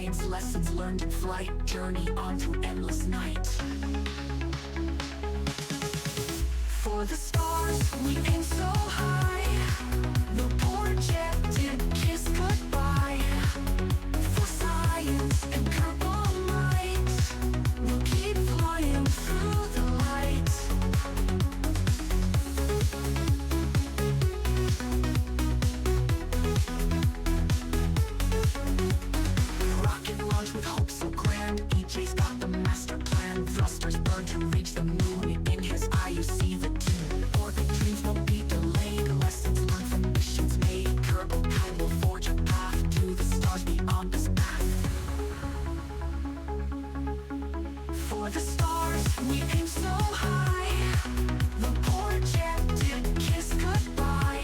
Science lessons learned in flight, journey on through endless night. For the stars, we aim so high. The projected kiss goodbye. For science and purple light, we'll keep flying through the light. Rocket launch with hope so grand. EJ's got the master plan. Thrusters burn to reach the moon. In his eye you see the tune. Orbit dreams won't be delayed. Lessons learned from missions made. Kerbal Kai will forge a path to the stars beyond this path. For the stars, we aim so high. The projected kiss goodbye.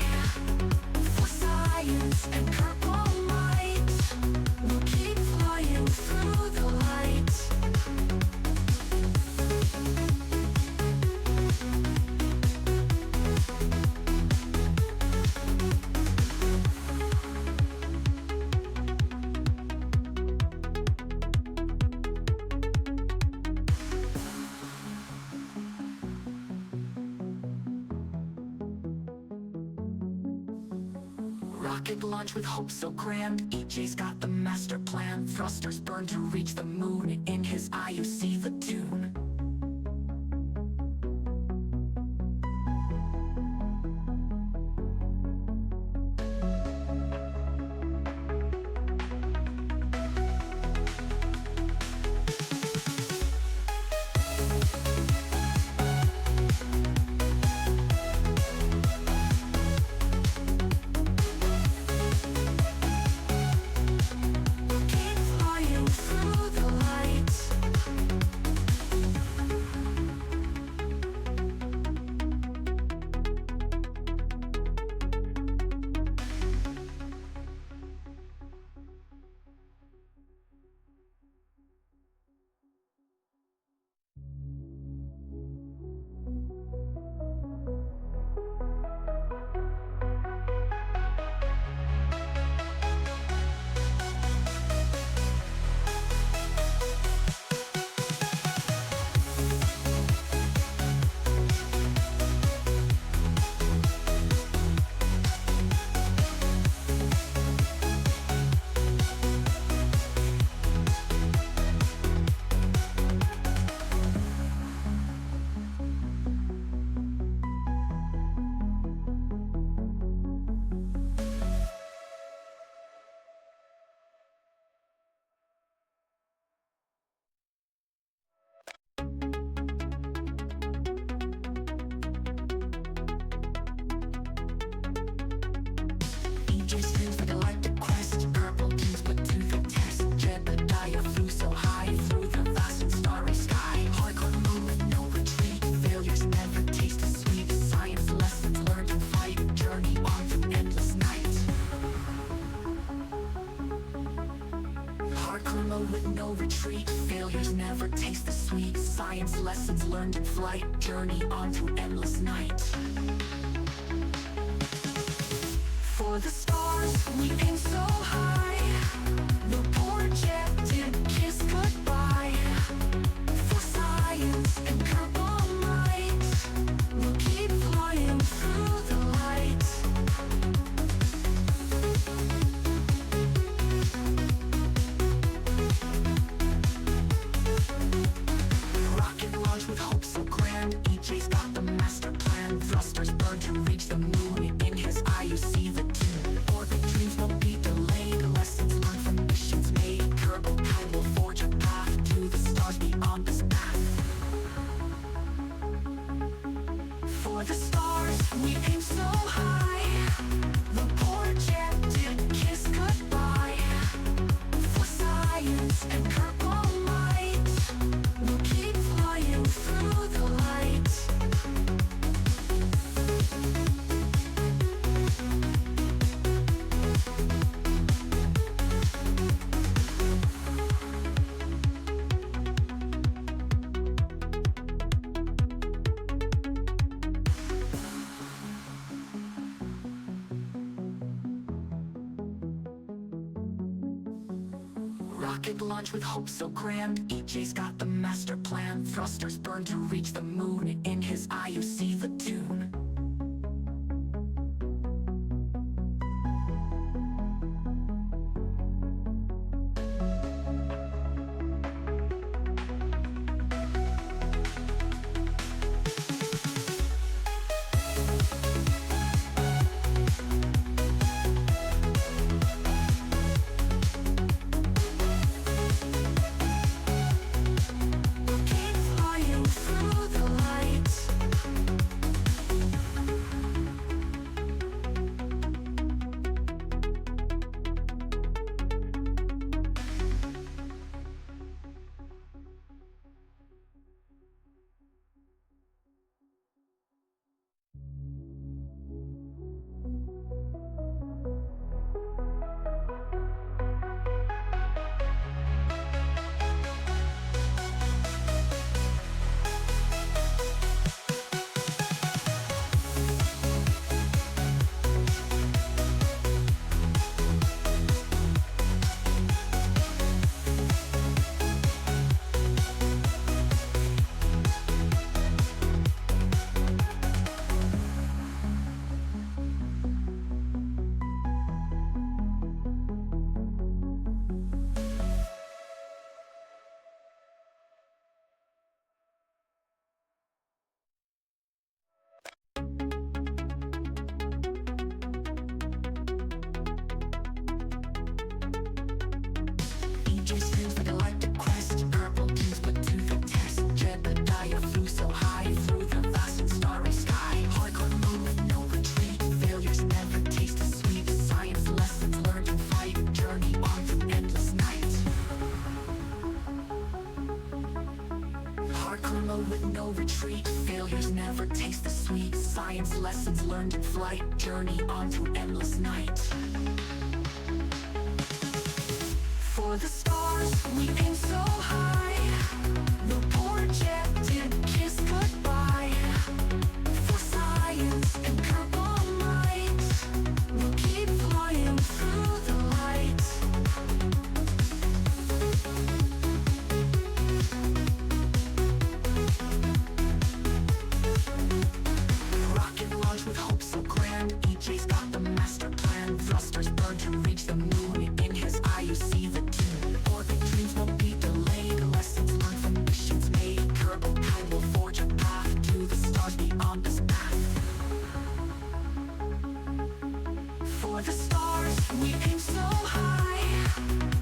For science and purple light, we'll keep flying through the light. Rocket launch with hope so grand. EJ's got the master plan. Thrusters burn to reach the moon. In his eye you see the tune. Keep flying through the light. EJ screams for galactic quest. Purple kings put to the test. Jedediah flew so high through the vast and starry sky. Hardcore move with no retreat. Failures never taste as sweet. Science lessons learned in flight. Journey on through endless night. Hardcore mode with no retreat. Failures never taste the sweet. Science lessons learned in flight. Journey on through endless night. For the stars, we aim so high. The projected kiss goodbye. For science and purple light, we'll keep flying through the light. Rocket launch with hope so grand. EJ's got the master plan. Thrusters burn to reach the moon. In his eye you see the tune. Orbit dreams won't be delayed. Rocket launch with hope so grand. EJ's got the master plan. Thrusters burn to reach the moon. In his eye you see the tune. With no retreat, failures never taste the sweet. Science lessons learned in flight, journey on through endless night. For the stars, we aim so high. The poor jet did kiss goodbye. For science and purple light, we'll keep flying through the light. With hope so grand, EJ's got the master plan. Thrusters burn to reach the moon. In his eye you see the tune. Orbit dreams won't be delayed. Lessons learned from missions made. Kerbal Time will forge a path to the stars beyond this path. For the stars, we aim so high.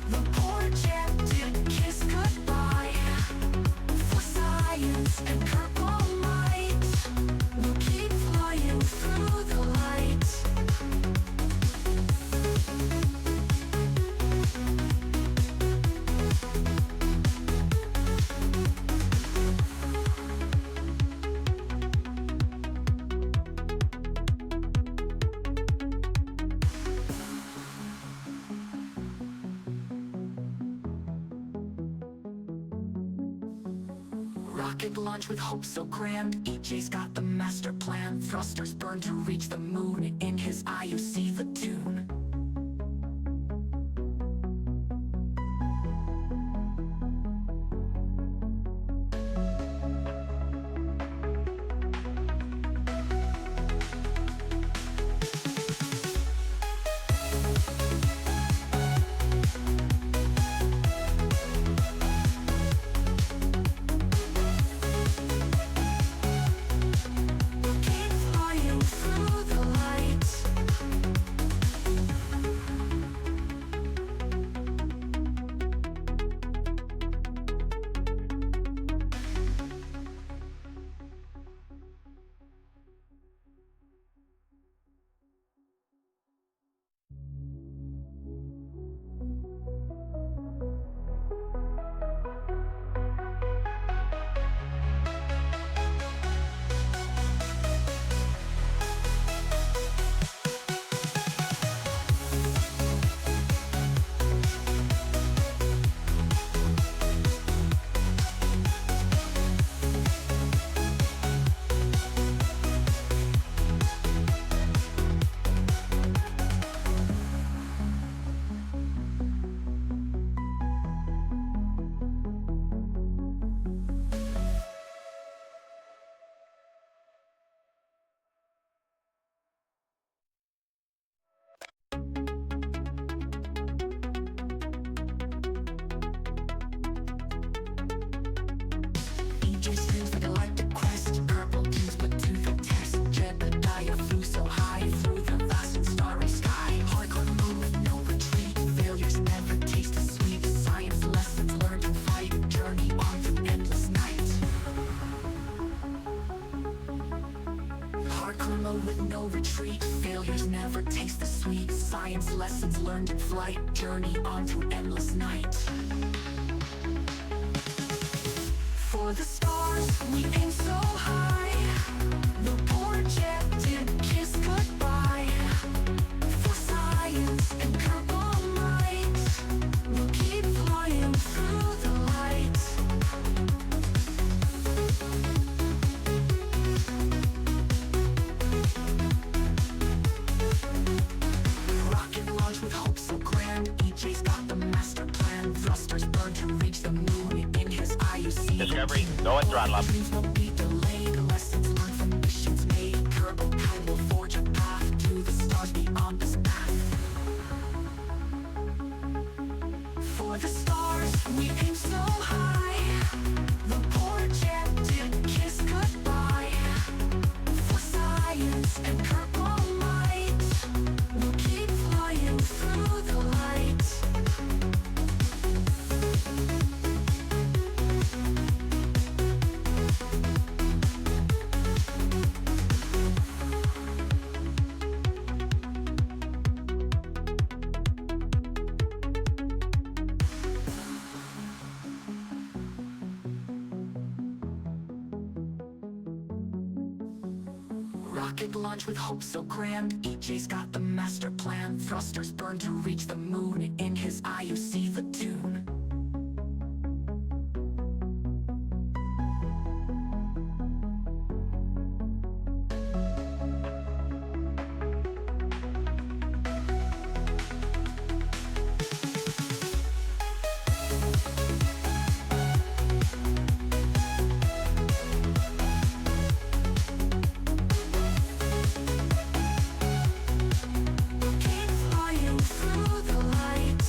The poor jet did kiss goodbye. For science and purple light, we'll keep flying through the light. Rocket launch with hope so grand. EJ's got the master plan. Thrusters burn to reach the moon. In his eye you see the tune. Keep flying through the light. retreat, failures never taste the sweet. Science lessons learned in flight, journey on through endless night. For the stars, we aim so high. The poor jet did kiss goodbye. For science and purple light, we'll keep flying through the light. Rocket launch with hope so grand. EJ's got the master plan. Thrusters burn to reach the moon. In his eye you see Discovery, go and throttle up. dreams won't be delayed. Lessons learned from missions made. Kerbal Kai will forge a path to the stars beyond this path. For the stars, we aim so high. The poor jet did kiss goodbye. For science and purple light, we'll keep flying through the light. Rocket launch with hope so grand. EJ's got the master plan. Thrusters burn to reach the moon. In his eye you see the tune. Keep flying through the light.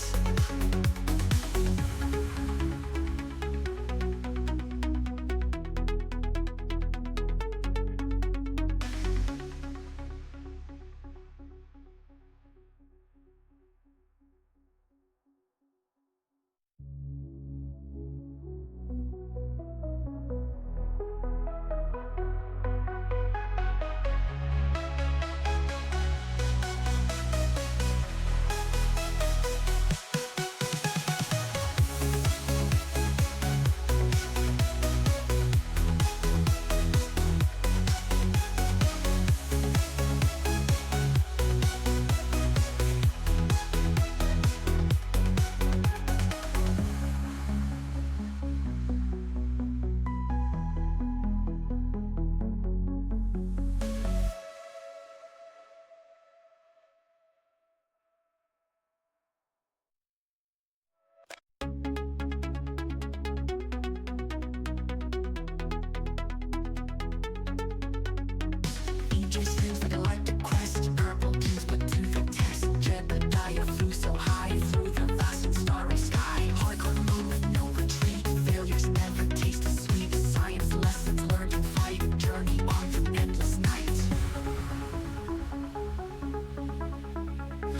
EJ streams the galactic quest. Purple teams put to the test. Jedediah flew so high through the vast and starry sky. Hardcore move, no retreat. Failures never taste as sweet. Science lessons learned in flight. Journey on through endless night.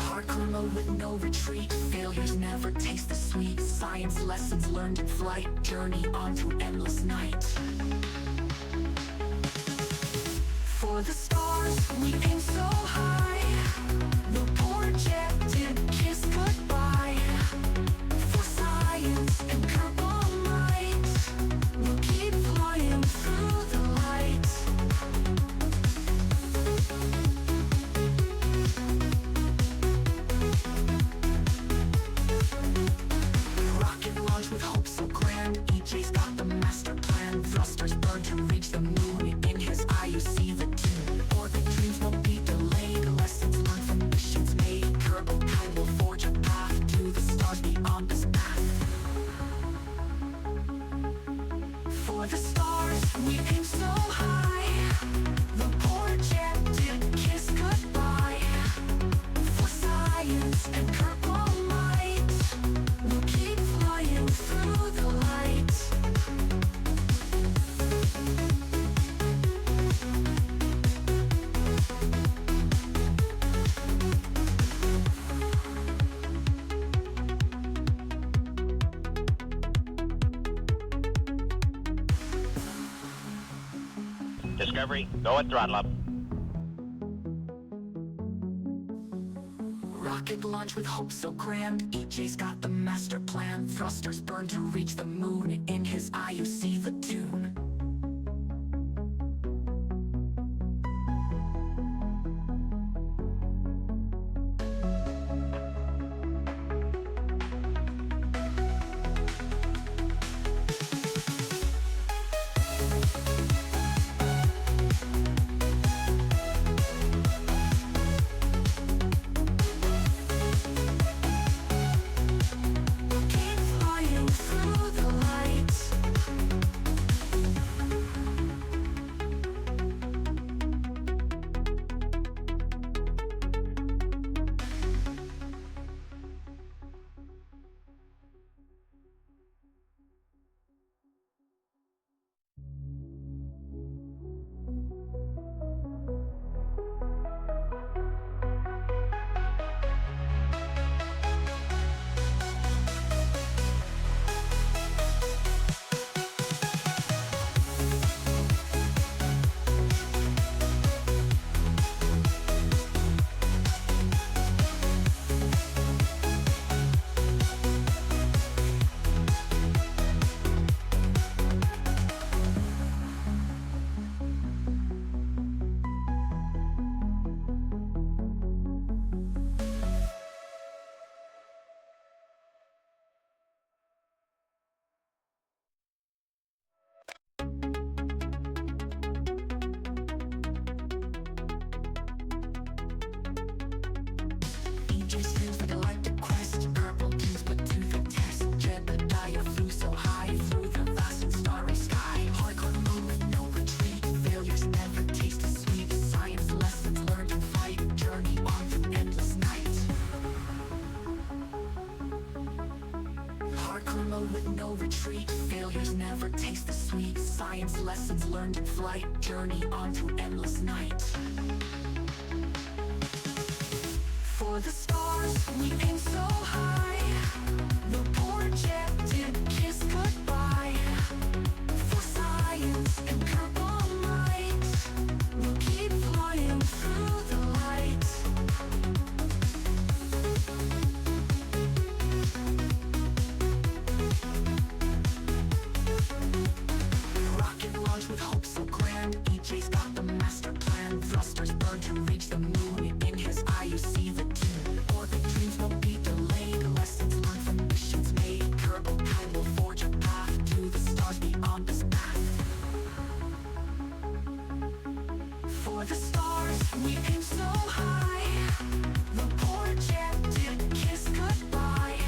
Hardcore mode with no retreat. Failures never taste the sweet. Science lessons learned in flight. Journey on through endless night. For the stars, we aim so high. The poor jet did kiss goodbye. For science and purple light, we'll keep flying through the light. Rocket launch with hope so grand. EJ's got the master plan. Thrusters burn to reach the moon. In his eye you see the tune. Orbit dreams won't be delayed. Lessons learned from missions made. Kerbal Kai will forge a path to the stars beyond this path. For the stars, we aim so high. The poor jet did kiss goodbye. For science and purple light, we'll keep flying through the light. Discovery, go and throttle up. launch with hope so grand. EJ's got the master plan. Thrusters burn to reach the moon. In his eye you see the tune. With no retreat, failures never taste the sweet. Science lessons learned in flight, journey on to endless night. For the stars, we aim so high. The projected kiss goodbye. For science and purple light, we'll keep flying through the light. With hope so grand, EJ's got the master plan. Thrusters burn to reach the moon. In his eye you see the tune. Orbit dreams won't be delayed. Lessons learned from missions made. Kerbal Time will forge a path to the stars beyond this path. For the stars, we aim so high. The projected kiss goodbye.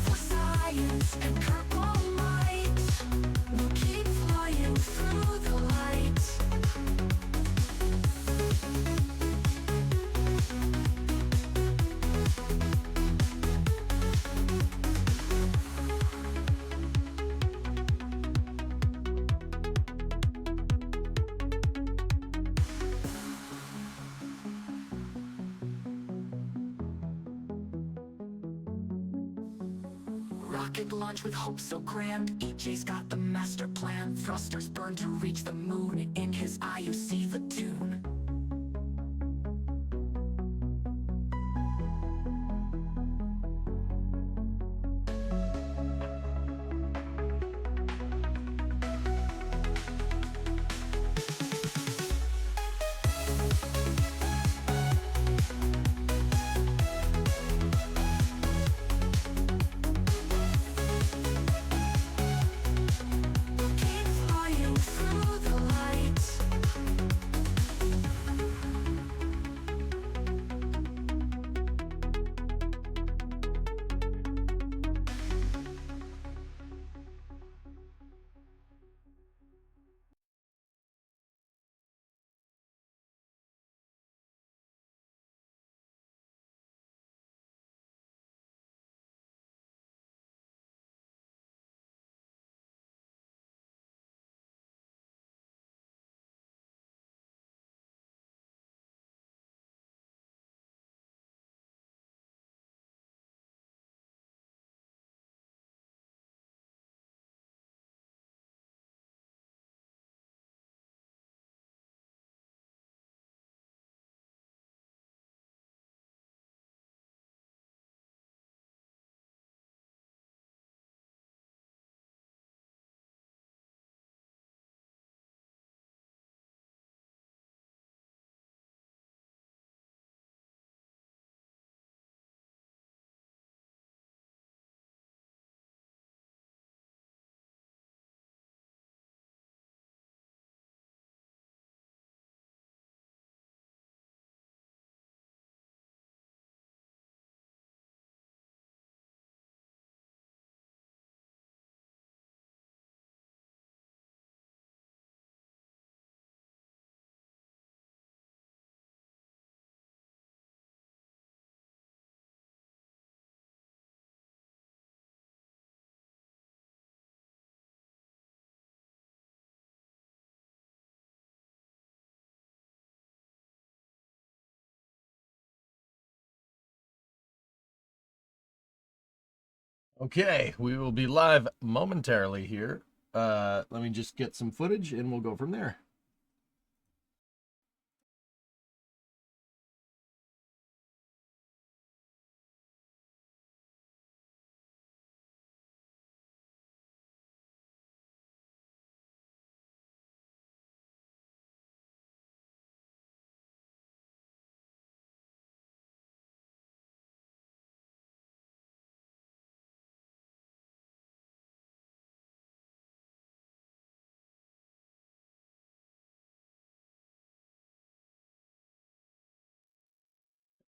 For science and purple light, we'll keep flying through the light. Rocket launch with hope so grand. EJ's got the master plan. Thrusters burn to reach the moon. In his eye you see the tune. Keep flying through the light. Okay, we will be live momentarily here. Let me just get some footage and we'll go from there.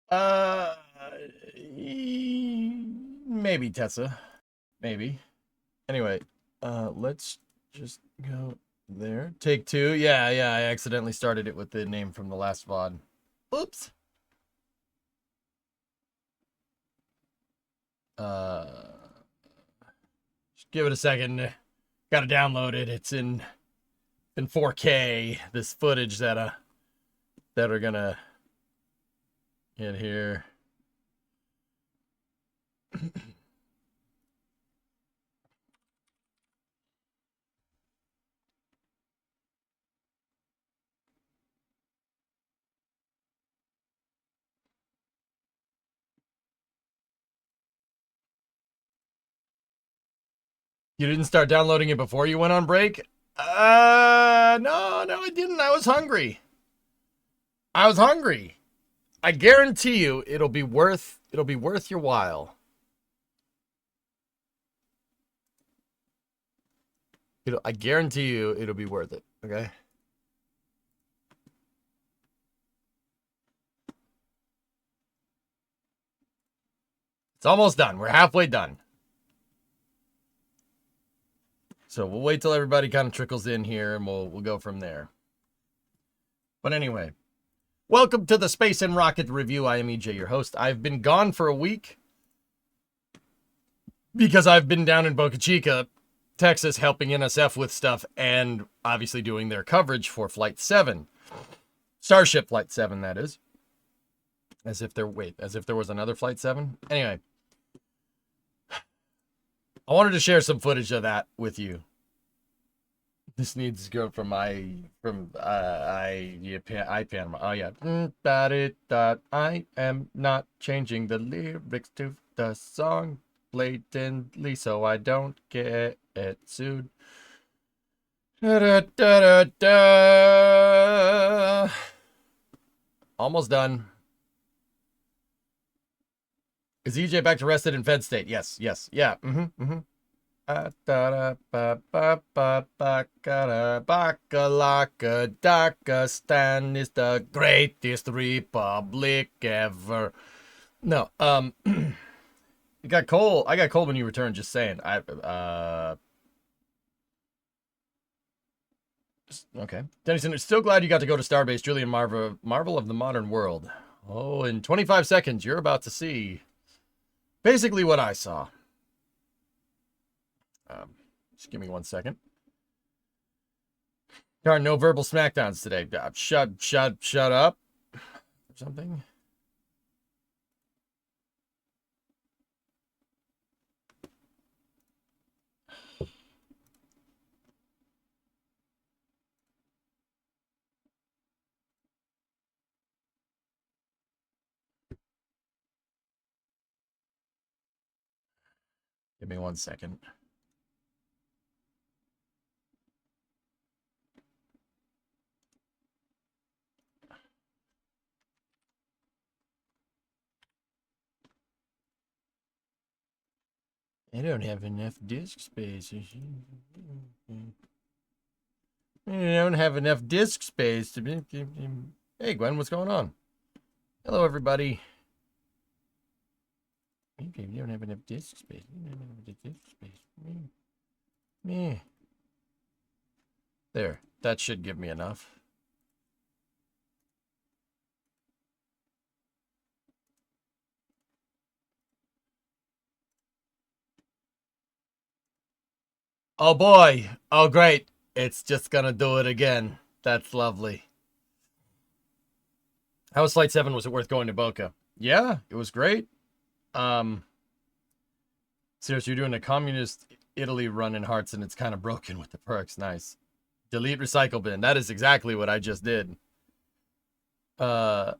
Uh, maybe Tessa, maybe. Anyway, let's just go there. Take two. Yeah, I accidentally started it with the name from the last VOD. Oops. Just give it a second. Gotta download it. It's in 4K. This footage that are gonna get here. You didn't start downloading it before you went on break? No, I didn't. I was hungry. I was hungry. I guarantee you it'll be worth your while. I guarantee you it'll be worth it, okay? It's almost done. We're halfway done. So we'll wait till everybody kind of trickles in here and we'll go from there. But anyway, welcome to the Space and Rocket Review. I am EJ, your host. I've been gone for a week because I've been down in Boca Chica, Texas, helping NSF with stuff and obviously doing their coverage for Flight 7. Starship Flight 7, that is. As if there was another Flight 7. Anyway, I wanted to share some footage of that with you. This needs to go from iPan. Oh yeah. I am not changing the lyrics to the song blatantly so I don't get sued. Almost done. Is EJ back to rested in Fed state? Yes. Yeah. Bakalaka is the greatest republic ever. No, it got cold. I got cold when you returned. Just saying. Okay. Dennison, still glad you got to go to Starbase, Julian Marvel of the modern world. Oh, in 25 seconds, you're about to see basically what I saw. Just give me 1 second. There are no verbal smackdowns today. Shut up. Or something. Give me 1 second. I don't have enough disk space. I don't have enough disk space to be. Hey, Gwen, what's going on? Hello, everybody. You don't have enough disk space. You don't have enough disk space. Me. There. That should give me enough. Oh, boy. Oh, great. It's just gonna do it again. That's lovely. How was Flight 7? Was it worth going to Boca? Yeah, it was great. Seriously, you're doing a communist Italy run in hearts and it's kind of broken with the perks. Nice. Delete recycle bin. That is exactly what I just did. You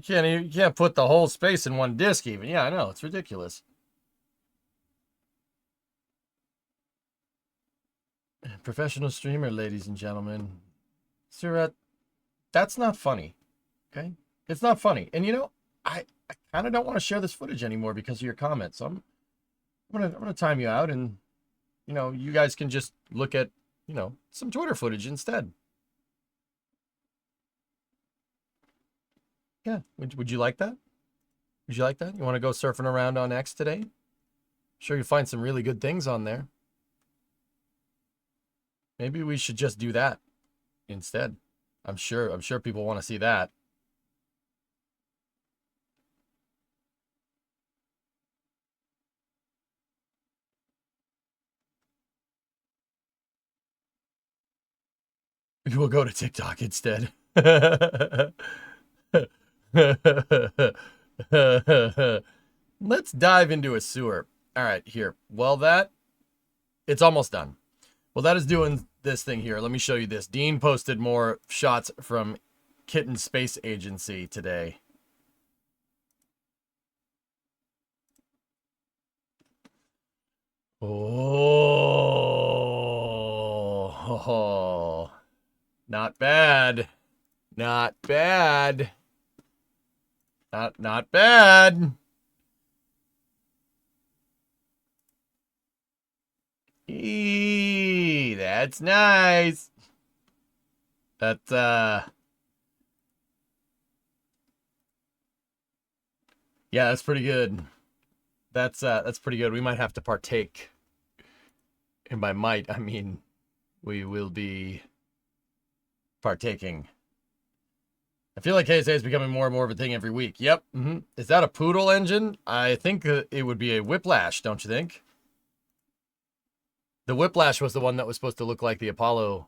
can't put the whole space in one disk even. Yeah, I know. It's ridiculous. Professional streamer, ladies and gentlemen. Surat, that's not funny. Okay? It's not funny. And you know, I kind of don't want to share this footage anymore because of your comments. So I'm gonna time you out, and you know, you guys can just look at, you know, some Twitter footage instead. Yeah. Would you like that? Would you like that? You want to go surfing around on X today? I'm sure you'll find some really good things on there. Maybe we should just do that instead. I'm sure people want to see that. We'll go to TikTok instead. Let's dive into a sewer. All right, here. Well, it's almost done. Well, that is doing this thing here. Let me show you this. Dean posted more shots from Kitten Space Agency today. Oh, not bad. Not bad. Not bad. That's nice. That's yeah, that's pretty good. That's pretty good. We might have to partake. And by might, I mean we will be partaking. I feel like KSA is becoming more and more of a thing every week. Yep. Is that a Poodle engine? I think it would be a Whiplash, don't you think? The Whiplash was the one that was supposed to look like the Apollo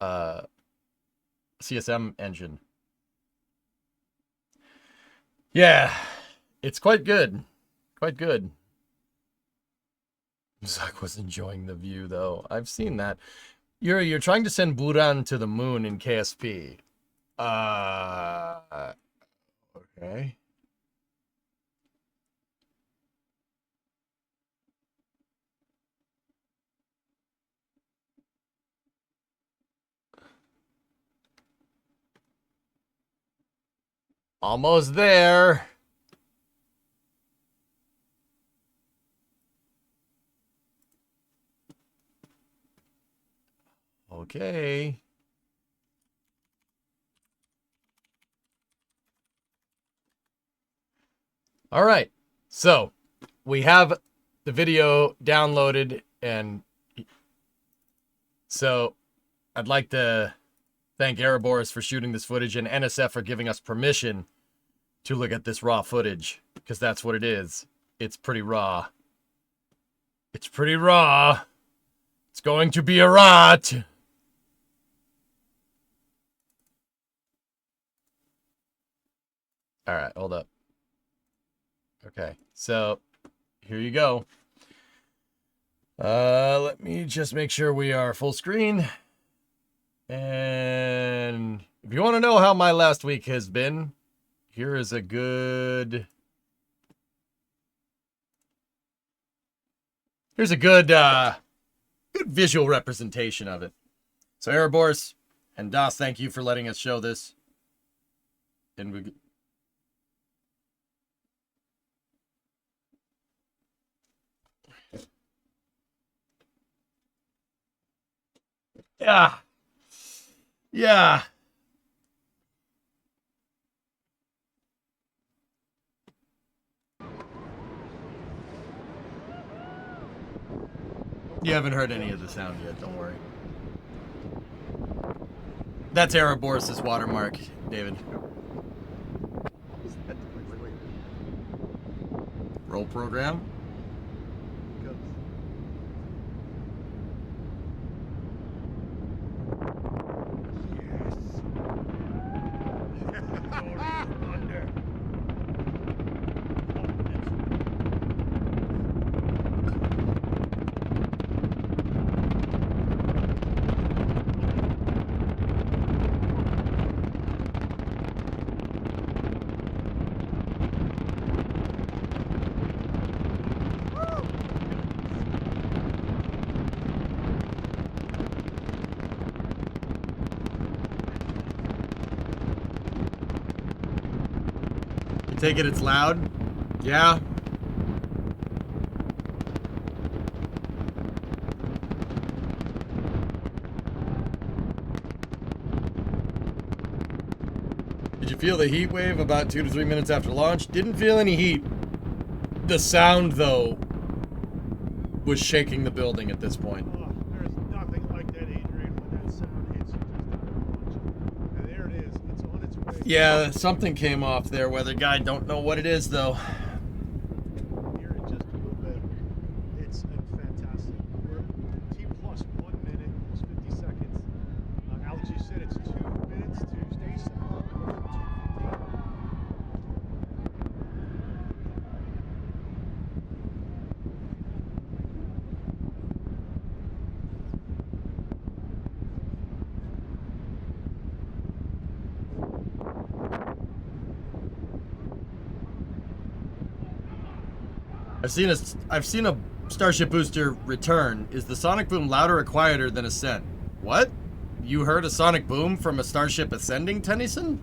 CSM engine. Yeah, it's quite good. Quite good. Zuck was enjoying the view, though. I've seen that. You're trying to send Buran to the moon in KSP. Okay. Almost there. Okay. All right. So we have the video downloaded, and so I'd like to thank Erebors for shooting this footage and NSF for giving us permission to look at this raw footage, because that's what it is. It's pretty raw. It's pretty raw. It's going to be a rot. All right, hold up. Okay, so here you go. Let me just make sure we are full screen. And if you want to know how my last week has been, here is a good... Here's a good visual representation of it. So Erebors and Das, thank you for letting us show this. And we... Yeah. Yeah. You haven't heard any of the sound yet, don't worry. That's Erebors' watermark, David. Roll program. Take it, it's loud. Yeah. Did you feel the heat wave about 2 to 3 minutes after launch? Didn't feel any heat. The sound, though, was shaking the building at this point. Oh, there's nothing like that, Adrian, when that sound hits you just out of launch. And there it is. It's on its way. Yeah, something came off there, weather guy. Don't know what it is, though. Hear it just a little bit. It's fantastic. We're T plus 1 minute, almost 50 seconds. Alex, you said it's 2 minutes to station. 2:15. I've seen a Starship booster return. Is the sonic boom louder or quieter than Ascent? What? You heard a sonic boom from a Starship ascending, Tennyson?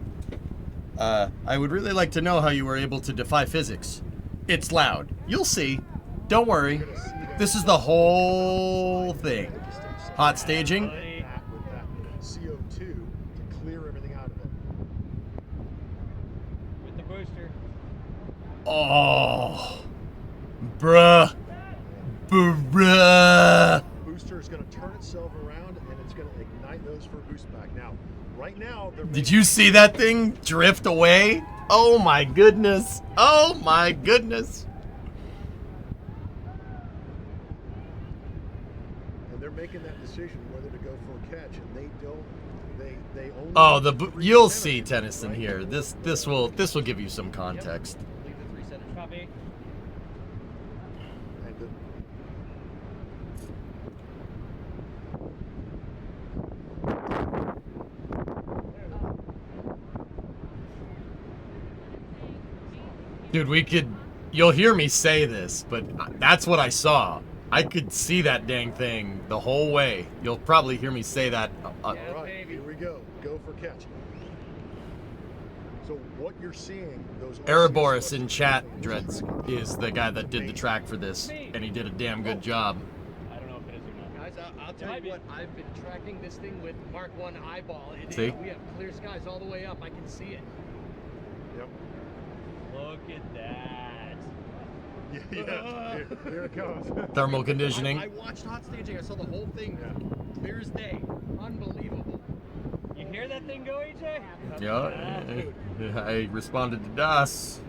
I would really like to know how you were able to defy physics. It's loud. You'll see. Don't worry. This is the whole thing. Hot staging. With that CO2 to clear everything out of it. With the booster. Oh. Bruh. Bruh. Booster is going to turn itself around and it's going to ignite those for boost back. Now, right now, they're Did you see that thing drift away? Oh my goodness. Oh my goodness. and they're making that decision whether to go for a catch, and they don't. They only. Oh, you'll see Tennyson here. This will give you some context. Leave the 3 center. Copy. And Dude, you'll hear me say this, but that's what I saw. I could see that dang thing the whole way. You'll probably hear me say that. all right, here we go. Go for catch. So what you're seeing, those Ereborus in chat, Dreads, is the guy that did the track for this, and he did a damn good job. I don't know if it is or not. Guys, I'll tell you what, I've been tracking this thing with Mark 1 eyeball. See? We have clear skies all the way up. I can see it. Yep. Look at that. Yeah. Here it comes. Thermal conditioning. I watched hot staging. I saw the whole thing. Clear as day. Unbelievable. You hear that thing go, EJ? Yeah, I responded to Das.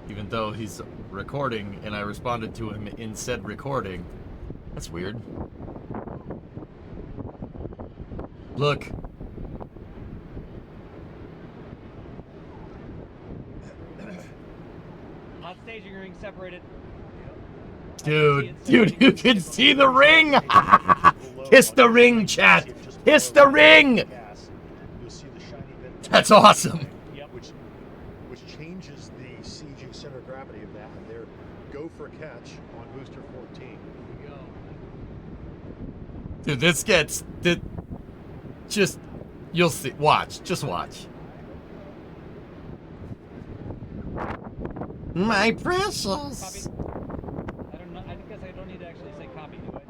Even though he's recording, and I responded to him in said recording. That's weird. Look. Hot staging ring separated. Dude, you can see the ring! Kiss the ring, chat! Kiss the ring! You'll see the shiny bit. That's awesome. Yep. Which changes the CG center of gravity of that, and they're go for a catch on booster 14. Here we go. Dude, this gets... Just... You'll see. Watch. Just watch. My precious. Copy. I don't know. I guess I don't need to actually say copy, do I?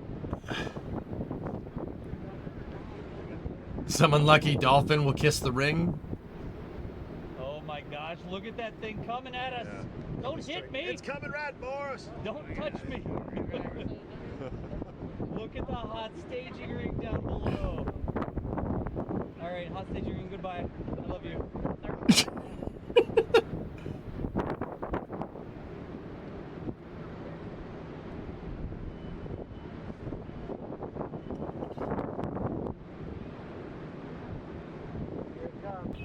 Some unlucky dolphin will kiss the ring. Oh my gosh, look at that thing coming at us. Yeah. Don't hit me. It's coming right for us. Don't touch me. Look at the hot staging ring down below. All right, hot staging ring, goodbye. I love you.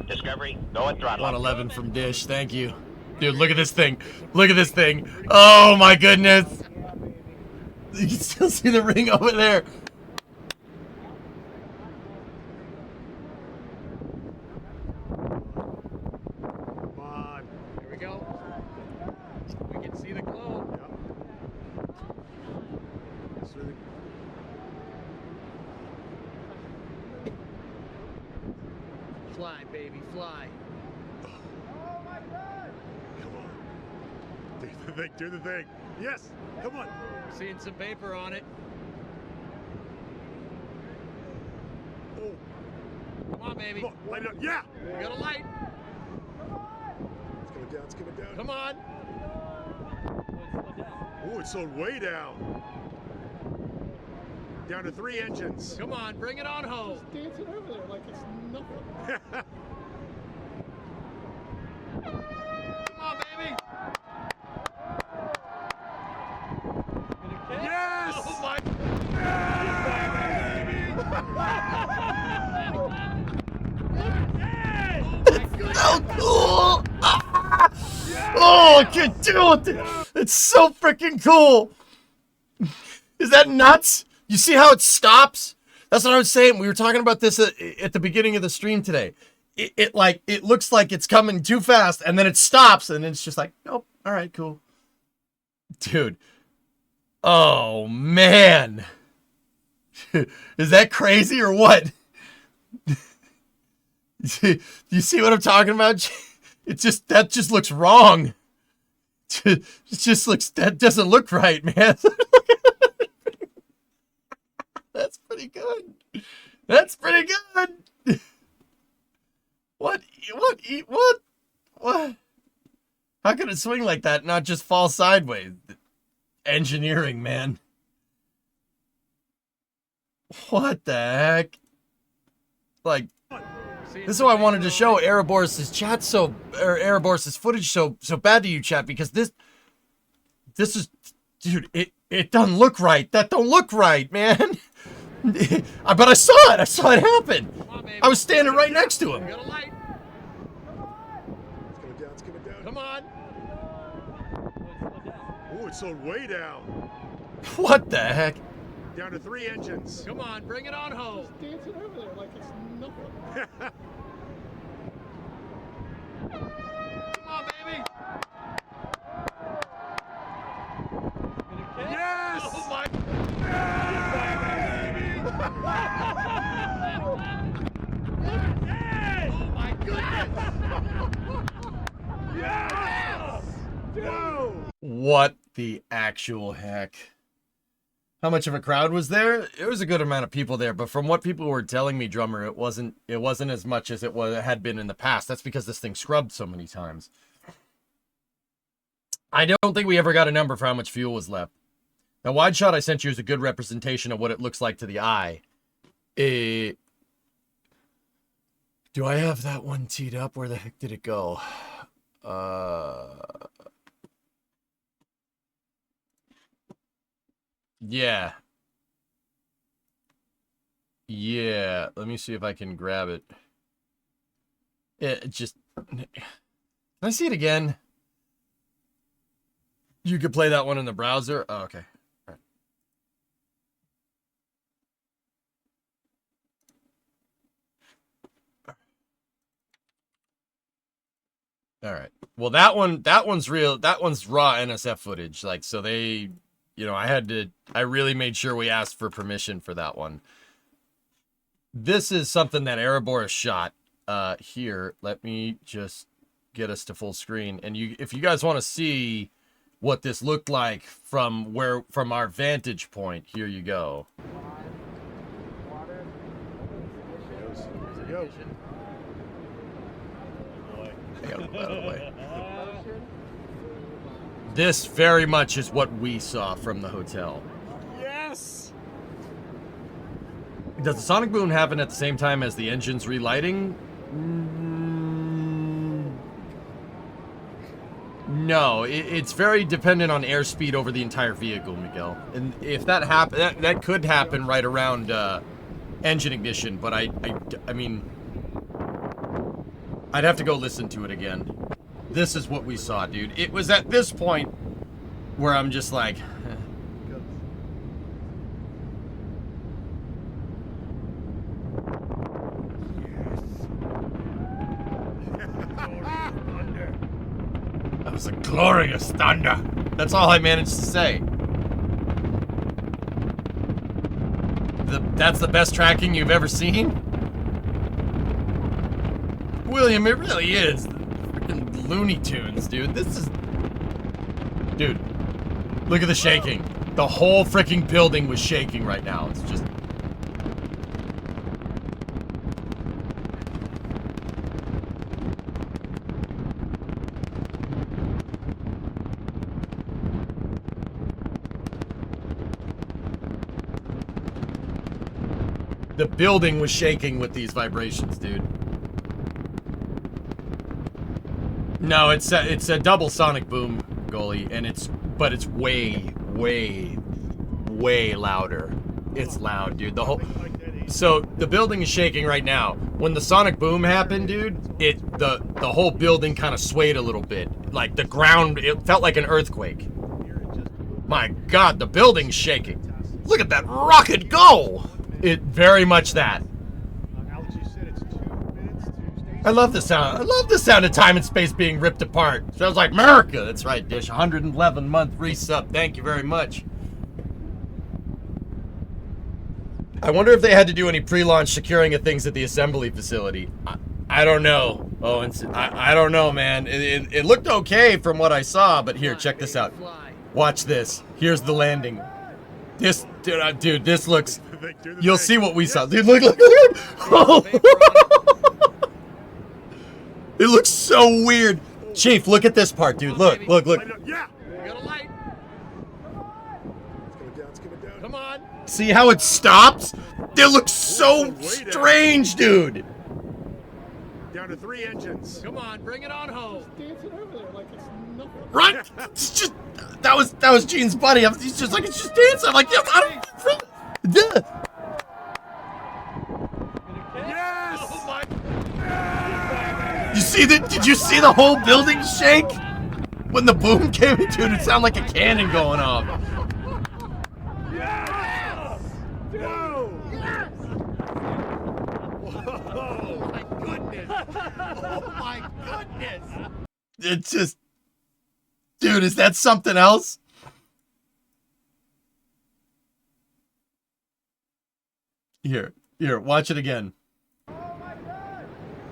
Discovery, go at throttle. 111 from Dish, thank you. Dude, look at this thing. Look at this thing. Oh my goodness. You can still see the ring over there. Come on. Here we go. We can see the glow. Yep. It's really- Fly, baby, fly. thing. Do the thing. Yes. Come on. Seeing some paper on it. Oh, Come on, baby. come on. Light it up. Yeah. We got a light. It's coming down. It's coming down. Come on. Oh, it's slowed way down. Down to 3 engines. Come on, bring it on home. Dancing over there like it's nothing. Come on, baby. Yes! Oh my. So cool! Ah! Oh, I can't do it! It's so freaking cool! Is that nuts? You see how it stops? That's what I was saying. We were talking about this at the beginning of the stream today. It looks like it's coming too fast, and then it stops, and it's just like, nope, all right, cool. Dude. Oh, man. Is that crazy or what? You see what I'm talking about? That just looks wrong. It just looks, that doesn't look right, man. That's pretty good. That's pretty good. What? How could it swing like that, not just fall sideways? Engineering, man. What the heck? Like, this is why I wanted to show Erebors' chat Erebors' footage so bad to you, chat, because this is, dude, it doesn't look right. That don't look right, man. But I saw it. I saw it happen. I was standing right next to him. We got a light. It's coming down. It's coming down. Come on. Oh, it's slowed way down. What the heck? Down to 3 engines. Come on, bring it on home. Dancing over there like it's nothing. Come on, baby. Yes! Oh my. Oh my goodness. Yes! No! What the actual heck? How much of a crowd was there? It was a good amount of people there, but from what people were telling me, Drummer, it wasn't as much as it had been in the past. That's because this thing scrubbed so many times. I don't think we ever got a number for how much fuel was left. The wide shot I sent you is a good representation of what it looks like to the eye. Do I have that one teed up? Where the heck did it go? Yeah. Yeah. Let me see if I can grab it. It just... Can I see it again? You could play that one in the browser? Oh, okay. All right. All right. Well, that one's real. That one's raw NSF footage. Like, so they... You know, I really made sure we asked for permission for that one. This is something that Erebors shot here. Let me just get us to full screen. And if you guys want to see what this looked like from our vantage point, here you go. Go. Hang on, by the way. This very much is what we saw from the hotel. Yes! Does the sonic boom happen at the same time as the engine's relighting? No, it's very dependent on airspeed over the entire vehicle, Miguel. And if that happen, that could happen right around engine ignition. But I mean, I'd have to go listen to it again. This is what we saw, dude. It was at this point where I'm just like... That was a glorious thunder. That's all I managed to say. That's the best tracking you've ever seen? William, it really is. Freaking Looney Tunes, dude. This is... Dude, look at the shaking. The whole freaking building was shaking right now. It's just... The building was shaking with these vibrations, dude. No, it's a double sonic boom, goalie, and it's way louder. It's loud, dude. So the building is shaking right now. When the sonic boom happened, dude, the whole building kind of swayed a little bit. Like the ground, it felt like an earthquake. My God, the building's shaking. Look at that rocket go! It very much that. Alex, you said it's 2 minutes to station. I love the sound. I love the sound of time and space being ripped apart. Sounds like America. That's right, Dish. 111-month resub. Thank you very much. I wonder if they had to do any pre-launch securing of things at the assembly facility. I don't know. Oh, I don't know, man. It looked okay from what I saw, but here, check this out. Watch this. Here's the landing. This, dude, this looks... You'll see what we saw. Dude, look. Oh. It looks so weird. Chief, look at this part, dude. Look. Yeah. We got a light. It's coming down. Come on. See how it stops? It looks so strange, dude. Down to 3 engines. Come on, bring it on home. Dancing over there like it's nothing. Right? It's just... That was Gene's buddy. He's just like, it's just dancing. I'm like, yeah, I don't... Duh. Yes! Oh my. You see that? Did you see the whole building shake? When the boom came, dude, it sounded like a cannon going off. Yes! No! Yes! Oh my goodness. Oh my goodness. It's just... Dude, is that something else? Here, watch it again. Oh my God!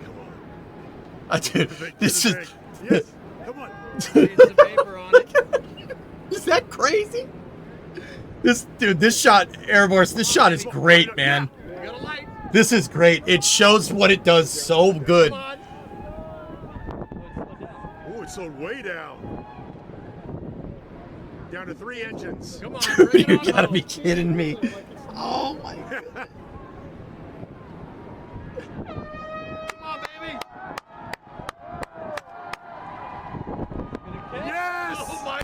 Come on. Dude, this is... Yes! Come on! Some paper on it. Is that crazy? This shot, Airborne, this shot is great, man. We got a light. This is great. It shows what it does so good. Come on. Oh, it's slowed way down. Down to 3 engines. Come on, Dude, bring it you on gotta home. be kidding me. Oh my God. Come on, baby. Yes! Oh my.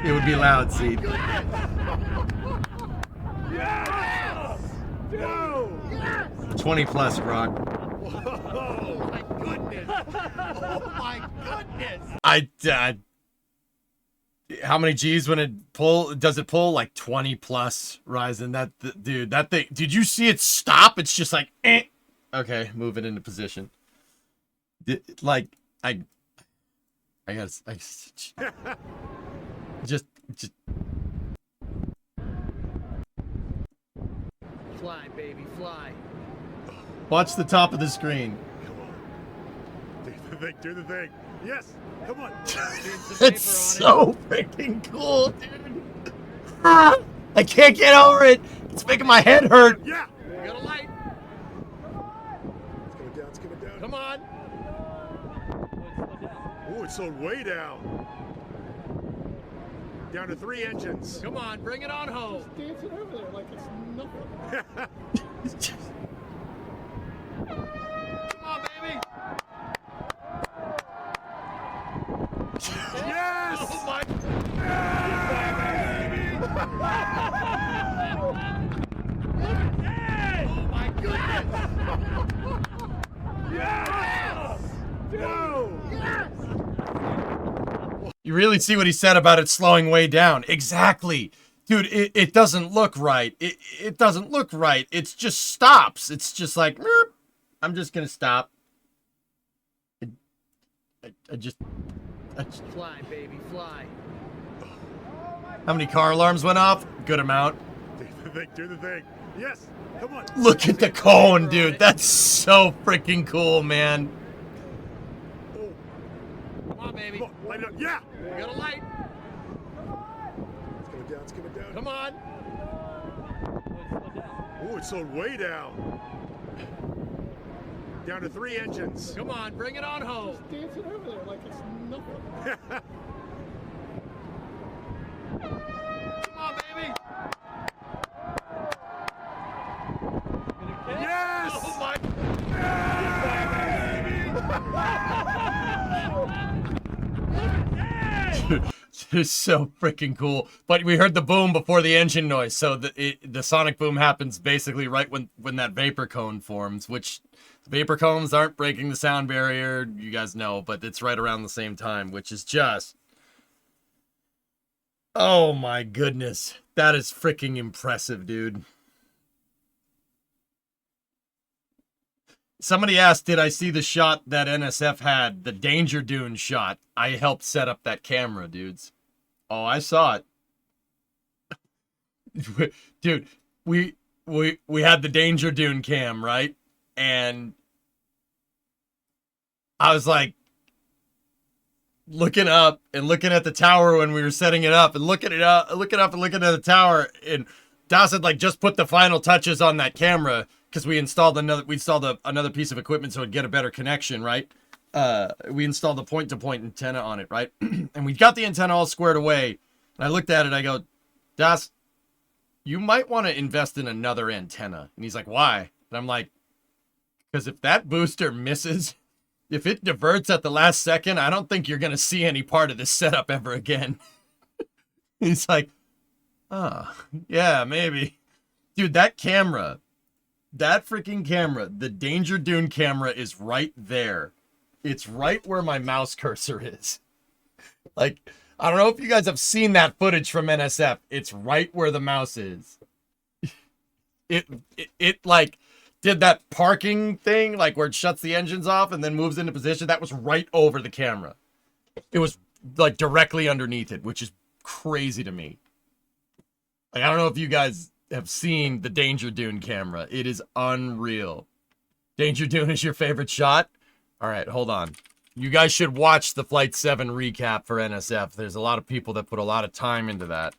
It would be loud, see. Yes! No! 20 plus, Brock. Oh my goodness. Oh my goodness. How many G's when it does it pull? Like 20 plus, Ryzen. Dude, that thing, did you see it stop? It's just like, eh. Okay, move it into position. Like, I just Fly, baby, fly. watch the top of the screen. Come on. Do the thing. Yes! Come on! It's so freaking cool, dude. I can't get over it. It's making my head hurt. Yeah! We got a light. It's coming down. Come on. Oh, it's slowed way down. Down to 3 engines. Come on, bring it on home. Dancing over there like it's nothing. Come on, baby. Yes! Oh my. Oh my goodness. Yes! No! You really see what he said about it slowing way down. Exactly. Dude, it doesn't look right. It doesn't look right. It just stops. It's just like, "Meep. I'm just going to stop. I just... Fly, baby, fly. How many car alarms went off? Good amount. Do the thing. Yes! Come on! Look at the cone, dude. That's so freaking cool, man. Come on, baby. Come on, light it up. Yeah! You got a light. It's coming down, it's coming down. Come on. Oh, it's slowed way down. Down to 3 engines. Come on, bring it on home. Dancing over there like it's nothing. Come on, baby. Yes! Oh my. It's so freaking cool. But we heard the boom before the engine noise, so the sonic boom happens basically right when that vapor cone forms, which vapor cones aren't breaking the sound barrier, you guys know, but it's right around the same time, which is just... Oh my goodness. That is freaking impressive, dude. Somebody asked, did I see the shot that NSF had? The Danger Dune shot. I helped set up that camera, dudes. Oh, I saw it. Dude, we had the Danger Dune cam, right? And I was like looking up and looking at the tower when we were setting it up and looking up and looking at the tower, and Das had like just put the final touches on that camera because we installed another piece of equipment so it'd get a better connection, right? We installed a point-to-point antenna on it, right? And we got the antenna all squared away. And I looked at it, I go, Das, you might want to invest in another antenna. And he's like, why? And I'm like, because if that booster misses, if it diverts at the last second, I don't think you're going to see any part of this setup ever again. He's like, oh, yeah, maybe. Dude, that camera, that freaking camera, the Danger Dune camera is right there. It's right where my mouse cursor is. Like, I don't know if you guys have seen that footage from NSF. It's right where the mouse is. It like did that parking thing, like where it shuts the engines off and then moves into position. That was right over the camera. It was like directly underneath it, which is crazy to me. Like, I don't know if you guys have seen the Danger Dune camera. It is unreal. Danger Dune is your favorite shot? All right, hold on. You guys should watch the Flight 7 recap for NSF. There's a lot of people that put a lot of time into that.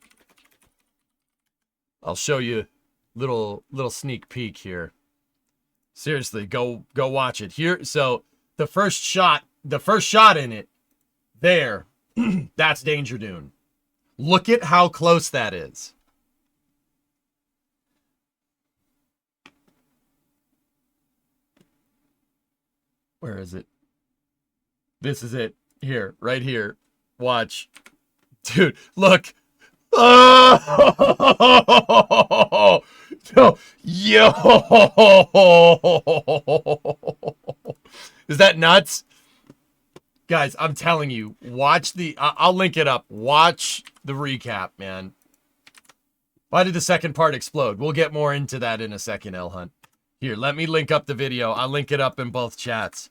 I'll show you little sneak peek here. Seriously, go watch it. Here, so the first shot in it, there, that's Danger Dune. Look at how close that is. Where is it? This is it. Here, right here. Watch. Dude, look. Oh! Yo! Is that nuts? Guys, I'm telling you, watch the... I'll link it up. Watch the recap, man. Why did the second part explode? We'll get more into that in a second, L Hunt. Here, let me link up the video. I'll link it up in both chats.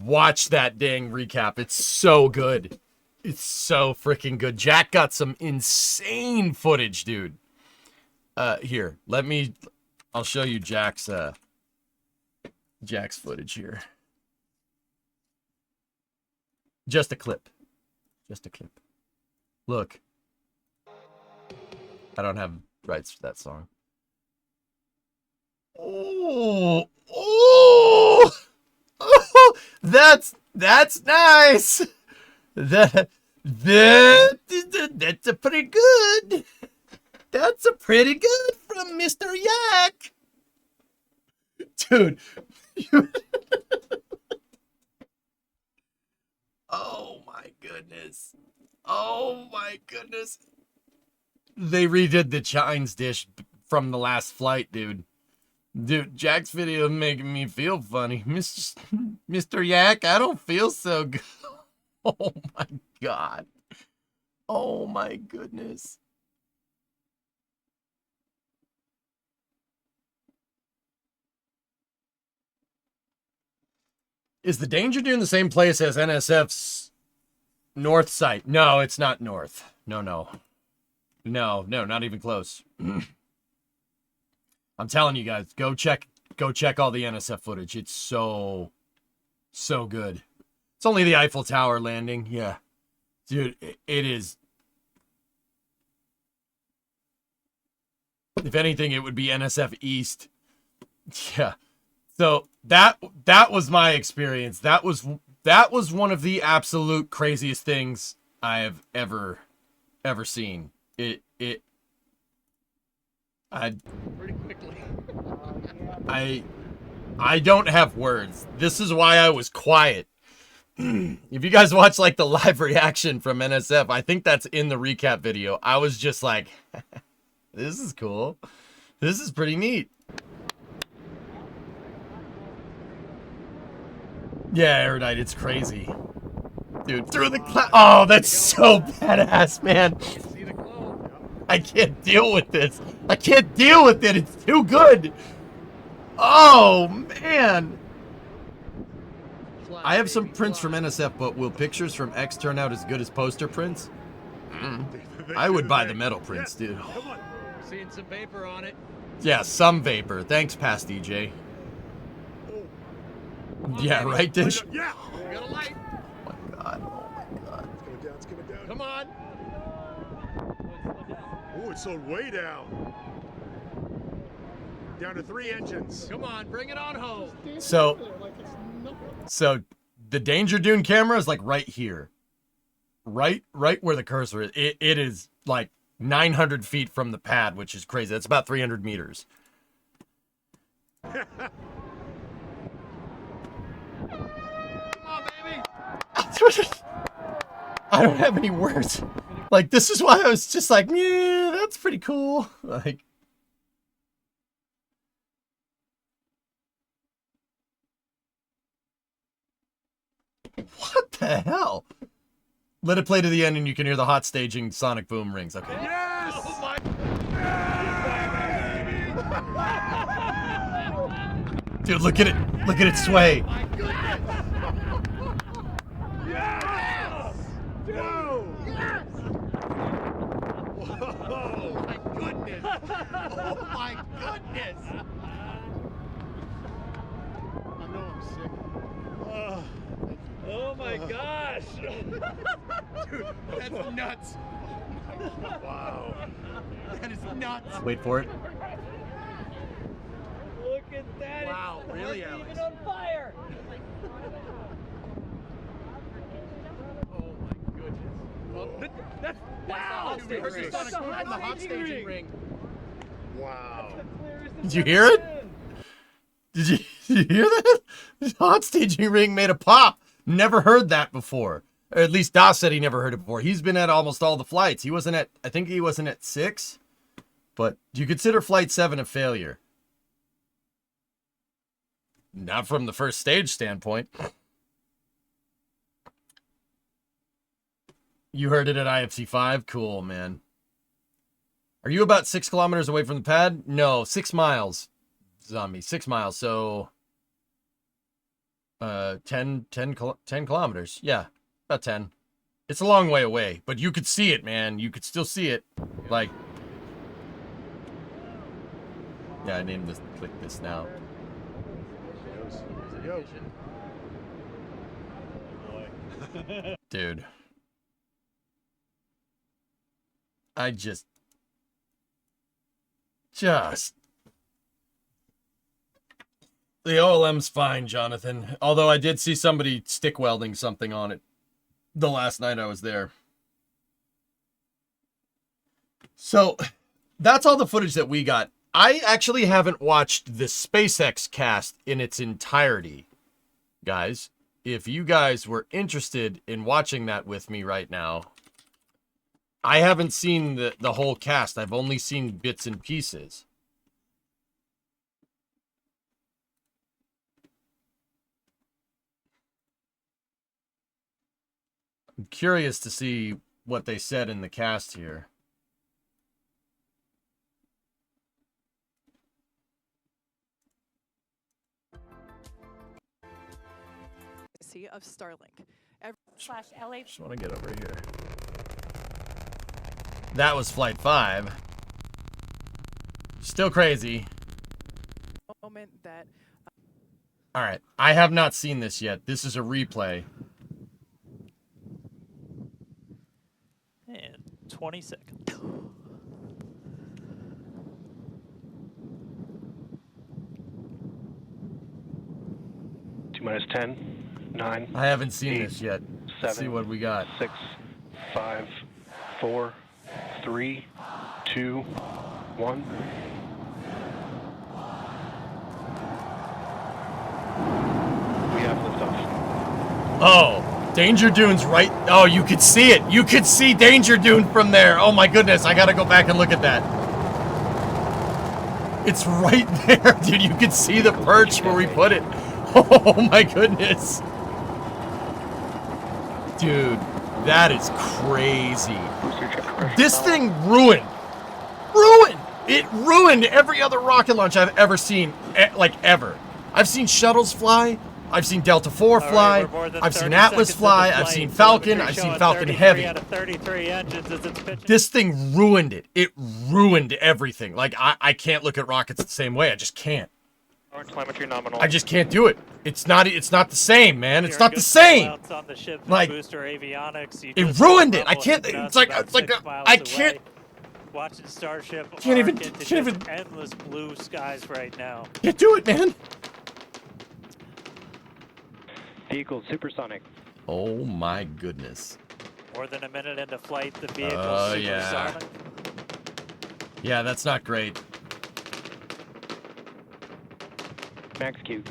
Watch that dang recap. It's so good. It's so freaking good. Jack got some insane footage, dude. Here, I'll show you Jack's footage here. Just a clip. Just a clip. Look. I don't have rights for that song. Oh, oh, oh, that's nice. That's a pretty good. That's a pretty good from Mr. Yak. Dude. Oh my goodness. Oh my goodness. They redid the Chines dish from the last flight, dude. Dude, Jack's video is making me feel funny. Mr. Yak, I don't feel so good. Oh my God. Oh my goodness. Is the Danger Dune the same place as NSF's north site? No, it's not north. No, not even close. I'm telling you guys, go check all the NSF footage. It's so good. It's only the Eiffel Tower landing. Yeah. Dude, it is. If anything, it would be NSF East. Yeah. So that was my experience. That was one of the absolute craziest things I have ever seen. Pretty quickly. I don't have words. This is why I was quiet. If you guys watch like the live reaction from NSF, I think that's in the recap video. I was just like, this is cool. This is pretty neat. Yeah, Erudite, it's crazy. Dude, through the cloud. Oh, that's so badass, man. See the glow. I can't deal with this. I can't deal with it. It's too good. Oh, man. I have some prints from NSF, but will pictures from X turn out as good as poster prints? I would buy the metal prints, dude. Come on. Seeing some vapor on it. Yeah, some vapor. Thanks, past DJ. Yeah, right, Dish? Yeah. We got a light. Oh my god. Oh my god. It's going down. It's going down. Come on. Oh, it's slowed way down. Down to 3 engines. Come on, bring it on home. So- Like it's nothing. So the Danger Dune camera is like right here. Right where the cursor is. It is like 900 feet from the pad, which is crazy. That's about 300 meters. Come on, baby. I don't have any words. Like, this is why I was just like, yeah, that's pretty cool. Like, what the hell? Let it play to the end and you can hear the hot staging sonic boom rings. Okay. Yes. Oh my. Dude, look at it. Look at it sway. My goodness. Yes. Whoa. Yes. Oh my goodness. Oh my goodness. I know I'm sick. Oh my gosh! Dude, that's nuts. Wow. That is nuts. Wait for it. Look at that! Wow, It's really, hardly Alex? even on fire! Oh my goodness. Oh, that's Wow! Dude, we heard the That's sonic the boom from the hot hot staging staging ring. Wow. Did you hear it? Did you hear that? The hot staging ring made a pop. Never heard that before. Or at least Das said he never heard it before. He's been at almost all the flights. He wasn't at, I think he wasn't at 6. But do you consider Flight 7 a failure? Not from the first stage standpoint. You heard it at IFC 5? Cool, man. Are you about 6 kilometers away from the pad? No, 6 miles. Zombie, 6 miles. So 10 kilometers. Yeah, about 10. It's a long way away, but you could see it, man. You could still see it. Like, yeah, I named this. Click this now. Yo. Dude. I just. The OLM's fine, Jonathan. Although I did see somebody stick welding something on it the last night I was there. So, that's all the footage that we got. I actually haven't watched the SpaceX cast in its entirety, guys. If you guys were interested in watching that with me right now, I haven't seen the whole cast. I've only seen bits and pieces. I'm curious to see what they said in the cast here. Of Starlink. Slash LA. Just want to get over here. That was Flight 5. Still crazy. Moment that All right. I have not seen this yet. This is a replay. 20 seconds. T-minus 10, 9. I haven't seen 8, this yet. 7, Let's see what we got. 6, 5, 4, 3, 2, 1. We have liftoff. Oh, Danger Dune's right. Oh, you could see it. You could see Danger Dune from there. Oh my goodness, I gotta go back and look at that. It's right there, dude. You could see the perch where we put it. Oh my goodness. Dude, that is crazy. This thing ruined. It ruined every other rocket launch I've ever seen, like ever. I've seen shuttles fly. I've seen Delta IV fly. I've seen Atlas fly. I've seen Falcon. I've seen Falcon Heavy. Out of 33 engines as it's pitching. This thing ruined it. It ruined everything. Like, I can't look at rockets the same way. I just can't. Telemetry nominal. I just can't do it. It's not the same, man. It's not the same. On the ship, Like, booster avionics, it ruined it. I can't. It's like I can't. Watching Starship. Can't even. Arc into Can't just even. endless blue skies right now. Can't do it, man. Vehicle supersonic. Oh my goodness. More than a minute into flight, the vehicle yeah. supersonic. Yeah, that's not great. Max Q.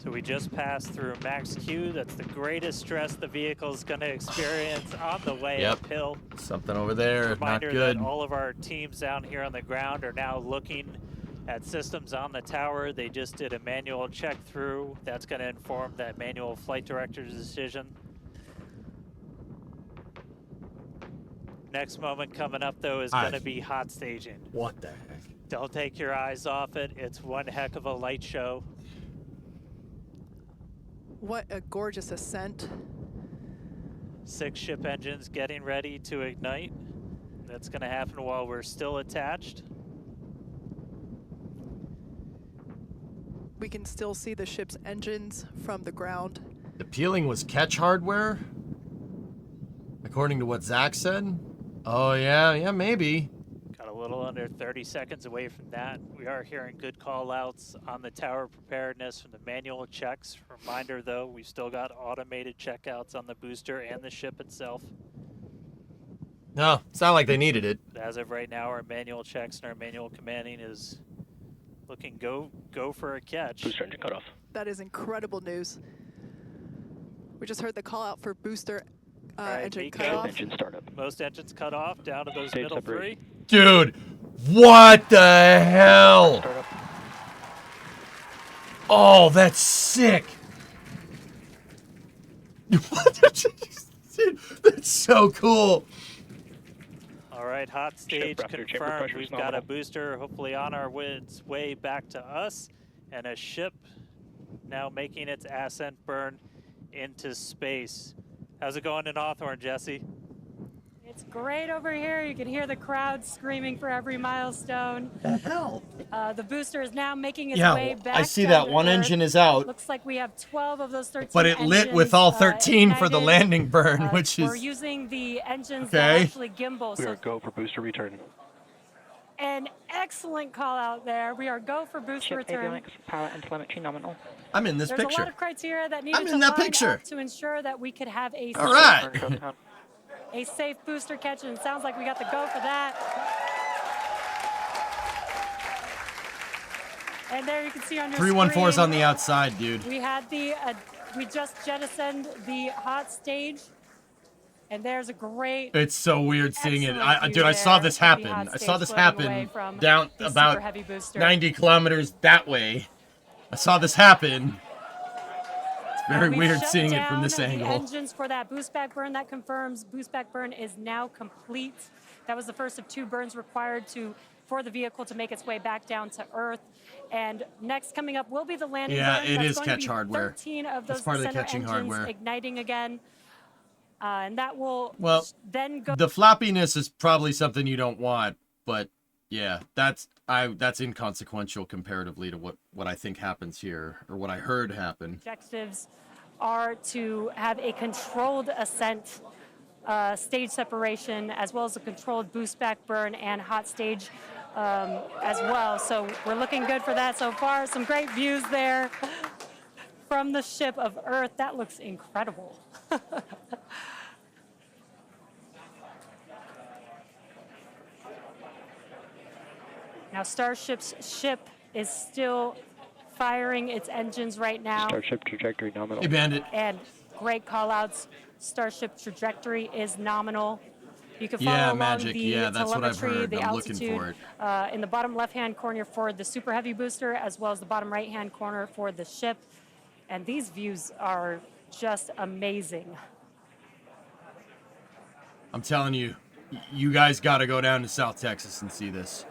So we just passed through max Q. That's the greatest stress the vehicle's going to experience on the way uphill. Something over there, not Reminder good. that all of our teams down here on the ground are now looking at systems on the tower. They just did a manual check through. That's going to inform that manual flight director's decision. Next moment coming up, though, is going to be hot staging. What the heck? Don't take your eyes off it. It's one heck of a light show. What a gorgeous ascent. 6 ship engines getting ready to ignite. That's going to happen while we're still attached. We can still see the ship's engines from the ground. The peeling was catch hardware, according to what Zach said. Oh yeah, maybe. Got a little under 30 seconds away from that. We are hearing good call outs on the tower preparedness from the manual checks. Reminder though, we've still got automated checkouts on the booster and the ship itself. No, it's not like they needed it. As of right now, our manual checks and our manual commanding is looking go for a catch. Booster engine cut off. That is incredible news. We just heard the call out for booster engine cut off. Engine startup. Most engines cut off, down to those Stage middle separation. 3. Dude, what the hell? Startup. Oh, that's sick. Dude, that's so cool. All right, hot stage Raptor, chamber confirmed. pressure We've is got a nominal. booster hopefully on our way back to us, and a ship now making its ascent burn into space. How's it going in Hawthorne, Jesse? It's great over here. You can hear the crowd screaming for every milestone. The hell? The booster is now making its way back. I see down that to one Earth. engine is out. Looks like we have 12 of those 13 But it lit with all 13 for the ignited. landing burn, which We're is using the engines that okay. actually gimbal. We So are go for booster return. an excellent call out there. We are go for booster return. Power and telemetry nominal. I'm in this There's a picture. lot of criteria that needed I'm to in that line picture. up to ensure that we could have a All right. a safe booster catch, and it sounds like we got the go for that. And there you can see on your 314's screen, on the outside, dude. we had the, we just jettisoned the hot stage, and there's a great. It's so weird seeing it. excellent Dude, view I saw there this of the happen. hot I saw stage this floating away happen from down the about super heavy booster. 90 kilometers that way. I saw this happen. It's very We've weird shut seeing it from down this the angle. engines for that boost back burn. That confirms boost back burn is now complete. That was the first of 2 burns required for the vehicle to make its way back down to Earth. And next coming up will be the landing Yeah, burn. it That's is going to catch be hardware. 13 of That's those part of the center catching engines hardware. igniting again. And that will Well, then go. The floppiness is probably something you don't want, but yeah, that's inconsequential comparatively to what I think happens here, or what I heard happen. Objectives are to have a controlled ascent stage separation, as well as a controlled boost back burn and hot stage as well. So we're looking good for that so far. Some great views there from the ship of Earth. That looks incredible. Now Starship's ship is still firing its engines right now. Starship trajectory nominal. Hey, Bandit. And great call outs. Starship trajectory is nominal. You can follow Yeah, along magic. the Yeah, that's what I've telemetry, heard. the I'm looking altitude for it. in the bottom left-hand corner for the super heavy booster, as well as the bottom right-hand corner for the ship. And these views are just amazing. I'm telling you, you guys got to go down to South Texas and see this.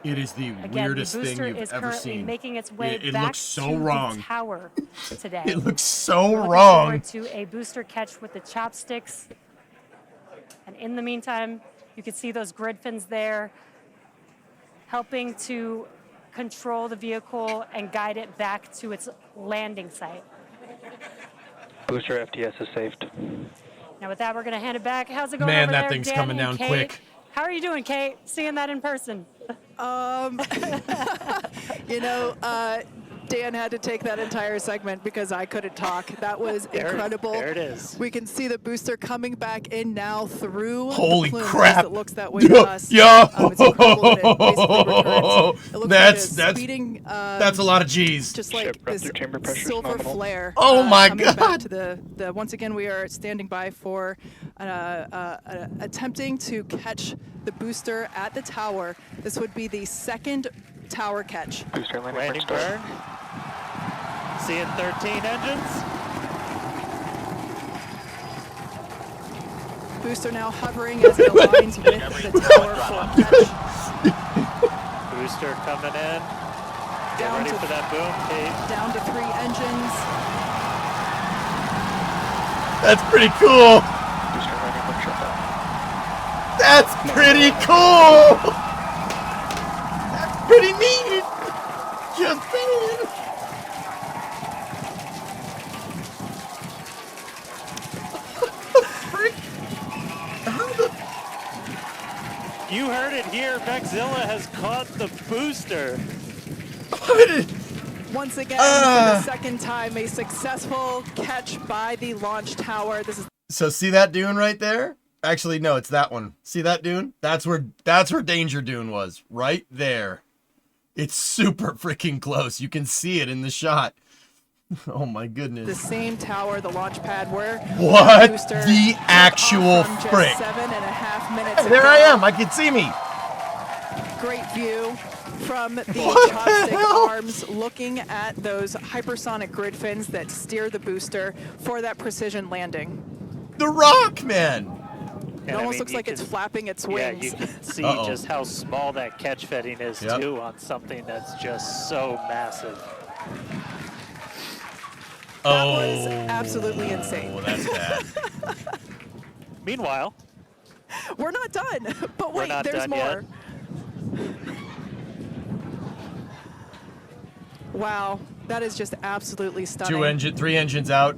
It is the Again, weirdest the thing booster you've is ever currently seen. making its way It back looks so to wrong. the tower today. It looks so We're looking wrong. forward to a booster catch with the chopsticks. And in the meantime, you can see those grid fins there, helping to control the vehicle and guide it back to its landing site. Booster FTS is saved. Now with that, we're gonna hand it back. How's it going Man, over that there, thing's Danny coming and down Kate? quick. How are you doing, Kate? Seeing that in person? You know, Dan had to take that entire segment because I couldn't talk. That was incredible. There it is. We can see the booster coming back in now through Holy the plume. crap. It looks that way to us. Yo. It's incredible that it basically returns. It looks That's like a speeding, that's a lot of G's. just Ship like this rupture chamber pressure silver nominal. flare. Oh my coming back God. to the once again, we are standing by for attempting to catch the booster at the tower. This would be the second tower catch. Booster Landing start. burn. Seeing 13 engines. Booster now hovering as it aligns with the tower for catch. Booster coming in. Get Down ready to- for that boom, Kate. Down to 3 engines. That's pretty cool. Booster landing burn shutdown. That's pretty cool. That's pretty neat. Just saying. Frick. How the You heard it here. Maxilla has caught the booster. what did- Once again, for the second time, a successful catch by the launch tower. This is So see that dune right there? Actually, no, it's that one. See that dune? That's where Danger Dune was. Right there. It's super freaking close. You can see it in the shot. Oh my the goodness. same tower, the launch pad, where What booster the took actual off from just frick? 7.5 minutes Hey, there ago. I am. I can see me. Great view from the What the chopstick hell? arms, looking at those hypersonic grid fins that steer the booster for that precision landing. The Rock, man. It almost looks like it's flapping its Yeah, wings. you can see Uh-oh. just how small that catch fetting is Yep. too on something that's just so massive. That was absolutely insane. Oh, that's bad. Meanwhile, We're not done, but We're wait, not there's done yet. more. Wow, that is just absolutely stunning. 3 engines out.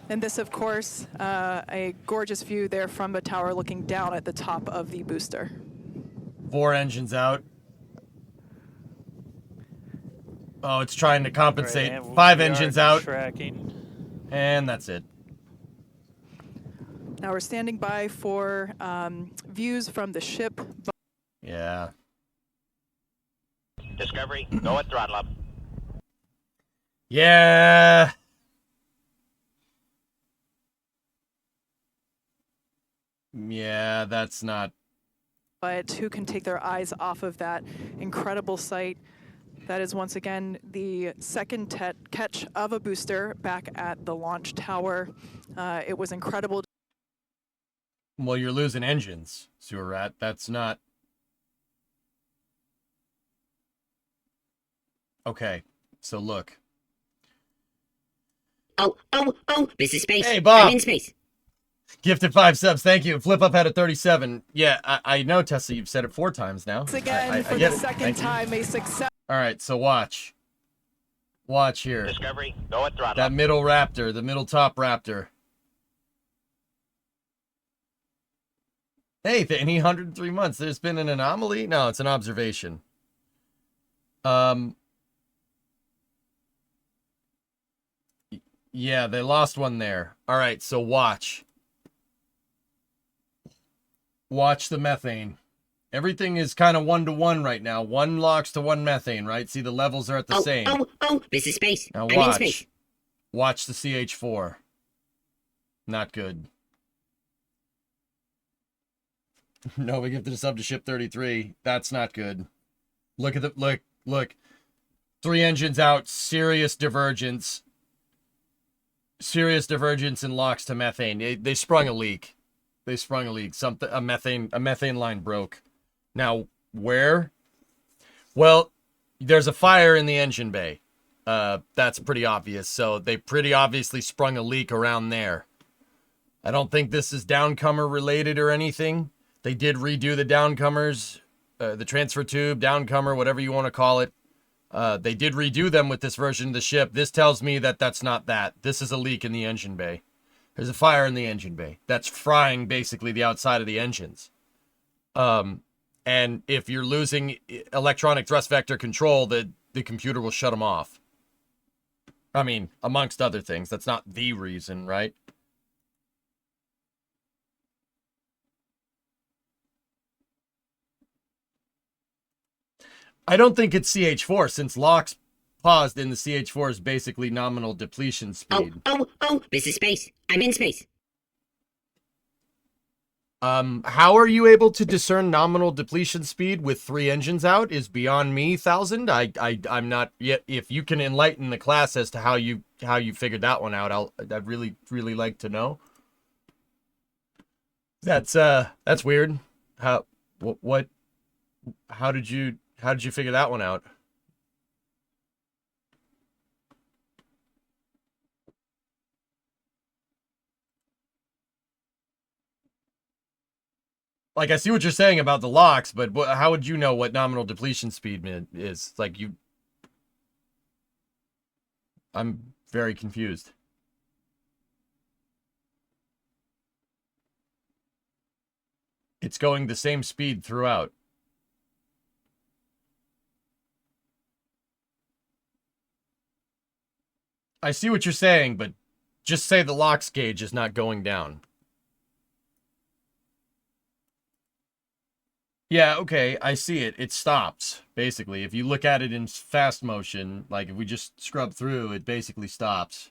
And this, of course, a gorgeous view there from the tower looking down at the top of the booster. 4 engines out. Oh, it's trying to compensate. right, and 5 we are engines out. Tracking. And that's it. Now we're standing by for views from the ship. Yeah. Discovery, go at throttle up. Yeah. Yeah, that's not. But who can take their eyes off of that incredible sight? That is once again the second catch of a booster back at the launch tower. It was incredible. Well, you're losing engines, sewer rat. That's not. Okay, so look. Oh, this is space. Hey, Bob. I'm in space. Gifted 5 subs, thank you. Flip up had a 37. Yeah, I know, Tesla, you've said it 4 times now. Once again, I for get the it. second Thank you. time, a success. All right, so watch. Watch here. Discovery, go at throttle That up. middle raptor, the middle top raptor. Hey, any 103 months. There's been an anomaly? No, it's an observation. Yeah, they lost one there. All right, so watch. Watch the methane. Everything is kind of 1-to-1 right now. 1 LOX to 1 methane, right? See, the levels are at the same. This is space. Now I'm in space. Watch the CH4. Not good. No, we give the sub to ship 33. That's not good. Look at the look. 3 engines out. Serious divergence. Serious divergence in LOX to methane. They sprung a leak. They sprung a leak. A methane line broke. Now, where? Well, there's a fire in the engine bay. That's pretty obvious. So they pretty obviously sprung a leak around there. I don't think this is downcomer related or anything. They did redo the downcomers, the transfer tube, downcomer, whatever you want to call it. They did redo them with this version of the ship. This tells me that that's not that. This is a leak in the engine bay. There's a fire in the engine bay. That's frying basically the outside of the engines. And if you're losing electronic thrust vector control, the computer will shut them off. I mean, amongst other things. That's not the reason, right? I don't think it's CH4 since LOX paused in the CH4 is basically nominal depletion speed. This is space. I'm in space. How are you able to discern nominal depletion speed with 3 engines out is beyond me, 1000. I'm not yet. If you can enlighten the class as to how you figured that one out, I'd really like to know. That's weird. How did you figure that one out? Like, I see what you're saying about the LOX, but how would you know what nominal depletion speed is? Like, I'm very confused. It's going the same speed throughout. I see what you're saying, but just say the LOX gauge is not going down. Yeah, okay, I see it. It stops, basically. If you look at it in fast motion, like if we just scrub through, it basically stops.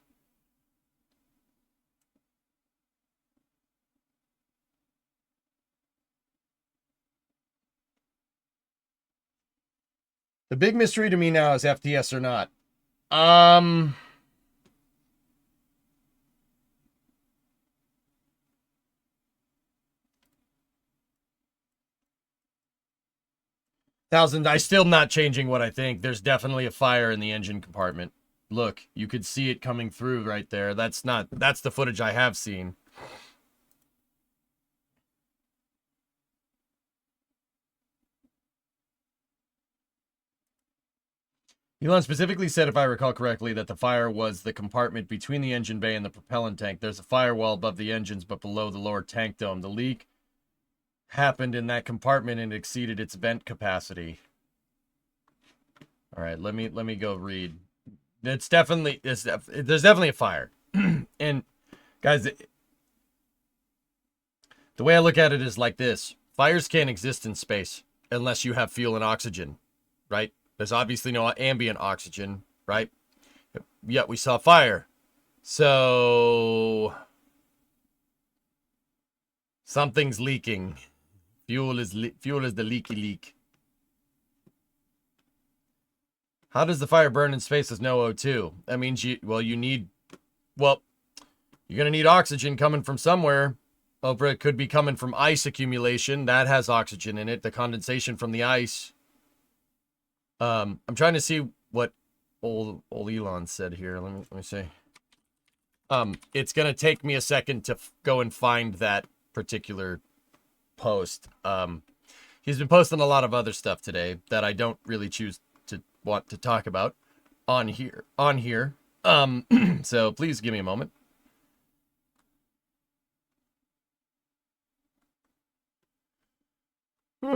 The big mystery to me now is FTS or not. I still not changing what I think. There's definitely a fire in the engine compartment. Look, you could see it coming through right there. That's the footage I have seen. Elon specifically said, if I recall correctly, that the fire was the compartment between the engine bay and the propellant tank. There's a firewall above the engines, but below the lower tank dome. The leak happened in that compartment and exceeded its vent capacity. All right, let me go read. There's definitely a fire. And guys, the way I look at it is like this. Fires can't exist in space unless you have fuel and oxygen, right? There's obviously no ambient oxygen, right? Yet we saw fire. So something's leaking. Fuel is the leaky leak. How does the fire burn in space with no O2? That means you're going to need oxygen coming from somewhere. It could be coming from ice accumulation. That has oxygen in it. The condensation from the ice. I'm trying to see what old Elon said here. Let me see. It's going to take me a second to go and find that particular post. He's been posting a lot of other stuff today that I don't really choose to want to talk about on here. So please give me a moment. Yeah,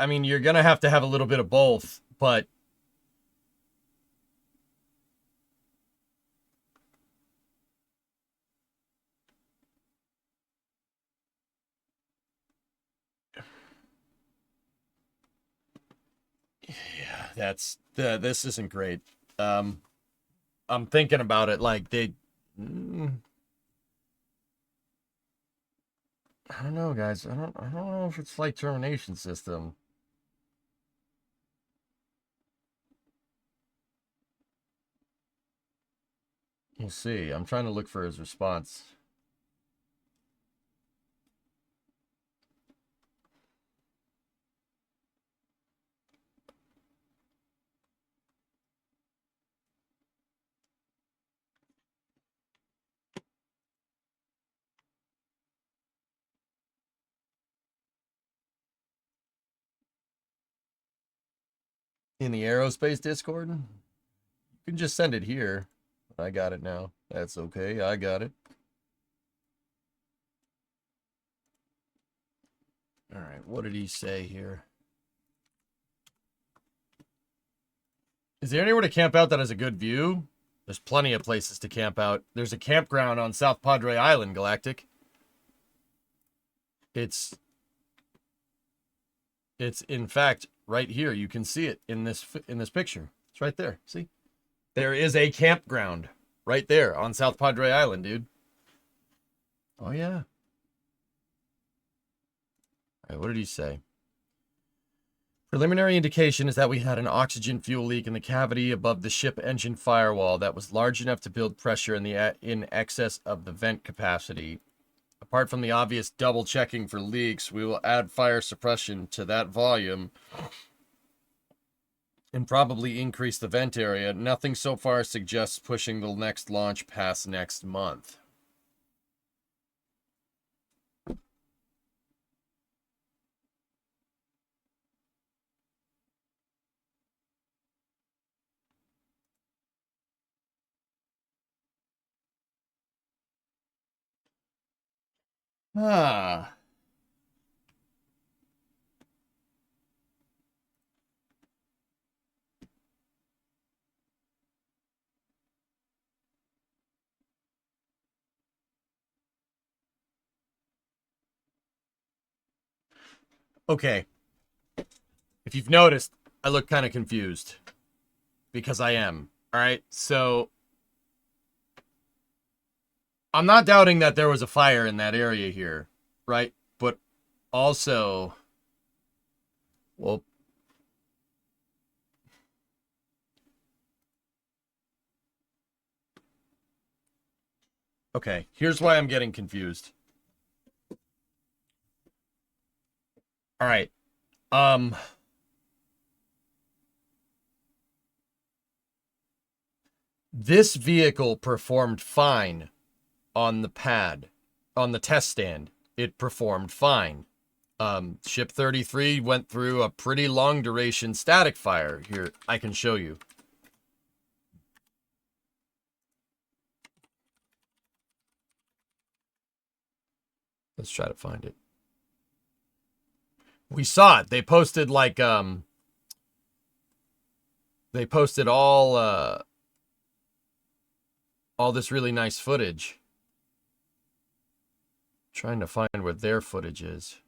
I mean, you're going to have a little bit of both, but yeah, this isn't great. I'm thinking about it like I don't know, guys. I don't know if it's flight termination system. We'll see. I'm trying to look for his response. In the aerospace Discord? You can just send it here. I got it now. That's okay. I got it. All right. What did he say here? Is there anywhere to camp out that has a good view? There's plenty of places to camp out. There's a campground on South Padre Island, Galactic. It's in fact right here. You can see it in this picture. It's right there. See? There is a campground right there on South Padre Island, dude. Oh yeah. All right, what did he say? Preliminary indication is that we had an oxygen fuel leak in the cavity above the ship engine firewall that was large enough to build pressure in excess of the vent capacity. Apart from the obvious double checking for leaks, we will add fire suppression to that volume and probably increase the vent area. Nothing so far suggests pushing the next launch past next month. Ah. Okay. If you've noticed, I look kind of confused. Because I am. All right. So I'm not doubting that there was a fire in that area here, right? But also, well, okay, here's why I'm getting confused. All right. This vehicle performed fine on the pad, on the test stand. It performed fine. Ship 33 went through a pretty long duration static fire. Here, I can show you. Let's try to find it. We saw it. They posted like they posted all this really nice footage. Trying to find where their footage is.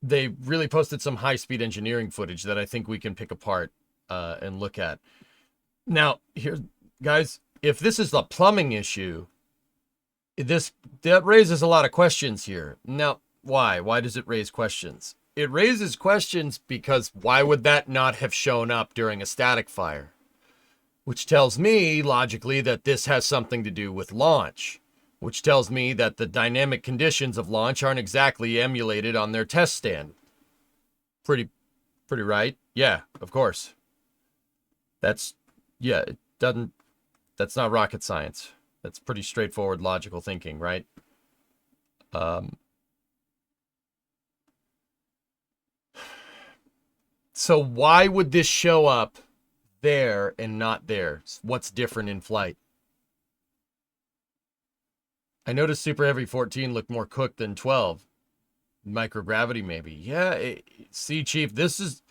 They really posted some high-speed engineering footage that I think we can pick apart and look at. Now, here, guys, if this is the plumbing issue, that raises a lot of questions here. Now, why? Why does it raise questions? It raises questions because why would that not have shown up during a static fire? Which tells me, logically, that this has something to do with launch. Which tells me that the dynamic conditions of launch aren't exactly emulated on their test stand. Pretty right? Yeah, of course. That's not rocket science. That's pretty straightforward logical thinking, right? So why would this show up there and not there? What's different in flight? I noticed Super Heavy 14 looked more cooked than 12. Microgravity, maybe. Yeah, see, Chief, this is,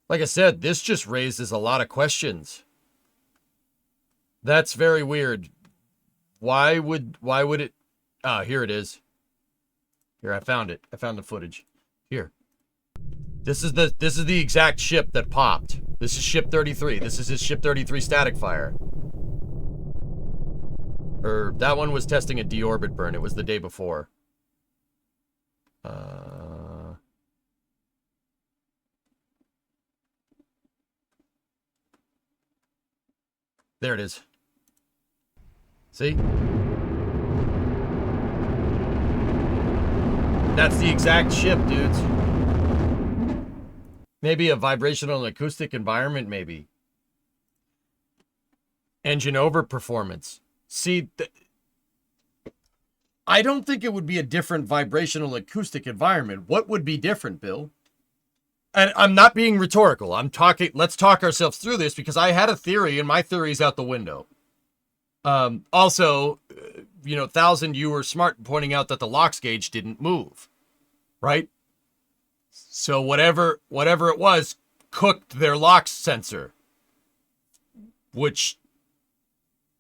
like I said, this just raises a lot of questions. That's very weird. Why would it? Ah, here it is. Here, I found it. I found the footage. Here. This is the exact ship that popped. This is ship 33. This is his ship 33 static fire. That one was testing a deorbit burn. It was the day before. There it is. See? That's the exact ship, dudes. Maybe a vibrational and acoustic environment, maybe. Engine overperformance. See, I don't think it would be a different vibrational acoustic environment. What would be different, Bill? And I'm not being rhetorical. I'm talking, let's talk ourselves through this because I had a theory and my theory's out the window. Also, 1,000, you were smart pointing out that the LOX gauge didn't move, right? So whatever it was cooked their LOX sensor, which,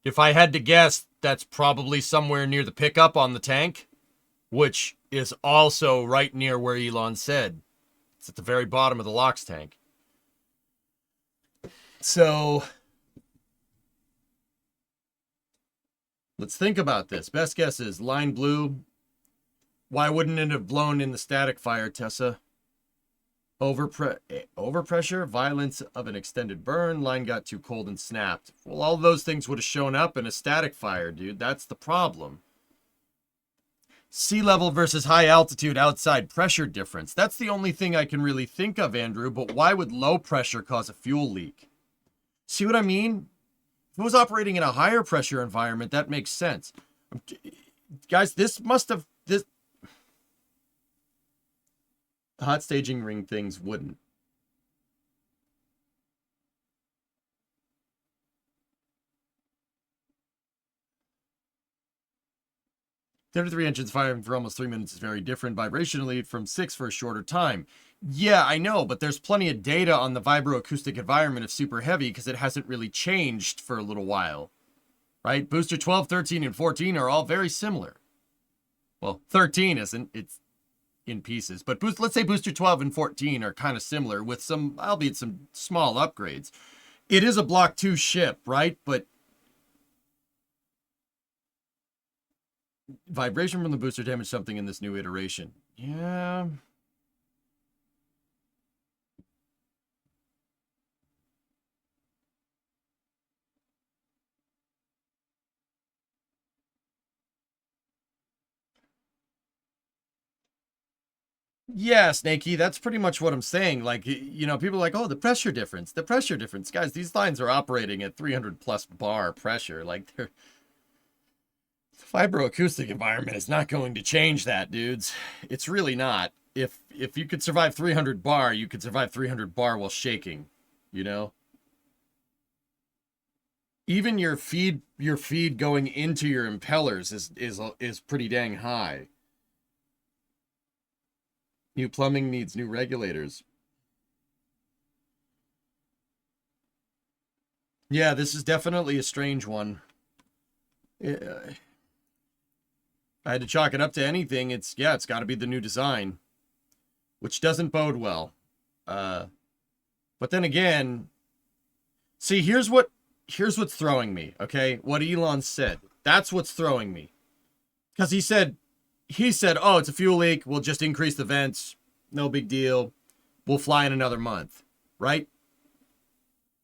if I had to guess, that's probably somewhere near the pickup on the tank, which is also right near where Elon said. It's at the very bottom of the LOX tank. So let's think about this. Best guess is line blue. Why wouldn't it have blown in the static fire, Tessa? Overpressure, violence of an extended burn, line got too cold and snapped. Well, all those things would have shown up in a static fire, dude. That's the problem. Sea level versus high altitude outside pressure difference. That's the only thing I can really think of, Andrew, but why would low pressure cause a fuel leak? See what I mean? If it was operating in a higher pressure environment, that makes sense. Guys, this hot staging ring things wouldn't. Three engines firing for almost 3 minutes is very different vibrationally from 6 for a shorter time. Yeah, I know, but there's plenty of data on the vibroacoustic environment of Super Heavy because it hasn't really changed for a little while, right? Booster 12, 13, and 14 are all very similar. Well, 13 isn't. It's in pieces, but let's say booster 12 and 14 are kind of similar with some, albeit some small upgrades. It is a block 2 ship, right? But vibration from the booster damaged something in this new iteration. Yeah. Yeah, Snakey, that's pretty much what I'm saying. Like, people are like, oh, the pressure difference. Guys, these lines are operating at 300 plus bar pressure. Like, the vibroacoustic environment is not going to change that, dudes. It's really not. If you could survive 300 bar, you could survive 300 bar while shaking, Even your feed going into your impellers is pretty dang high. New plumbing needs new regulators. Yeah, this is definitely a strange one. I had to chalk it up to anything. It's got to be the new design, which doesn't bode well. But then again, see, here's what's throwing me, okay? What Elon said. That's what's throwing me. Because he said, oh, it's a fuel leak. We'll just increase the vents. No big deal. We'll fly in another month, right?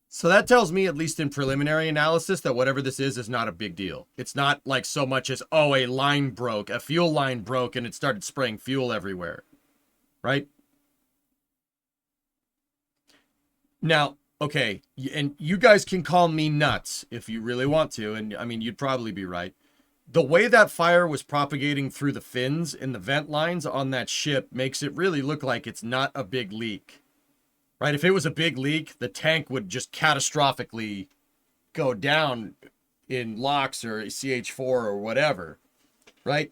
So that tells me, at least in preliminary analysis, that whatever this is not a big deal. It's not like so much as, oh, a fuel line broke and it started spraying fuel everywhere, right? Now, okay, and you guys can call me nuts if you really want to, and I mean, you'd probably be right. The way that fire was propagating through the fins and the vent lines on that ship makes it really look like it's not a big leak, right? If it was a big leak, the tank would just catastrophically go down in LOX or CH4 or whatever, right?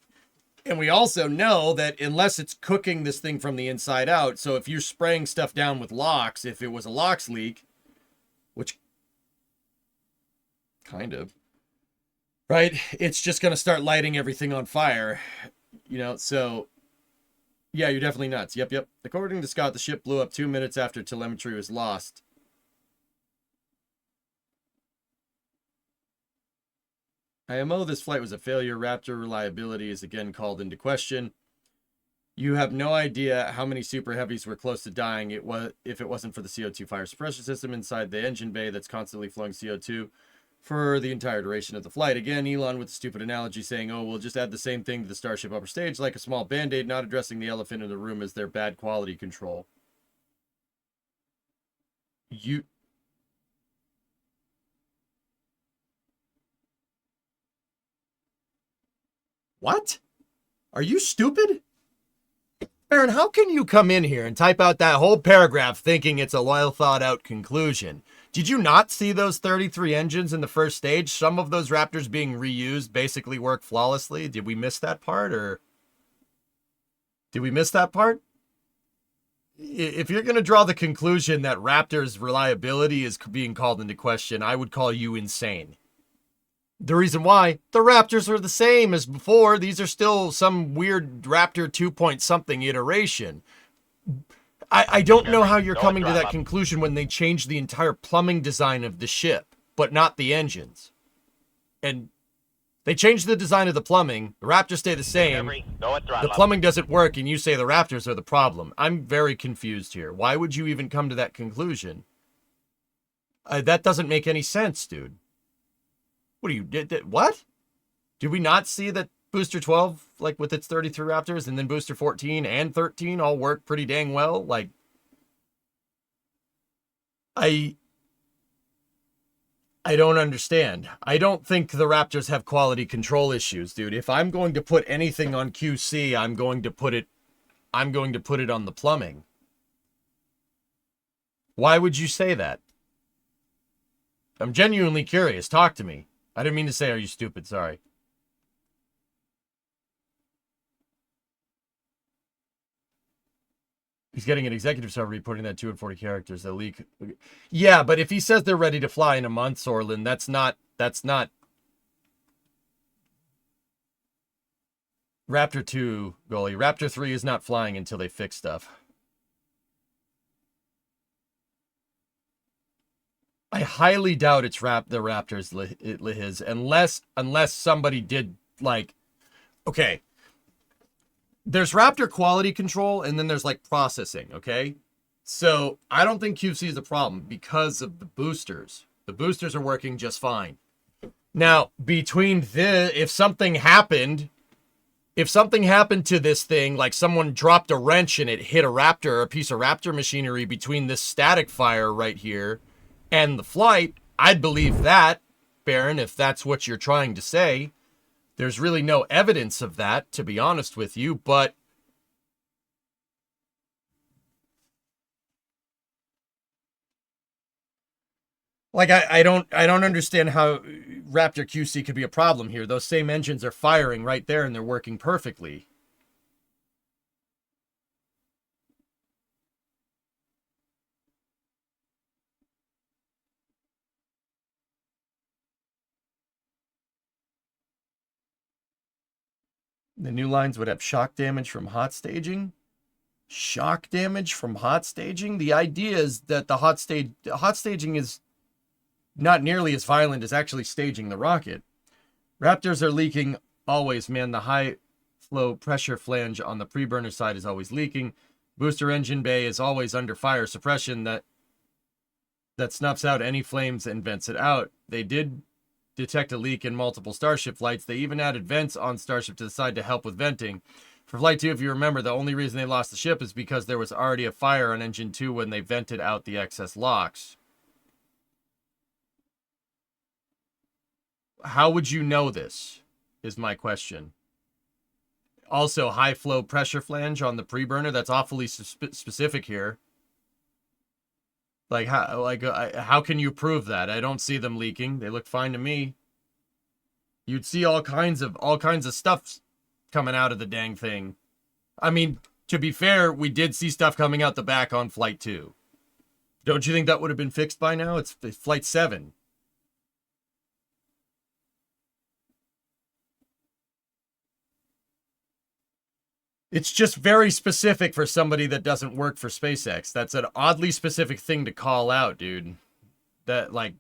And we also know that unless it's cooking this thing from the inside out, so if you're spraying stuff down with LOX, if it was a LOX leak, which kind of, right? It's just going to start lighting everything on fire, so yeah, you're definitely nuts. Yep. According to Scott, the ship blew up 2 minutes after telemetry was lost. IMO, this flight was a failure. Raptor reliability is again called into question. You have no idea how many super heavies were close to dying if it wasn't for the CO2 fire suppression system inside the engine bay that's constantly flowing CO2 for the entire duration of the flight. Again, Elon with the stupid analogy saying, oh, we'll just add the same thing to the Starship upper stage like a small band-aid, not addressing the elephant in the room as their bad quality control. What? Are you stupid? Aaron, how can you come in here and type out that whole paragraph thinking it's a well thought out conclusion? Did you not see those 33 engines in the first stage? Some of those Raptors being reused basically work flawlessly. Did we miss that part, or did we miss that part? If you're going to draw the conclusion that Raptors' reliability is being called into question, I would call you insane. The reason why, the Raptors are the same as before. These are still some weird Raptor 2 point something iteration. I don't know how you're coming to that conclusion when they changed the entire plumbing design of the ship, but not the engines. And they changed the design of the plumbing. The Raptors stay the same. The plumbing doesn't work, and you say the Raptors are the problem. I'm very confused here. Why would you even come to that conclusion? That doesn't make any sense, dude. What do you did? What? Did we not see that Booster 12, like with its 33 Raptors, and then Booster 14 and 13 all work pretty dang well? Like, I don't understand. I don't think the Raptors have quality control issues, dude. If I'm going to put anything on QC, I'm going to put it on the plumbing. Why would you say that? I'm genuinely curious. Talk to me. I didn't mean to say, are you stupid? Sorry. He's getting an executive summary reporting that 2 and 40 characters, the leak. Yeah, but if he says they're ready to fly in a month, Sorlin, that's not Raptor 2, goalie. Raptor 3 is not flying until they fix stuff. I highly doubt it's the Raptors, Liz, unless somebody did, like, okay. There's Raptor quality control, and then there's, like, processing, okay? So I don't think QC is a problem because of the boosters. The boosters are working just fine. Now, if something happened to this thing, like someone dropped a wrench and it hit a piece of Raptor machinery between this static fire right here and the flight, I'd believe that, Baron, if that's what you're trying to say. There's really no evidence of that, to be honest with you, but like I don't understand how Raptor QC could be a problem here. Those same engines are firing right there and they're working perfectly. The new lines would have shock damage from hot staging. Shock damage from hot staging? The idea is that the hot staging is not nearly as violent as actually staging the rocket. Raptors are leaking always, man. The high flow pressure flange on the pre-burner side is always leaking. Booster engine bay is always under fire suppression that snuffs out any flames and vents it out. They did detect a leak in multiple Starship flights. They even added vents on Starship to the side to help with venting. For Flight 2, if you remember, the only reason they lost the ship is because there was already a fire on Engine 2 when they vented out the excess LOX. How would you know this, is my question. Also, high flow pressure flange on the pre-burner. That's awfully specific here. Like how can you prove that? I don't see them leaking. They look fine to me. You'd see all kinds of stuff coming out of the dang thing. I mean, to be fair, we did see stuff coming out the back on Flight 2. Don't you think that would have been fixed by now? It's Flight 7. It's just very specific for somebody that doesn't work for SpaceX. That's an oddly specific thing to call out, dude. That, like,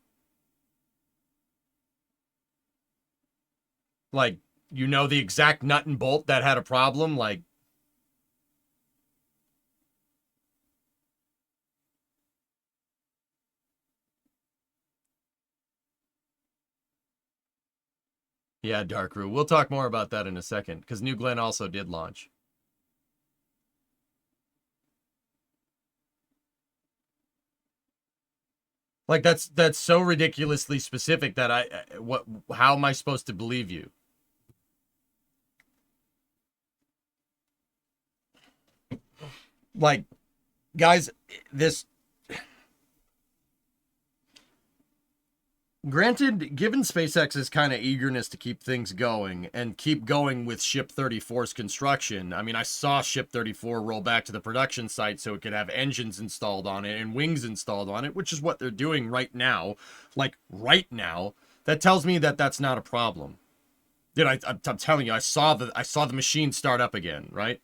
you know the exact nut and bolt that had a problem? Like, yeah, Darkroot. We'll talk more about that in a second, because New Glenn also did launch. Like, that's so ridiculously specific that how am I supposed to believe you? Like, guys, granted, given SpaceX's kind of eagerness to keep things going and keep going with Ship 34's construction, I mean, I saw Ship 34 roll back to the production site so it could have engines installed on it and wings installed on it, which is what they're doing right now. Like, right now. That tells me that that's not a problem. Dude, I'm telling you, I saw the machine start up again, right?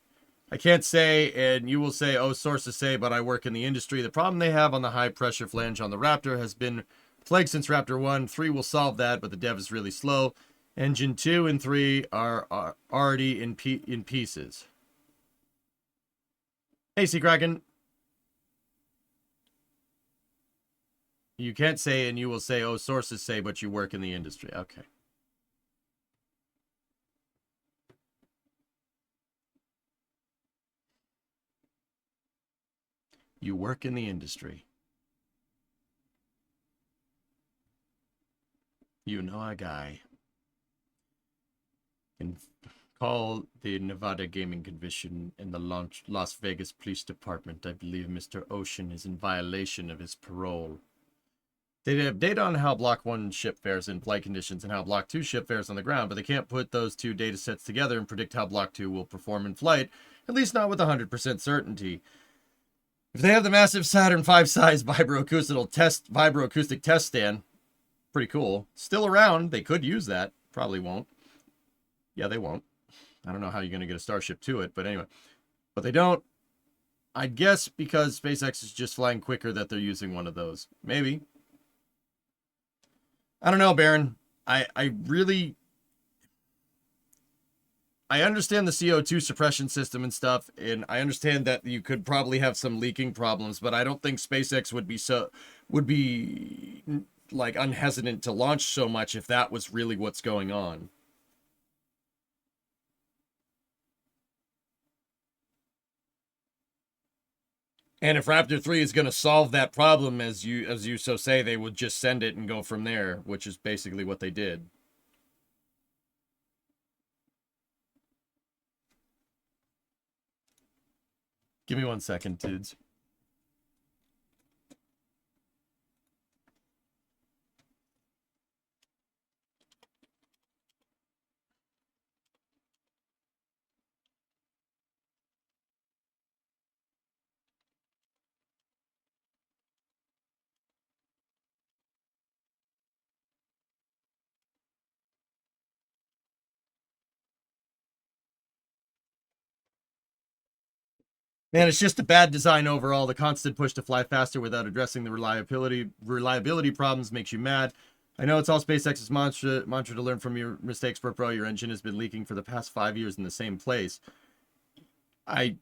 I can't say, and you will say, oh, sources say, but I work in the industry. The problem they have on the high-pressure flange on the Raptor has been plagued since Raptor 1. 3 will solve that, but the dev is really slow. Engine 2 and 3 are already in pieces. Hey, Sea Kraken. You can't say, and you will say, oh, sources say, but you work in the industry. Okay. You work in the industry. You know a guy. Can call the Nevada Gaming Commission and the Las Vegas Police Department. I believe Mr. Ocean is in violation of his parole. They have data on how Block 1 ship fares in flight conditions and how Block 2 ship fares on the ground, but they can't put those two data sets together and predict how Block 2 will perform in flight, at least not with 100% certainty. If they have the massive Saturn V size vibroacoustic test stand, pretty cool. Still around, they could use that. Probably won't. Yeah, they won't. I don't know how you're going to get a Starship to it, but anyway. But they don't. I guess because SpaceX is just flying quicker that they're using one of those. Maybe. I don't know, Baron. I understand the CO2 suppression system and stuff, and I understand that you could probably have some leaking problems, but I don't think SpaceX would be like unhesitant to launch so much if that was really what's going on. And if Raptor 3 is going to solve that problem, as you so say, they would just send it and go from there, which is basically what they did. Give me 1 second, dudes. Man, it's just a bad design overall. The constant push to fly faster without addressing the reliability problems makes you mad. I know it's all SpaceX's mantra to learn from your mistakes, bro. Your engine has been leaking for the past 5 years in the same place. Flight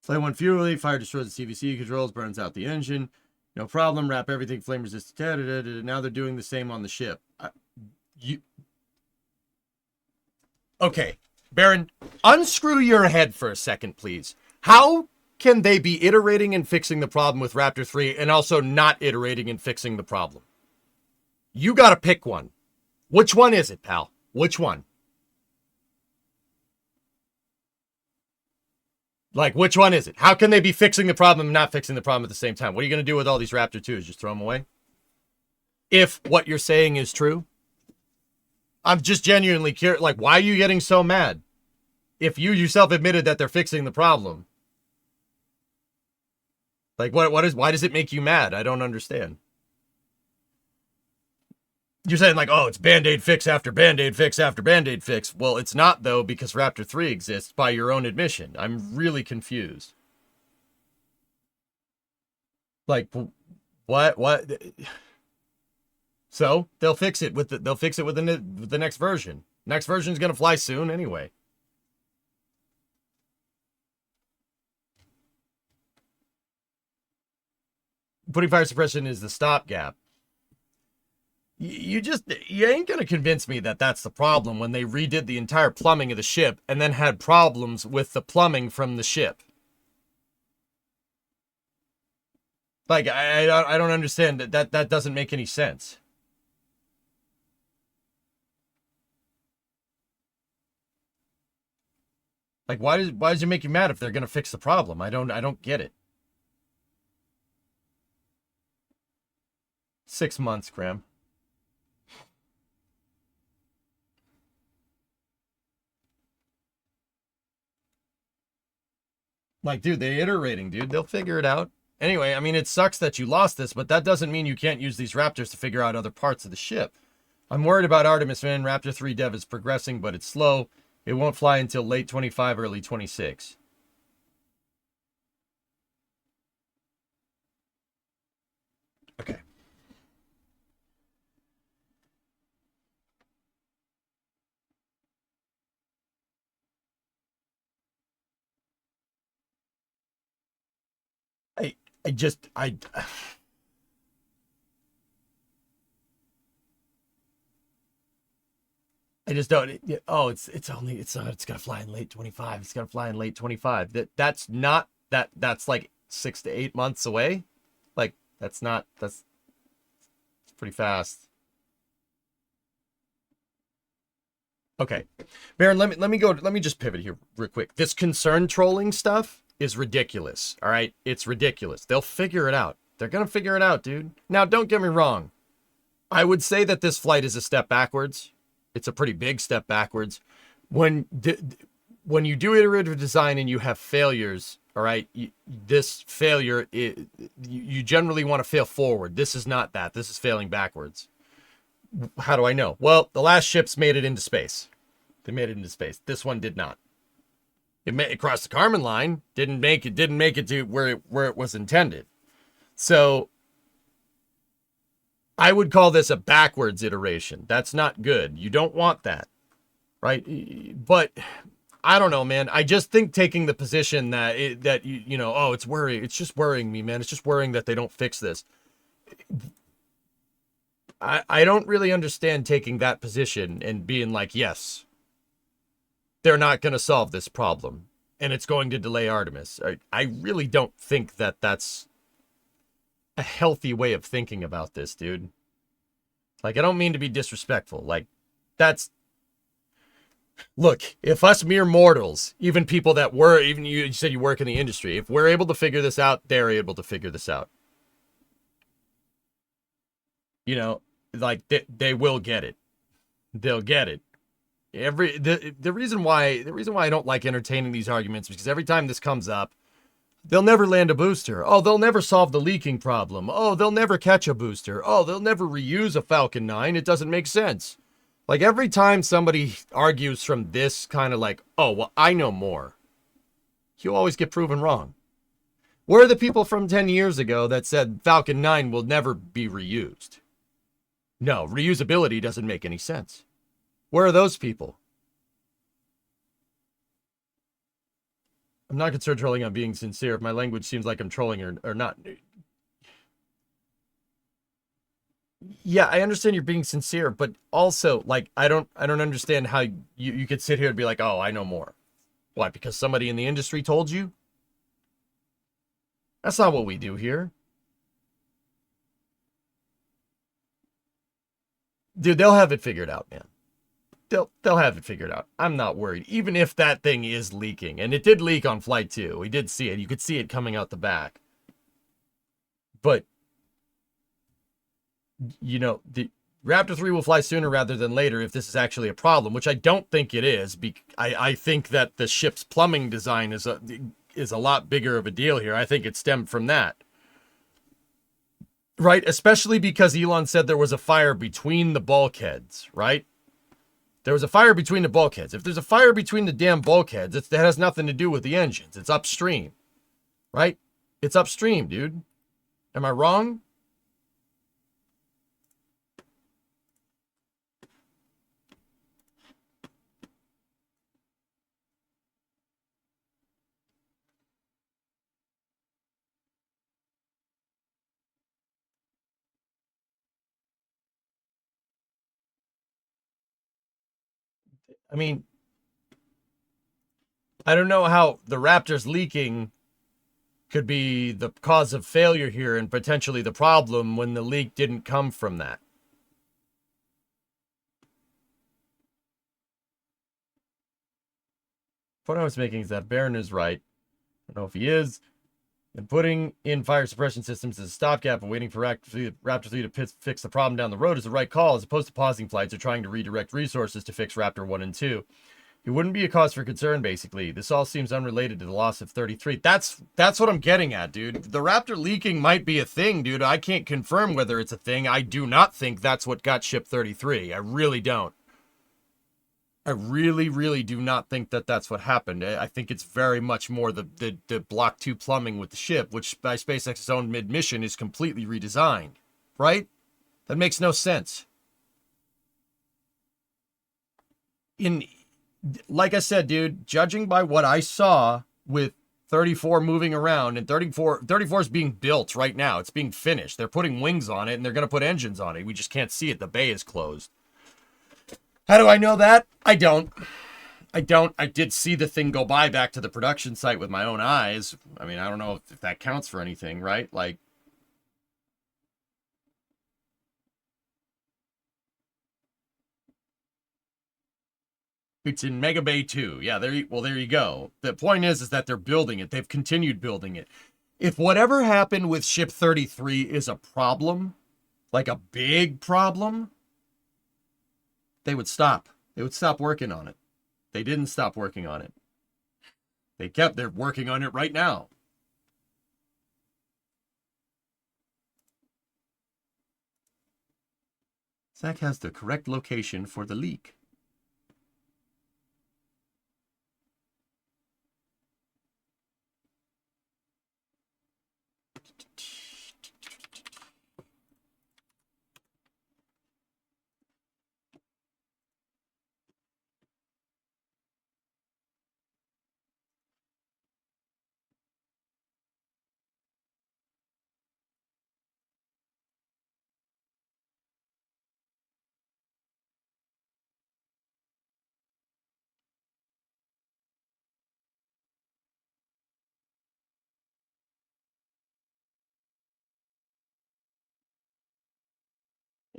1 fuel, fire destroys the CVC controls, burns out the engine. No problem. Wrap everything flame resistant. Now they're doing the same on the ship. Okay, Baron, unscrew your head for a second, please. How can they be iterating and fixing the problem with Raptor 3 and also not iterating and fixing the problem? You gotta pick one. Which one is it, pal? Which one? Like, which one is it? How can they be fixing the problem and not fixing the problem at the same time? What are you going to do with all these Raptor 2s? Just throw them away? If what you're saying is true? I'm just genuinely curious. Like, why are you getting so mad? If you yourself admitted that they're fixing the problem. Like, why does it make you mad? I don't understand. You're saying like, oh, it's Band-Aid fix after Band-Aid fix after Band-Aid fix. Well, it's not, though, because Raptor 3 exists by your own admission. I'm really confused. Like, what? So they'll fix it with the next version. Next version is gonna fly soon anyway. Putting fire suppression is the stopgap. You ain't gonna convince me that that's the problem when they redid the entire plumbing of the ship and then had problems with the plumbing from the ship. Like, I don't understand that doesn't make any sense. Like, why does it make you mad if they're gonna fix the problem? I don't get it. 6 months, Graham. Like, dude, they're iterating, dude. They'll figure it out. Anyway, I mean, it sucks that you lost this, but that doesn't mean you can't use these Raptors to figure out other parts of the ship. I'm worried about Artemis, man. Raptor 3 dev is progressing, but it's slow. It won't fly until late 25, early 26. Okay. I just don't. Oh, it's gonna fly in late 25. It's gonna fly in late 25. That's not that. That's like 6 to 8 months away. Like, that's pretty fast. Okay, Baron, let me just pivot here real quick. This concern trolling stuff is ridiculous. All right, it's ridiculous. They'll figure it out. They're gonna figure it out, dude. Now, don't get me wrong. I would say that this flight is a step backwards. It's a pretty big step backwards. When you do iterative design and you have failures, all right, this failure, you generally want to fail forward. This is not that. This is failing backwards. How do I know? Well, the last ships made it into space. They made it into space. This one did not. It crossed the Kármán line. Didn't make it to where it was intended. So I would call this a backwards iteration. That's not good. You don't want that, right? But I don't know, man. I just think taking the position that oh, it's worrying. It's just worrying me, man. It's just worrying that they don't fix this. I don't really understand taking that position and being like, yes, they're not going to solve this problem and it's going to delay Artemis. I really don't think that that's a healthy way of thinking about this, dude. Like, I don't mean to be disrespectful. Like, look, if us mere mortals, even people that even you said you work in the industry, if we're able to figure this out, they're able to figure this out. You know, like, they will get it. They'll get it. The reason why I don't like entertaining these arguments is because every time this comes up, they'll never land a booster. Oh, they'll never solve the leaking problem. Oh, they'll never catch a booster. Oh, they'll never reuse a Falcon 9. It doesn't make sense. Like, every time somebody argues from this kind of like, oh, well, I know more, you always get proven wrong. Where are the people from 10 years ago that said Falcon 9 will never be reused? No, reusability doesn't make any sense. Where are those people? I'm not concerned trolling on being sincere. If my language seems like I'm trolling or not. Yeah, I understand you're being sincere, but also, like, I don't understand how you could sit here and be like, oh, I know more. Why? Because somebody in the industry told you? That's not what we do here. Dude, they'll have it figured out, man. they'll have it figured out. I'm not worried. Even if that thing is leaking, and it did leak on flight 2. We did see it. You could see it coming out the back. But you know, the Raptor 3 will fly sooner rather than later if this is actually a problem, which I don't think it is. I think that the ship's plumbing design is a lot bigger of a deal here. I think it stemmed from that. Right? Especially because Elon said there was a fire between the bulkheads, right? There was a fire between the bulkheads. If there's a fire between the damn bulkheads, that has nothing to do with the engines. It's upstream, right? It's upstream, dude. Am I wrong? I mean, I don't know how the Raptors leaking could be the cause of failure here and potentially the problem when the leak didn't come from that. The point I was making is that Barron is right. I don't know if he is. And putting in fire suppression systems as a stopgap and waiting for Raptor 3 to fix the problem down the road is the right call, as opposed to pausing flights or trying to redirect resources to fix Raptor 1 and 2. It wouldn't be a cause for concern, basically. This all seems unrelated to the loss of 33. That's what I'm getting at, dude. The Raptor leaking might be a thing, dude. I can't confirm whether it's a thing. I do not think that's what got ship 33. I really don't. I really, really do not think that that's what happened. I think it's very much more the Block 2 plumbing with the ship, which by SpaceX's own admission is completely redesigned, right? That makes no sense. Like I said, dude, judging by what I saw with 34 moving around, and 34 is being built right now. It's being finished. They're putting wings on it, and they're going to put engines on it. We just can't see it. The bay is closed. How do I know that? I don't. I did see the thing go by back to the production site with my own eyes. I mean, I don't know if that counts for anything, right? Like, it's in Mega Bay 2. Yeah, there you go. The point is that they're building it. They've continued building it. If whatever happened with Ship 33 is a problem, like a big problem, they would stop. They would stop working on it. They didn't stop working on it. They're working on it right now. Zach has the correct location for the leak.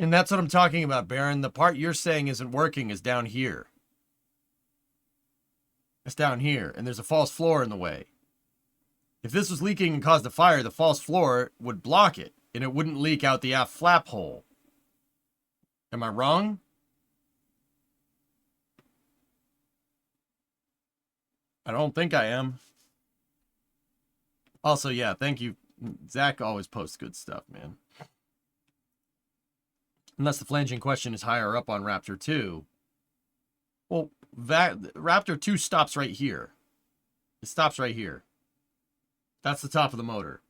And that's what I'm talking about, Baron. The part you're saying isn't working is down here. It's down here, and there's a false floor in the way. If this was leaking and caused a fire, the false floor would block it, and it wouldn't leak out the aft flap hole. Am I wrong? I don't think I am. Also, yeah, thank you. Zach always posts good stuff, man. Unless the flanging question is higher up on Raptor 2. Well, Raptor 2 stops right here. It stops right here. That's the top of the motor.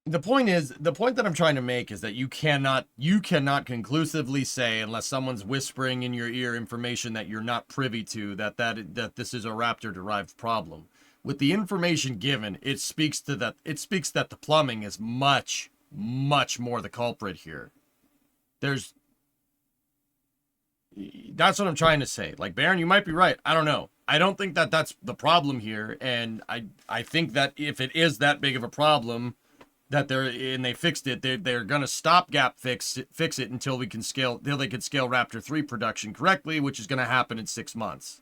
The point that I'm trying to make is that you cannot conclusively say, unless someone's whispering in your ear information that you're not privy to, that this is a Raptor derived problem. With the information given, it speaks that the plumbing is much, much more the culprit here. That's what I'm trying to say. Like, Baron, you might be right. I don't know. I don't think that that's the problem here, and I think that if it is that big of a problem, that they fixed it, they're gonna stopgap fix it until they can scale Raptor 3 production correctly, which is gonna happen in 6 months.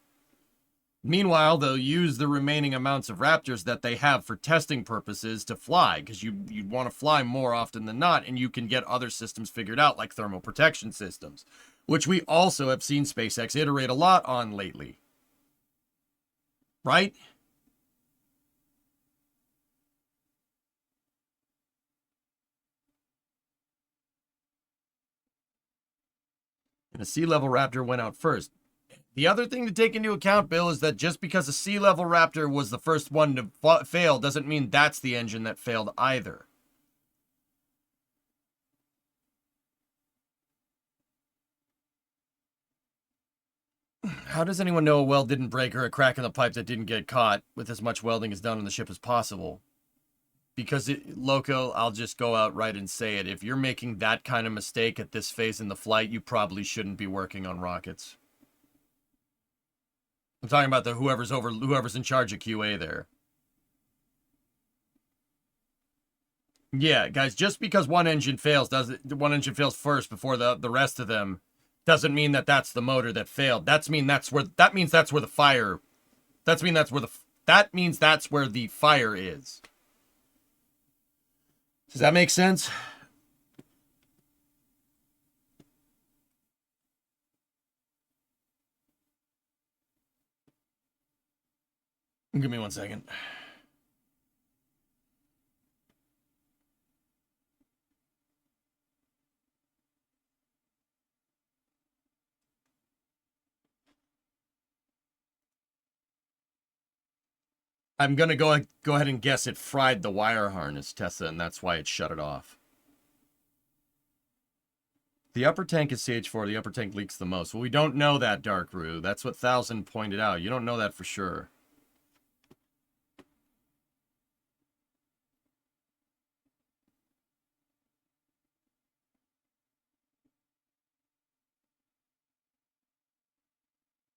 Meanwhile, they'll use the remaining amounts of Raptors that they have for testing purposes to fly, because you'd want to fly more often than not, and you can get other systems figured out, like thermal protection systems, which we also have seen SpaceX iterate a lot on lately. Right? And a sea level Raptor went out first. The other thing to take into account, Bill, is that just because a sea level Raptor was the first one to fail doesn't mean that's the engine that failed either. How does anyone know a weld didn't break or a crack in the pipe that didn't get caught with as much welding as done on the ship as possible? Because, Loco, I'll just go out right and say it. If you're making that kind of mistake at this phase in the flight, you probably shouldn't be working on rockets. I'm talking about whoever's in charge of QA there. Yeah, guys, just because one engine fails first before the rest of them doesn't mean that that's the motor that failed. That means that's where the fire is. Does that make sense? Give me 1 second. I'm gonna go ahead and guess it fried the wire harness, Tessa, and that's why it shut it off. The upper tank is CH4. The upper tank leaks the most. Well, we don't know that, Dark Rue. That's what Thousand pointed out. You don't know that for sure.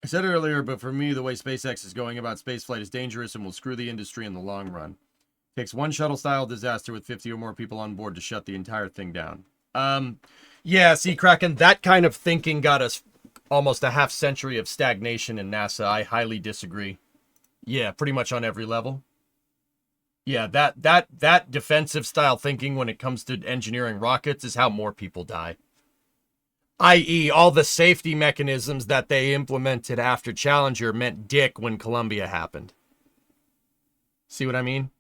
I said it earlier, but for me, the way SpaceX is going about spaceflight is dangerous and will screw the industry in the long run. It takes one shuttle-style disaster with 50 or more people on board to shut the entire thing down. Yeah, see, Kraken, that kind of thinking got us almost a half century of stagnation in NASA. I highly disagree. Yeah, pretty much on every level. Yeah, that defensive style thinking when it comes to engineering rockets is how more people die. I.e., all the safety mechanisms that they implemented after Challenger meant dick when Columbia happened. See what I mean?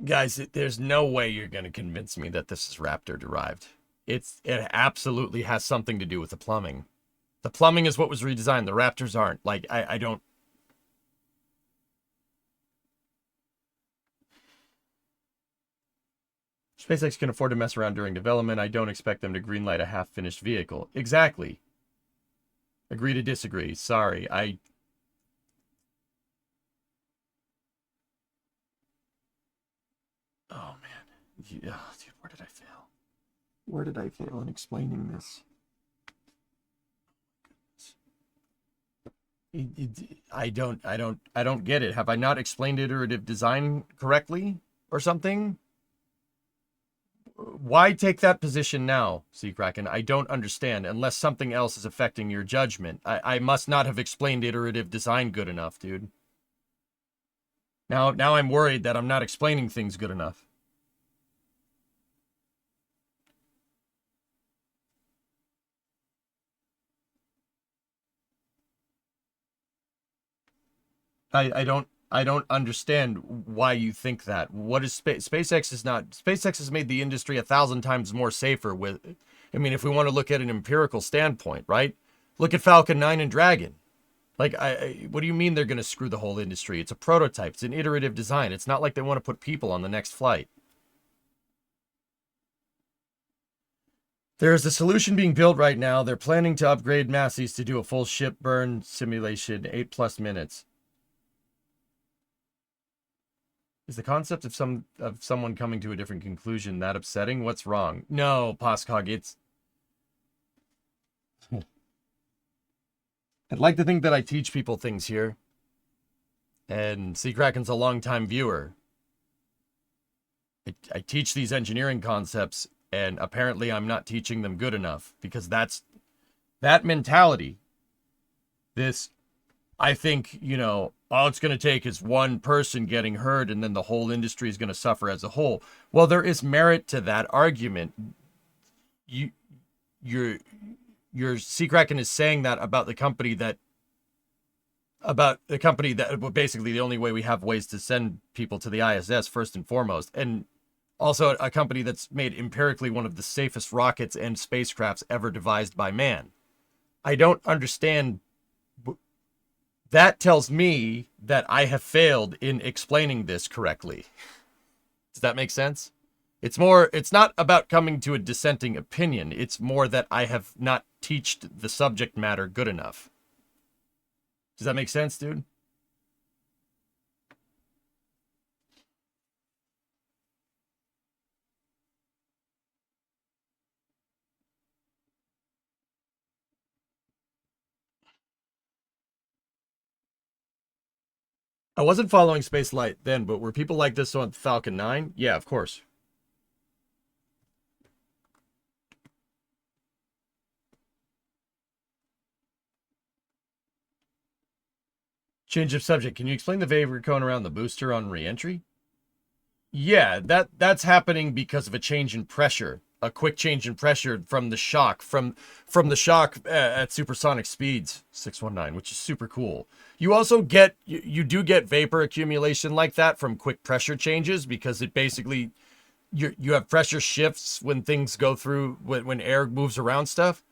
Guys, there's no way you're going to convince me that this is Raptor derived. It absolutely has something to do with the plumbing. The plumbing is what was redesigned. The Raptors aren't. Like, I don't... SpaceX can afford to mess around during development. I don't expect them to greenlight a half-finished vehicle. Exactly. Agree to disagree. Sorry, Oh, man. Yeah, dude, where did I fail? Where did I fail in explaining this? I don't get it. Have I not explained iterative design correctly or something? Why take that position now, Seakraken? I don't understand, unless something else is affecting your judgment. I must not have explained iterative design good enough, dude. Now I'm worried that I'm not explaining things good enough. I don't understand why you think that. What is SpaceX is not... SpaceX has made the industry 1,000 times more safer with... I mean, if we want to look at an empirical standpoint, right? Look at Falcon 9 and Dragon. Like, what do you mean they're going to screw the whole industry? It's a prototype. It's an iterative design. It's not like they want to put people on the next flight. There is a solution being built right now. They're planning to upgrade Massey's to do a full ship burn simulation, 8+ minutes. Is the concept of someone coming to a different conclusion that upsetting? What's wrong? No, Poscog, it's... I'd like to think that I teach people things here. And Sea Kraken's a longtime viewer. I teach these engineering concepts, and apparently I'm not teaching them good enough, because that mentality, this, I think, you know, all it's going to take is one person getting hurt and then the whole industry is going to suffer as a whole. Well, there is merit to that argument. Your Sea Kraken is saying that about the company that basically the only way we have ways to send people to the ISS first and foremost, and also a company that's made empirically one of the safest rockets and spacecrafts ever devised by man. I don't understand. That tells me that I have failed in explaining this correctly. Does that make sense? It's not about coming to a dissenting opinion. It's more that I have not taught the subject matter good enough. Does that make sense, dude? I wasn't following Spacelight then, but were people like this on Falcon 9? Yeah, of course. Change of subject. Can you explain the vapor cone around the booster on re-entry? Yeah, that's happening because of a change in pressure. A quick change in pressure from the shock, from the shock at supersonic speeds, 619, which is super cool. You also get, you do get vapor accumulation like that from quick pressure changes, because it basically, you have pressure shifts when things go through, when air moves around stuff.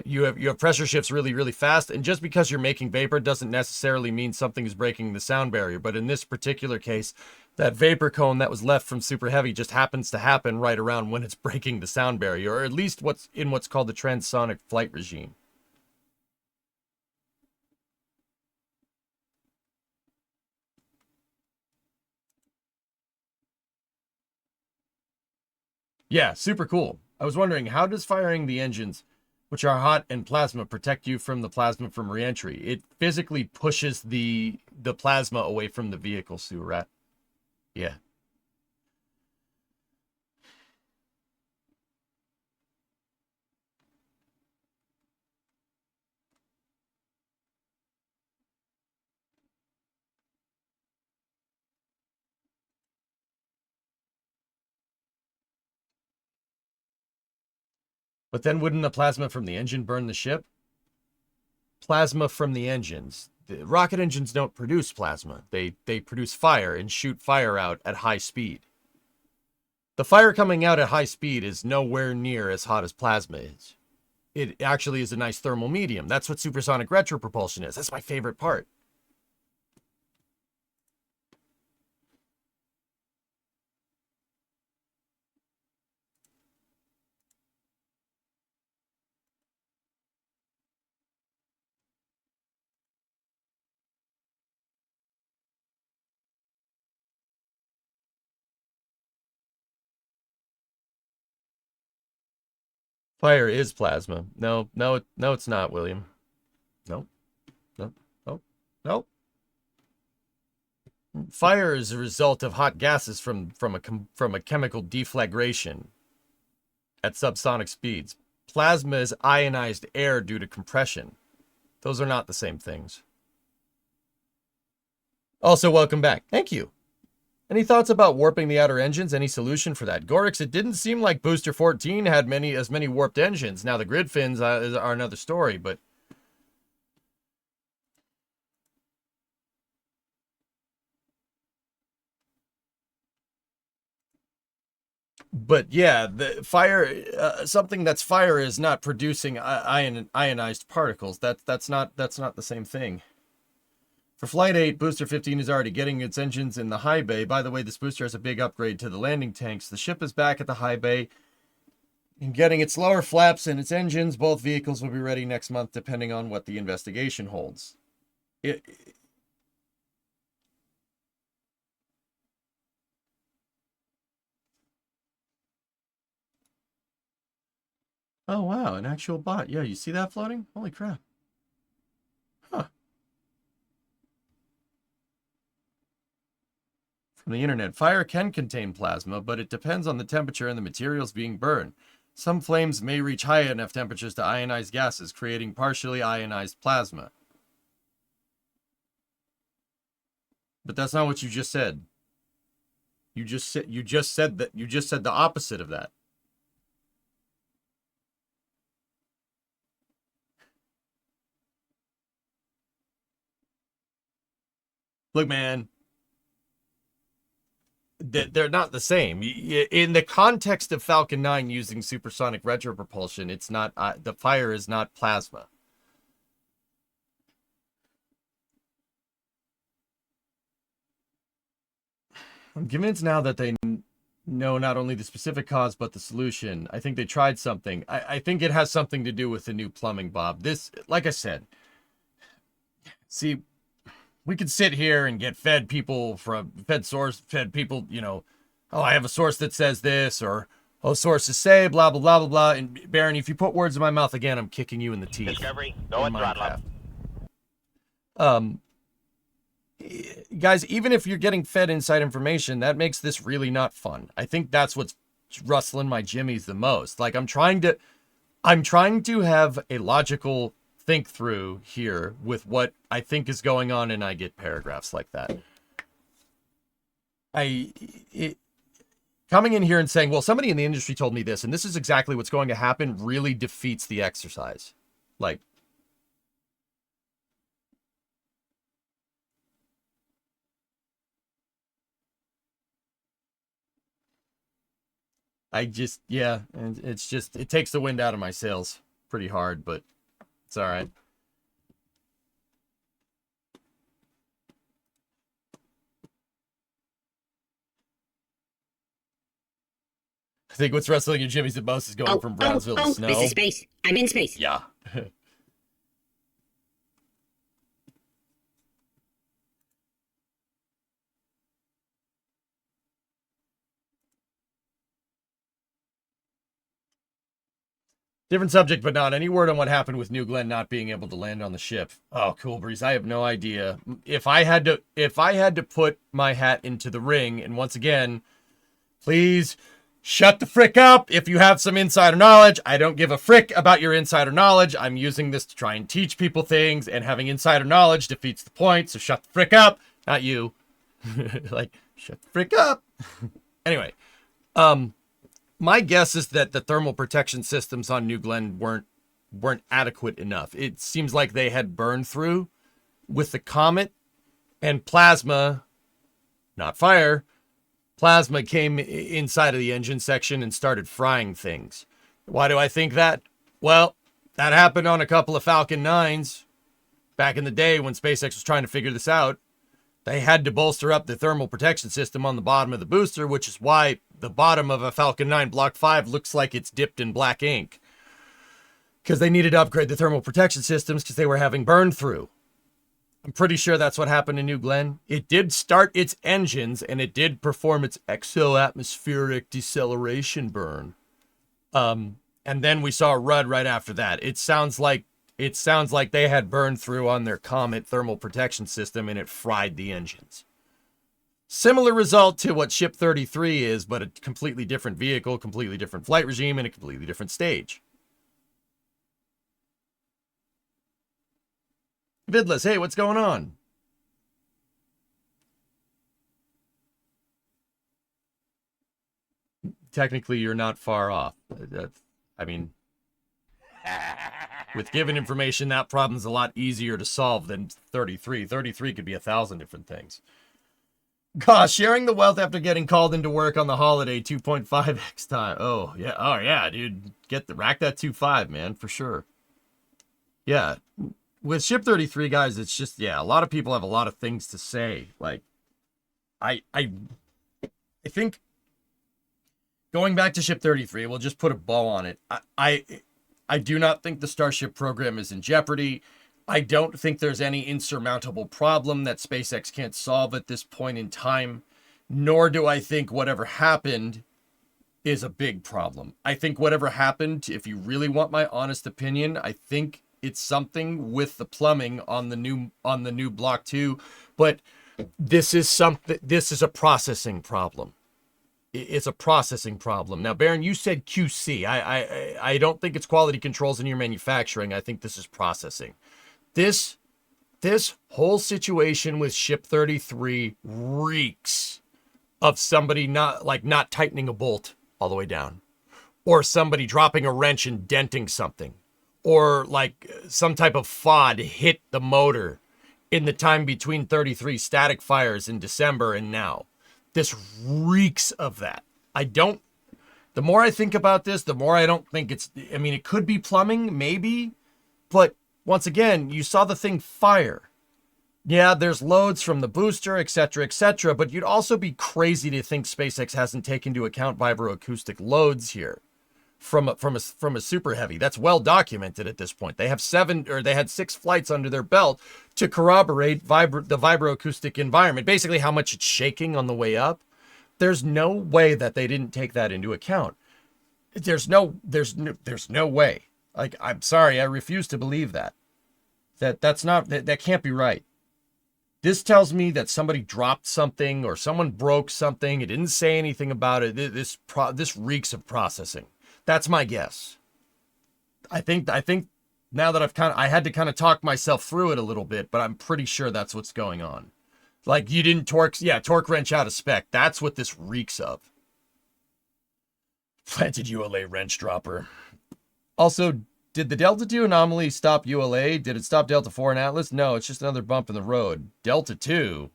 You have pressure shifts really, really fast, and just because you're making vapor doesn't necessarily mean something is breaking the sound barrier. But in this particular case, that vapor cone that was left from Super Heavy just happens to happen right around when it's breaking the sound barrier, or at least what's called the transonic flight regime. Yeah, super cool. I was wondering, how does firing the engines, which are hot and plasma, protect you from the plasma from reentry? It physically pushes the plasma away from the vehicle, Surat. Yeah. But then wouldn't the plasma from the engine burn the ship? Plasma from the engines. The rocket engines don't produce plasma. They produce fire and shoot fire out at high speed. The fire coming out at high speed is nowhere near as hot as plasma is. It actually is a nice thermal medium. That's what supersonic retropropulsion is. That's my favorite part. Fire is plasma. No, it's not, William. No. Fire is a result of hot gases from a chemical deflagration at subsonic speeds. Plasma is ionized air due to compression. Those are not the same things. Also, welcome back. Thank you. Any thoughts about warping the outer engines? Any solution for that? Gorix, it didn't seem like Booster 14 had as many warped engines. Now, the grid fins are another story, but... But yeah, the fire, something that's fire is not producing ionized particles. That's not the same thing. For Flight 8, Booster 15 is already getting its engines in the high bay. By the way, this booster has a big upgrade to the landing tanks. The ship is back at the high bay and getting its lower flaps and its engines. Both vehicles will be ready next month, depending on what the investigation holds. Oh, wow, an actual bot. Yeah, you see that floating? Holy crap. Huh. From the internet, fire can contain plasma, but it depends on the temperature and the materials being burned. Some flames may reach high enough temperatures to ionize gases, creating partially ionized plasma. But that's not what you just said. You just said the opposite of that. Look, man, they're not the same. In the context of Falcon 9 using supersonic retropropulsion, it's not the fire is not plasma. I'm convinced now that they know not only the specific cause but the solution. I think they tried something. I think it has something to do with the new plumbing, Bob. This, like I said, see, we could sit here and get fed people, you know, oh, I have a source that says this, or, oh, sources say, blah, blah, blah, blah, blah. And Baron, if you put words in my mouth again, I'm kicking you in the teeth. Discovery, go and throttle up. Guys, even if you're getting fed inside information, that makes this really not fun. I think that's what's rustling my jimmies the most. Like, I'm trying to have a logical think through here with what I think is going on, and I get paragraphs like that. Coming in here and saying, well, somebody in the industry told me this, and this is exactly what's going to happen, really defeats the exercise. Like, yeah, and it's just, it takes the wind out of my sails pretty hard, but it's all right. I think what's wrestling your jimmies the most is going from Brownsville to Snow. This is space. I'm in space. Yeah. Different subject, but not. Any word on what happened with New Glenn not being able to land on the ship? Oh, Cool Breeze, I have no idea. If I had to put my hat into the ring, and once again, please shut the frick up if you have some insider knowledge. I don't give a frick about your insider knowledge. I'm using this to try and teach people things, and having insider knowledge defeats the point, so shut the frick up. Not you. Like, shut the frick up. Anyway, my guess is that the thermal protection systems on New Glenn weren't adequate enough. It seems like they had burned through with the comet, and plasma, not fire, plasma came inside of the engine section and started frying things. Why do I think that? Well, that happened on a couple of Falcon 9s back in the day when SpaceX was trying to figure this out. They had to bolster up the thermal protection system on the bottom of the booster, which is why the bottom of a Falcon 9 Block 5 looks like it's dipped in black ink. Because they needed to upgrade the thermal protection systems because they were having burn through. I'm pretty sure that's what happened in New Glenn. It did start its engines, and it did perform its exo-atmospheric deceleration burn. And then we saw a RUD right after that. It sounds like they had burned through on their Comet thermal protection system, and it fried the engines. Similar result to what Ship 33 is, but a completely different vehicle, completely different flight regime, and a completely different stage. Vidless, hey, what's going on? Technically, you're not far off. I mean, with given information, that problem's a lot easier to solve than 33. 33 could be 1,000 different things. Gosh, sharing the wealth after getting called into work on the holiday 2.5x time. Oh, yeah, dude. Rack that 2.5, man, for sure. Yeah. with Ship 33, guys, it's just, yeah, a lot of people have a lot of things to say. Like, I think going back to Ship 33, we'll just put a bow on it. I do not think the Starship program is in jeopardy. I don't think there's any insurmountable problem that SpaceX can't solve at this point in time, nor do I think whatever happened is a big problem. I think whatever happened, if you really want my honest opinion, I think it's something with the plumbing on the new Block 2, but this is a processing problem. It's a processing problem. Now, Baron, you said QC. I don't think it's quality controls in your manufacturing. I think this is processing. This whole situation with Ship 33 reeks of somebody not tightening a bolt all the way down, or somebody dropping a wrench and denting something, or like some type of FOD hit the motor in the time between 33 static fires in December and now. This reeks of that. The more I think about this, the more I don't think I mean, it could be plumbing, maybe, but once again, you saw the thing fire. Yeah, there's loads from the booster, etc., but you'd also be crazy to think SpaceX hasn't taken into account vibroacoustic loads here from a super heavy. That's well documented at this point. They had 6 flights under their belt to corroborate the vibroacoustic environment, basically how much it's shaking on the way up. There's no way that they didn't take that into account. There's no way. Like, I'm sorry, I refuse to believe that. That can't be right. This tells me that somebody dropped something or someone broke something. It didn't say anything about it. This reeks of processing. That's my guess. I think now that I had to kind of talk myself through it a little bit, but I'm pretty sure that's what's going on. Like, you didn't torque wrench out of spec. That's what this reeks of. Planted ULA wrench dropper. Also, did the Delta 2 anomaly stop ULA? Did it stop Delta 4 and Atlas? No, it's just another bump in the road. Delta 2.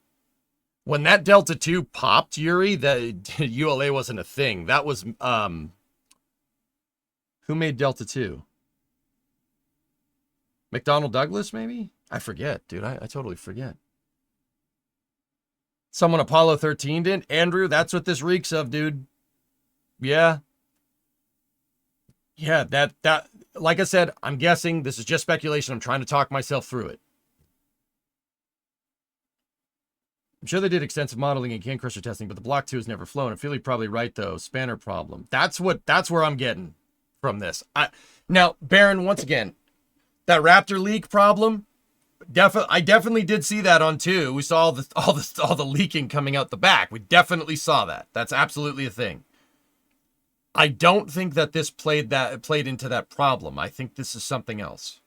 When that Delta 2 popped, Yuri, that ULA wasn't a thing. That was, who made Delta 2? McDonnell Douglas, maybe? I forget, dude. I totally forget. Someone Apollo 13 did? Andrew, that's what this reeks of, dude. Yeah. Yeah, that like I said, I'm guessing. This is just speculation. I'm trying to talk myself through it. I'm sure they did extensive modeling and can crusher testing, but the Block 2 has never flown. I feel you're probably right, though. Spanner problem. That's where I'm getting from this. Now, Baron, once again, that Raptor leak problem, I definitely did see that on 2. We saw all the leaking coming out the back. We definitely saw that. That's absolutely a thing. I don't think that this played into that problem. I think this is something else.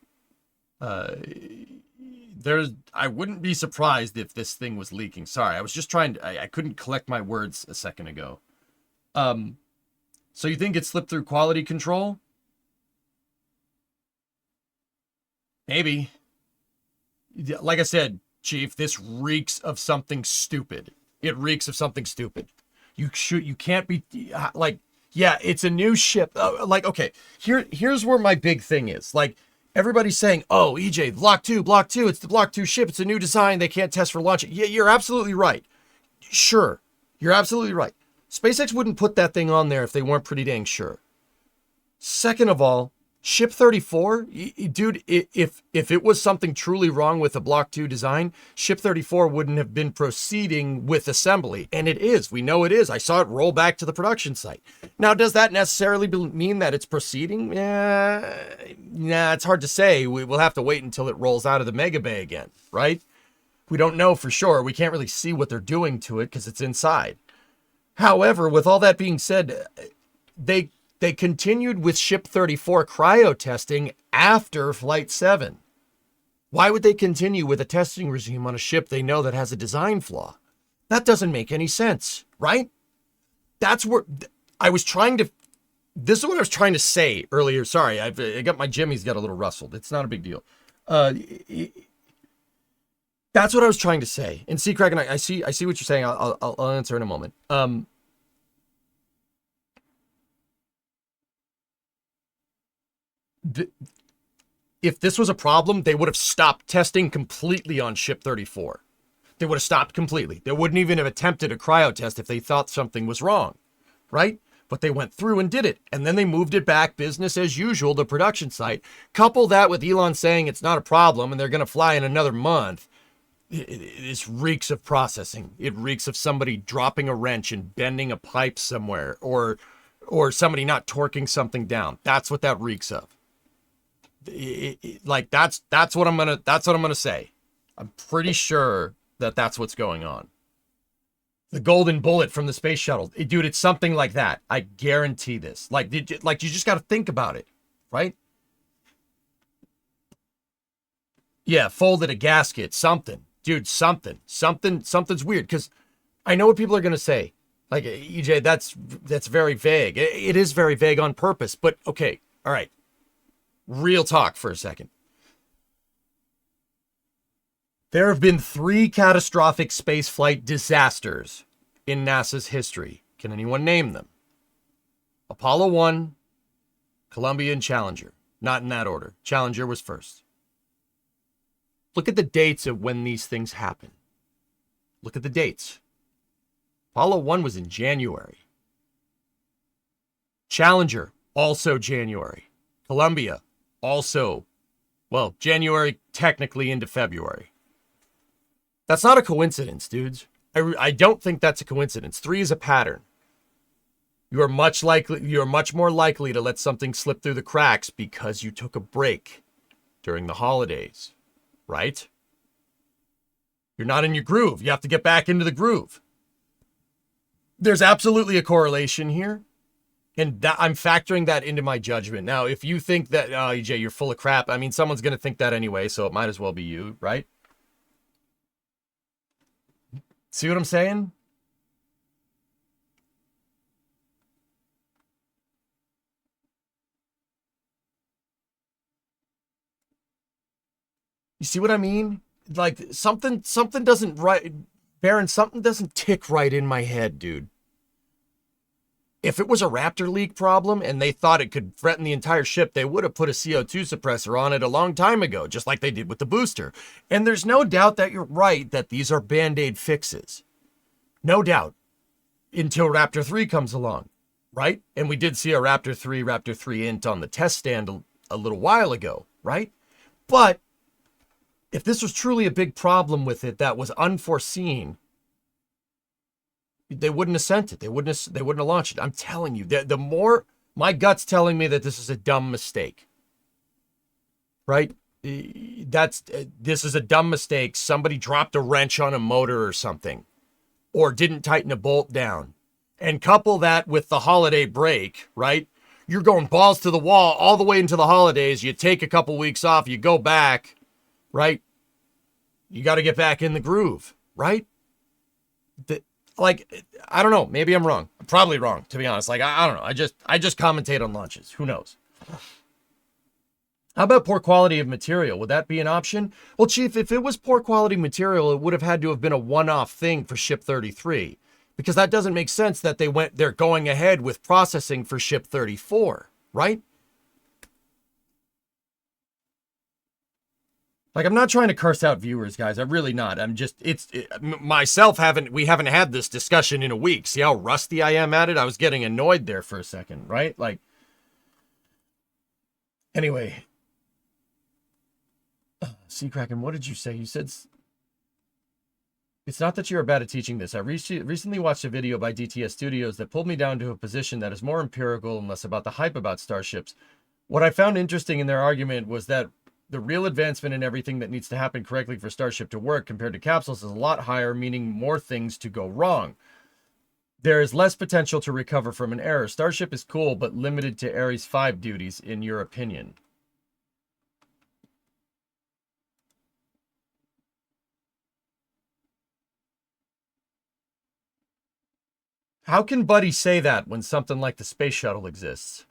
I wouldn't be surprised if this thing was leaking. Sorry, I was just I couldn't collect my words a second ago. So you think it slipped through quality control? Maybe. Like I said, Chief, this reeks of something stupid. It reeks of something stupid. You can't be like, yeah, it's a new ship. Like, okay, here's where my big thing is. Like, everybody's saying, oh, EJ, Block 2, it's the Block 2 ship. It's a new design. They can't test for launch. Yeah, you're absolutely right. Sure, you're absolutely right. SpaceX wouldn't put that thing on there if they weren't pretty dang sure. Second of all, Ship 34, dude, if it was something truly wrong with the Block 2 design, Ship 34 wouldn't have been proceeding with assembly. And it is. We know it is. I saw it roll back to the production site. Now, does that necessarily mean that it's proceeding? Nah, it's hard to say. We'll have to wait until it rolls out of the Mega Bay again, right? We don't know for sure. We can't really see what they're doing to it because it's inside. However, with all that being said, they continued with Ship 34 cryo testing after Flight 7. Why would they continue with a testing regime on a ship they know that has a design flaw? That doesn't make any sense, right? That's where I was trying to... This is what I was trying to say earlier. Sorry, I got my jimmies got a little rustled. It's not a big deal. That's what I was trying to say. And see, Craig, and I see what you're saying. I'll answer in a moment. if this was a problem, they would have stopped testing completely on ship 34. They would have stopped completely. They wouldn't even have attempted a cryo test if they thought something was wrong, right? But they went through and did it. And then they moved it back business as usual to production site. Couple that with Elon saying it's not a problem and they're going to fly in another month. It reeks of processing. It reeks of somebody dropping a wrench and bending a pipe somewhere, or somebody not torquing something down. That's what that reeks of. Like that's what I'm gonna say. I'm pretty sure that that's what's going on. The golden bullet from the space shuttle, dude. It's something like that. I guarantee this. Like you just got to think about it, right? Yeah, folded a gasket, something. Dude, something's weird, because I know what people are going to say. Like, EJ, that's very vague. It is very vague on purpose, but okay, all right. Real talk for a second. There have been 3 catastrophic spaceflight disasters in NASA's history. Can anyone name them? Apollo 1, Columbia, and Challenger. Not in that order. Challenger was first. Look at the dates of when these things happen. Look at the dates. Apollo 1 was in January. Challenger, also January. Columbia, also, well, January technically into February. That's not a coincidence, dudes. I don't think that's a coincidence. 3 is a pattern. You are much more likely to let something slip through the cracks because you took a break during the holidays. Right? You're not in your groove. You have to get back into the groove. There's absolutely a correlation here. And I'm factoring that into my judgment. Now, if you think that, oh, EJ, you're full of crap, I mean, someone's going to think that anyway, so it might as well be you, right? See what I'm saying? You see what I mean? Like, something doesn't right, Baron, something doesn't tick right in my head, dude. If it was a Raptor leak problem and they thought it could threaten the entire ship, they would have put a CO2 suppressor on it a long time ago, just like they did with the booster. And there's no doubt that you're right that these are Band-Aid fixes. No doubt. Until Raptor 3 comes along, right? And we did see a Raptor 3 int on the test stand a little while ago, right? But if this was truly a big problem with it that was unforeseen, they wouldn't have sent it. They wouldn't have launched it. I'm telling you, the more my gut's telling me that this is a dumb mistake, right? This is a dumb mistake. Somebody dropped a wrench on a motor or something, or didn't tighten a bolt down. And couple that with the holiday break, right? You're going balls to the wall all the way into the holidays. You take a couple weeks off, you go back, right? You got to get back in the groove, right? I don't know. Maybe I'm wrong. I'm probably wrong, to be honest. Like, I don't know. I just commentate on launches. Who knows? How about poor quality of material? Would that be an option? Well, Chief, if it was poor quality material, it would have had to have been a one-off thing for Ship 33. Because that doesn't make sense that they're going ahead with processing for Ship 34, right? Like, I'm not trying to curse out viewers, guys. I'm really not. I'm just, we haven't had this discussion in a week. See how rusty I am at it? I was getting annoyed there for a second, right? Like, anyway. Seacracken, what did you say? You said, it's not that you're bad at teaching this. I recently watched a video by DTS Studios that pulled me down to a position that is more empirical and less about the hype about starships. What I found interesting in their argument was that the real advancement in everything that needs to happen correctly for Starship to work compared to capsules is a lot higher, meaning more things to go wrong. There is less potential to recover from an error. Starship is cool, but limited to Ares 5 duties, in your opinion. How can Buddy say that when something like the space shuttle exists?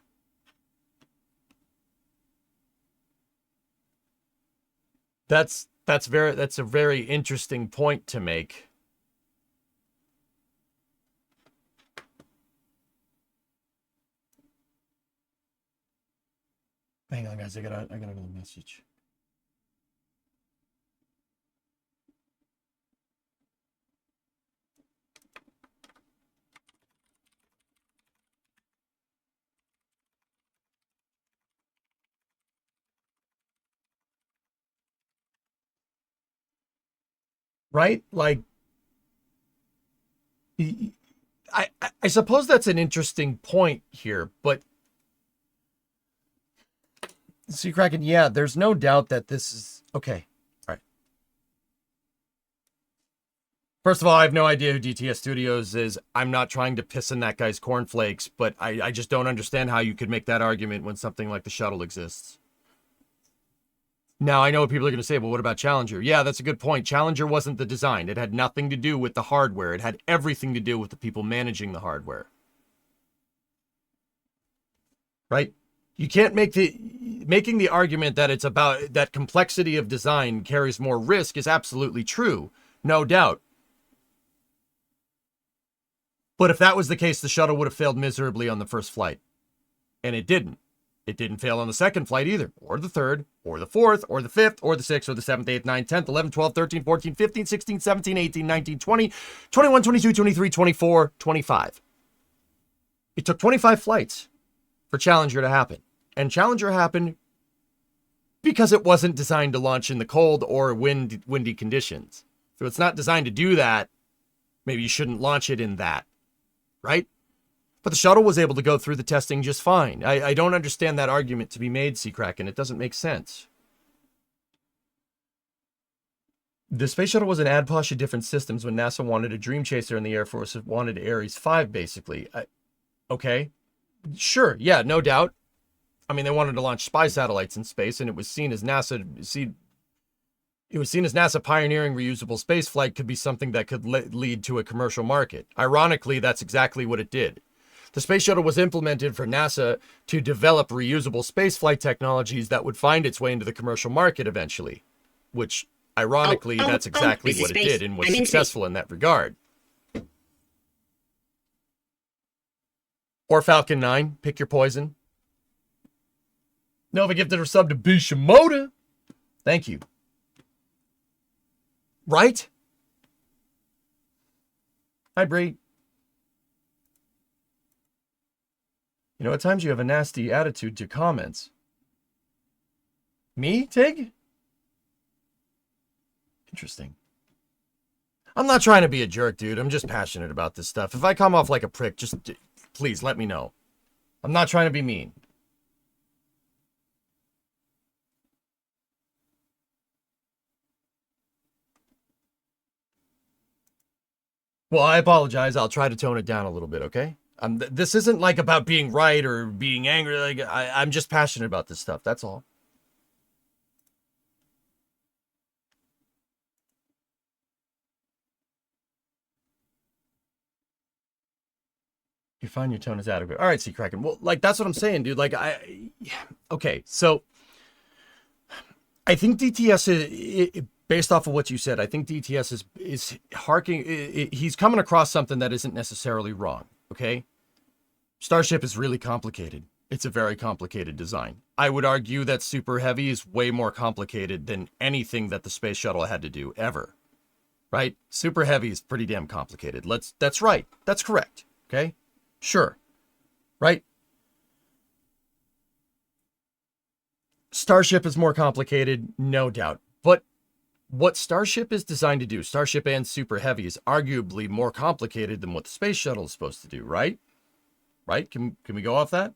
That's a very interesting point to make. Hang on, guys. I got another message. Right? Like, I suppose that's an interesting point here, but see, Kraken, yeah, there's no doubt that this is okay. All right. First of all, I have no idea who DTS Studios is. I'm not trying to piss in that guy's cornflakes, but I just don't understand how you could make that argument when something like the shuttle exists. Now, I know what people are going to say, but what about Challenger? Yeah, that's a good point. Challenger wasn't the design. It had nothing to do with the hardware. It had everything to do with the people managing the hardware. Right? You can't making the argument that it's about that complexity of design carries more risk is absolutely true. No doubt. But if that was the case, the shuttle would have failed miserably on the first flight. And it didn't. It didn't fail on the second flight either, or the third, or the fourth, or the fifth, or the sixth, or the 7th, 8th, 9th, 10th, 11th, 12th, 13th, 14th, 15th, 16th, 17th, 18th, 19th, 20th, 21, 22, 23, 24, 25. It took 25 flights for Challenger to happen. And Challenger happened because it wasn't designed to launch in the cold or windy conditions. So it's not designed to do that. Maybe you shouldn't launch it in that, right? But the shuttle was able to go through the testing just fine. I don't understand that argument to be made, Seacracken. It doesn't make sense. The space shuttle was an adposh of different systems when NASA wanted a Dream Chaser and the Air Force wanted Ares 5, basically. Okay. Sure, yeah, no doubt. I mean, they wanted to launch spy satellites in space, and it was seen as NASA pioneering reusable spaceflight could be something that could lead to a commercial market. Ironically, that's exactly what it did. The space shuttle was implemented for NASA to develop reusable spaceflight technologies that would find its way into the commercial market eventually, which, ironically, that's exactly what it did and was successful in that regard. Or Falcon 9, pick your poison. Nova gifted her sub to Bishimoto. Thank you. Right? Hi, Bree. You know, at times you have a nasty attitude to comments. Me, Tig? Interesting. I'm not trying to be a jerk, dude. I'm just passionate about this stuff. If I come off like a prick, just please let me know. I'm not trying to be mean. Well, I apologize. I'll try to tone it down a little bit, okay? This isn't like about being right or being angry. Like I'm just passionate about this stuff. That's all. You find your tone is adequate. All right, Seacracken. Well, like that's what I'm saying, dude. Like okay. So I think DTS based off of what you said, I think DTS is harking. He's coming across something that isn't necessarily wrong. Okay. Starship is really complicated. It's a very complicated design. I would argue that Super Heavy is way more complicated than anything that the space shuttle had to do ever. Right? Super Heavy is pretty damn complicated. That's right. That's correct. Okay? Sure. Right? Starship is more complicated, no doubt. But what Starship is designed to do, Starship and Super Heavy, is arguably more complicated than what the space shuttle is supposed to do, right? Right? Can we go off that?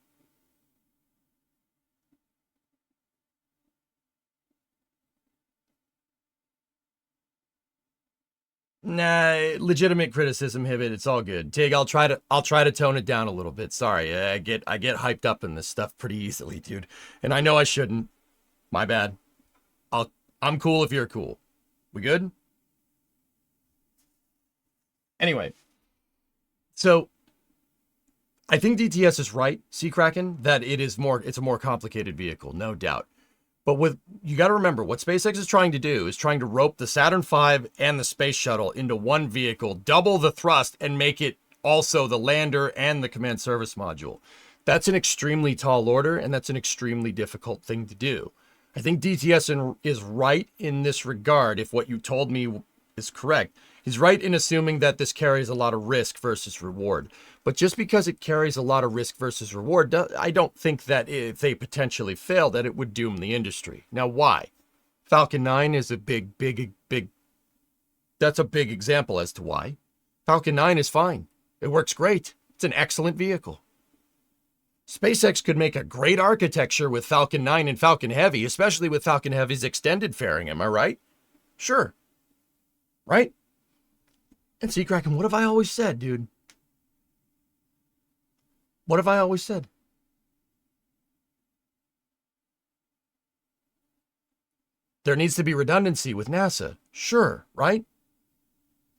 Nah, legitimate criticism, Hibbit. It's all good. Tig, I'll try to tone it down a little bit. Sorry, I get hyped up in this stuff pretty easily, dude. And I know I shouldn't. My bad. I'm cool if you're cool. We good? Anyway, so I think DTS is right, Seacracken, that it's a more complicated vehicle, no doubt. But you got to remember, what SpaceX is trying to do is trying to rope the Saturn V and the space shuttle into one vehicle, double the thrust, and make it also the lander and the command service module. That's an extremely tall order, and that's an extremely difficult thing to do. I think DTS is right in this regard, if what you told me is correct. He's right in assuming that this carries a lot of risk versus reward. But just because it carries a lot of risk versus reward, I don't think that if they potentially fail, that it would doom the industry. Now, why? Falcon 9 is a big, that's a big example as to why. Falcon 9 is fine. It works great. It's an excellent vehicle. SpaceX could make a great architecture with Falcon 9 and Falcon Heavy, especially with Falcon Heavy's extended fairing, am I right? Sure. Right? And see, Kraken, what have I always said, dude? What have I always said? There needs to be redundancy with NASA. Sure, right?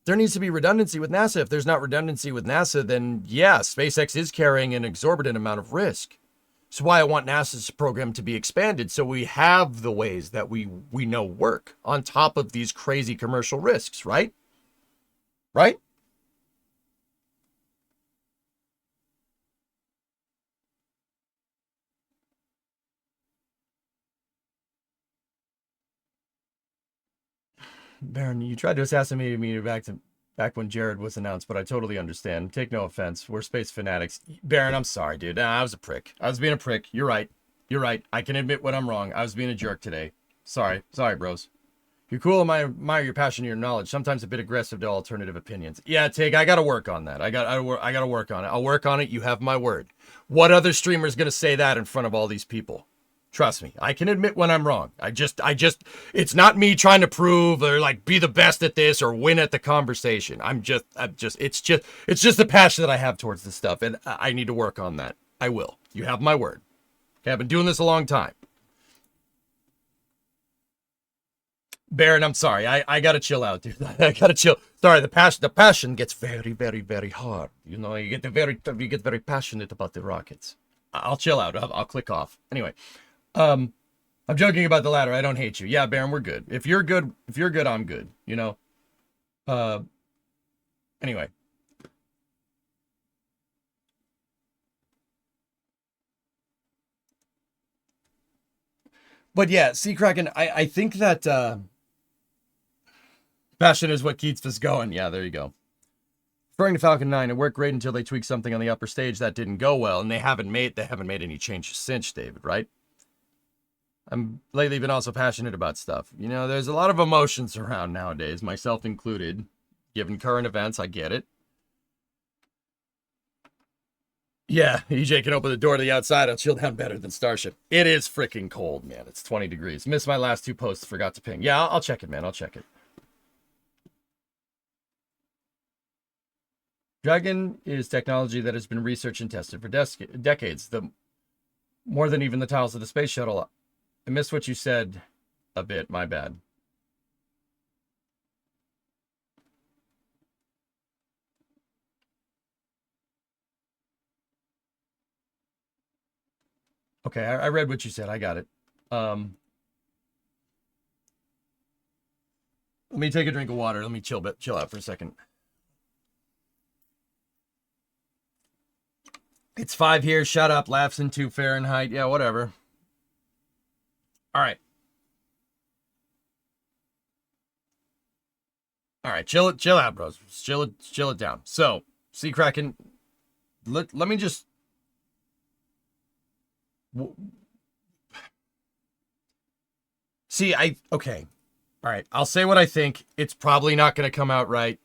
There needs to be redundancy with NASA. If there's not redundancy with NASA, then yeah, SpaceX is carrying an exorbitant amount of risk. That's why I want NASA's program to be expanded, so we have the ways that we know work on top of these crazy commercial risks, right? Right? Baron, you tried to assassinate me back when Jared was announced, but I totally understand. Take no offense. We're space fanatics. Baron, I'm sorry, dude. Nah, I was a prick. I was being a prick. You're right. You're right. I can admit when I'm wrong. I was being a jerk today. Sorry. Sorry, bros. You're cool and I admire your passion and your knowledge. Sometimes a bit aggressive to alternative opinions. Yeah, Tig, I got to work on that. I got to work on it. I'll work on it. You have my word. What other streamer is going to say that in front of all these people? Trust me, I can admit when I'm wrong. It's not me trying to prove or like be the best at this or win at the conversation. It's just the passion that I have towards this stuff, and I need to work on that. I will. You have my word. Okay, I've been doing this a long time. Baron, I'm sorry. I gotta chill out, dude. I gotta chill. Sorry, the passion gets very, very, very hard. You know, you get very passionate about the rockets. I'll chill out. I'll click off. Anyway. I'm joking about the ladder. I don't hate you. Yeah, Baron, we're good. If you're good, I'm good. You know? Anyway. But yeah, see, Kraken, I think that, passion is what keeps us going. Yeah, there you go. Referring to Falcon 9, it worked great until they tweaked something on the upper stage that didn't go well, and they haven't made any changes since, David, right? I'm lately been also passionate about stuff. You know, there's a lot of emotions around nowadays, myself included. Given current events, I get it. Yeah, EJ can open the door to the outside. I'll chill down better than Starship. It is freaking cold, man. It's 20 degrees. Missed my last 2 posts. Forgot to ping. Yeah, I'll check it, man. I'll check it. Dragon is technology that has been researched and tested for decades. More than even the tiles of the space shuttle. I missed what you said a bit. My bad. Okay, I read what you said. I got it. Let me take a drink of water. Let me chill out for a second. It's 5 here. Shut up. Laughs in 2 Fahrenheit. Yeah, whatever. All right. All right, chill out, bros. Chill it down. So, see, Kraken, let me just... See, okay. All right, I'll say what I think. It's probably not going to come out right.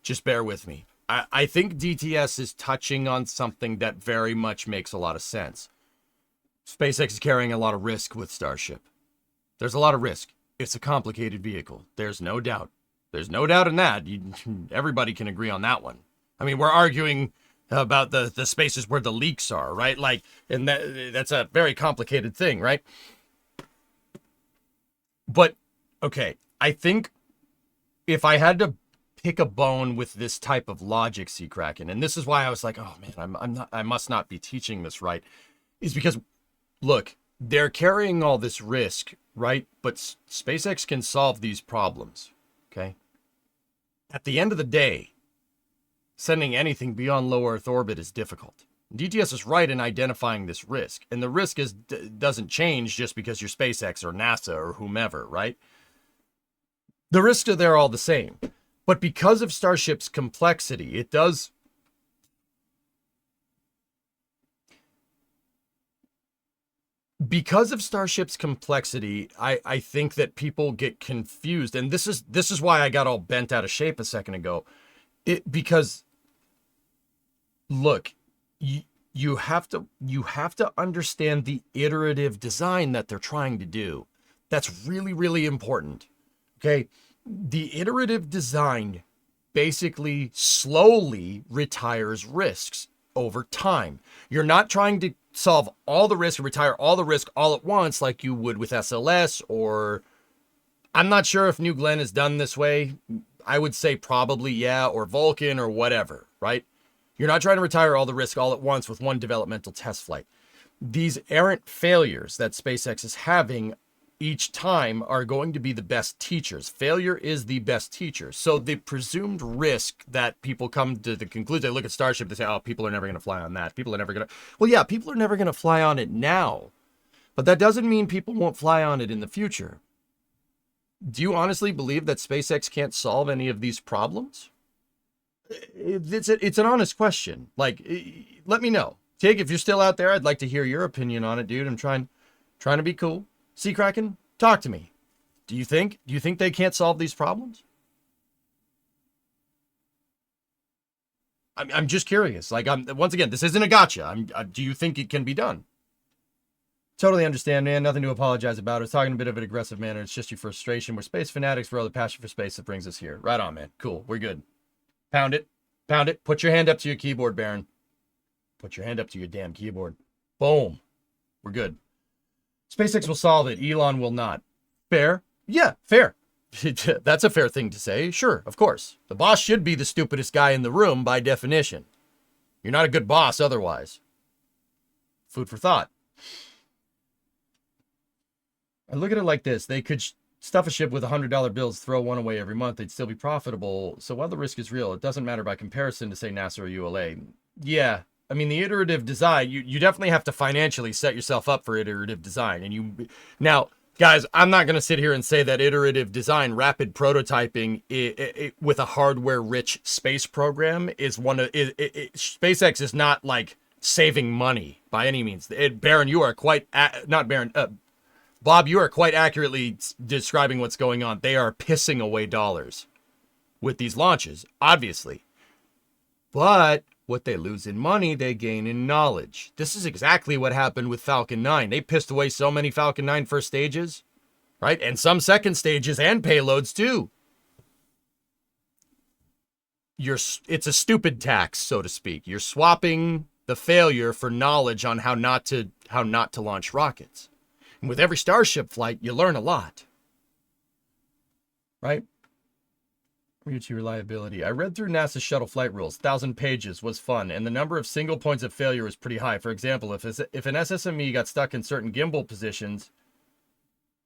Just bear with me. I think DTS is touching on something that very much makes a lot of sense. SpaceX is carrying a lot of risk with Starship. There's a lot of risk. It's a complicated vehicle. There's no doubt. There's no doubt in that. Everybody can agree on that one. I mean, we're arguing about the spaces where the leaks are, right? Like, and that's a very complicated thing, right? But, okay, I think if I had to pick a bone with this type of logic, Sea Kraken, and this is why I was like, oh man, I must not be teaching this right, is because, look, they're carrying all this risk, right? But SpaceX can solve these problems, okay? At the end of the day, sending anything beyond low Earth orbit is difficult. DTS is right in identifying this risk, and the risk doesn't change just because you're SpaceX or NASA or whomever, right? The risks are there all the same, but because of Starship's complexity, it does. Because of Starship's complexity, I think that people get confused, and this is why I got all bent out of shape a second ago. Because look, you have to understand the iterative design that they're trying to do. That's really, really important. Okay, the iterative design basically slowly retires risks over time. You're not trying to solve all the risk and retire all the risk all at once like you would with SLS, or I'm not sure if New Glenn is done this way. I would say probably yeah, or Vulcan or whatever, right? You're not trying to retire all the risk all at once with one developmental test flight. These errant failures that SpaceX is having each time are going to be the best teachers. Failure is the best teacher. So the presumed risk that people come to the conclusion, they look at Starship, they say, oh, people are never going to fly on that. People are never going to. Well, yeah, people are never going to fly on it now. But that doesn't mean people won't fly on it in the future. Do you honestly believe that SpaceX can't solve any of these problems? It's an honest question. Like, let me know. Tig, if you're still out there, I'd like to hear your opinion on it, dude. I'm trying to be cool. Sea Kraken, talk to me. Do you think they can't solve these problems? I'm just curious. Like, once again, this isn't a gotcha. Do you think it can be done? Totally understand, man. Nothing to apologize about. It's talking a bit of an aggressive manner. It's just your frustration. We're space fanatics for all the passion for space that brings us here. Right on, man. Cool. We're good. Pound it. Pound it. Put your hand up to your keyboard, Baron. Put your hand up to your damn keyboard. Boom. We're good. SpaceX will solve it. Elon will not. Fair? Yeah, fair. That's a fair thing to say. Sure, of course. The boss should be the stupidest guy in the room by definition. You're not a good boss otherwise. Food for thought. I look at it like this. They could stuff a ship with $100 bills, throw one away every month. They'd still be profitable. So while the risk is real, it doesn't matter by comparison to, say, NASA or ULA. Yeah. I mean, the iterative design, you definitely have to financially set yourself up for iterative design. And now, guys, I'm not going to sit here and say that iterative design, rapid prototyping with a hardware-rich space program is SpaceX is not like saving money by any means. Baron, you are quite not Baron. Bob, you are quite accurately describing what's going on. They are pissing away dollars with these launches, obviously, but what they lose in money, they gain in knowledge. This is exactly what happened with Falcon 9. They pissed away so many Falcon 9 first stages, right? And some second stages and payloads too. It's a stupid tax, so to speak. You're swapping the failure for knowledge on how not to launch rockets. And with every Starship flight, you learn a lot, right? Reach reliability. I read through NASA's shuttle flight rules. 1,000 pages was fun, and the number of single points of failure was pretty high. For example, if an SSME got stuck in certain gimbal positions,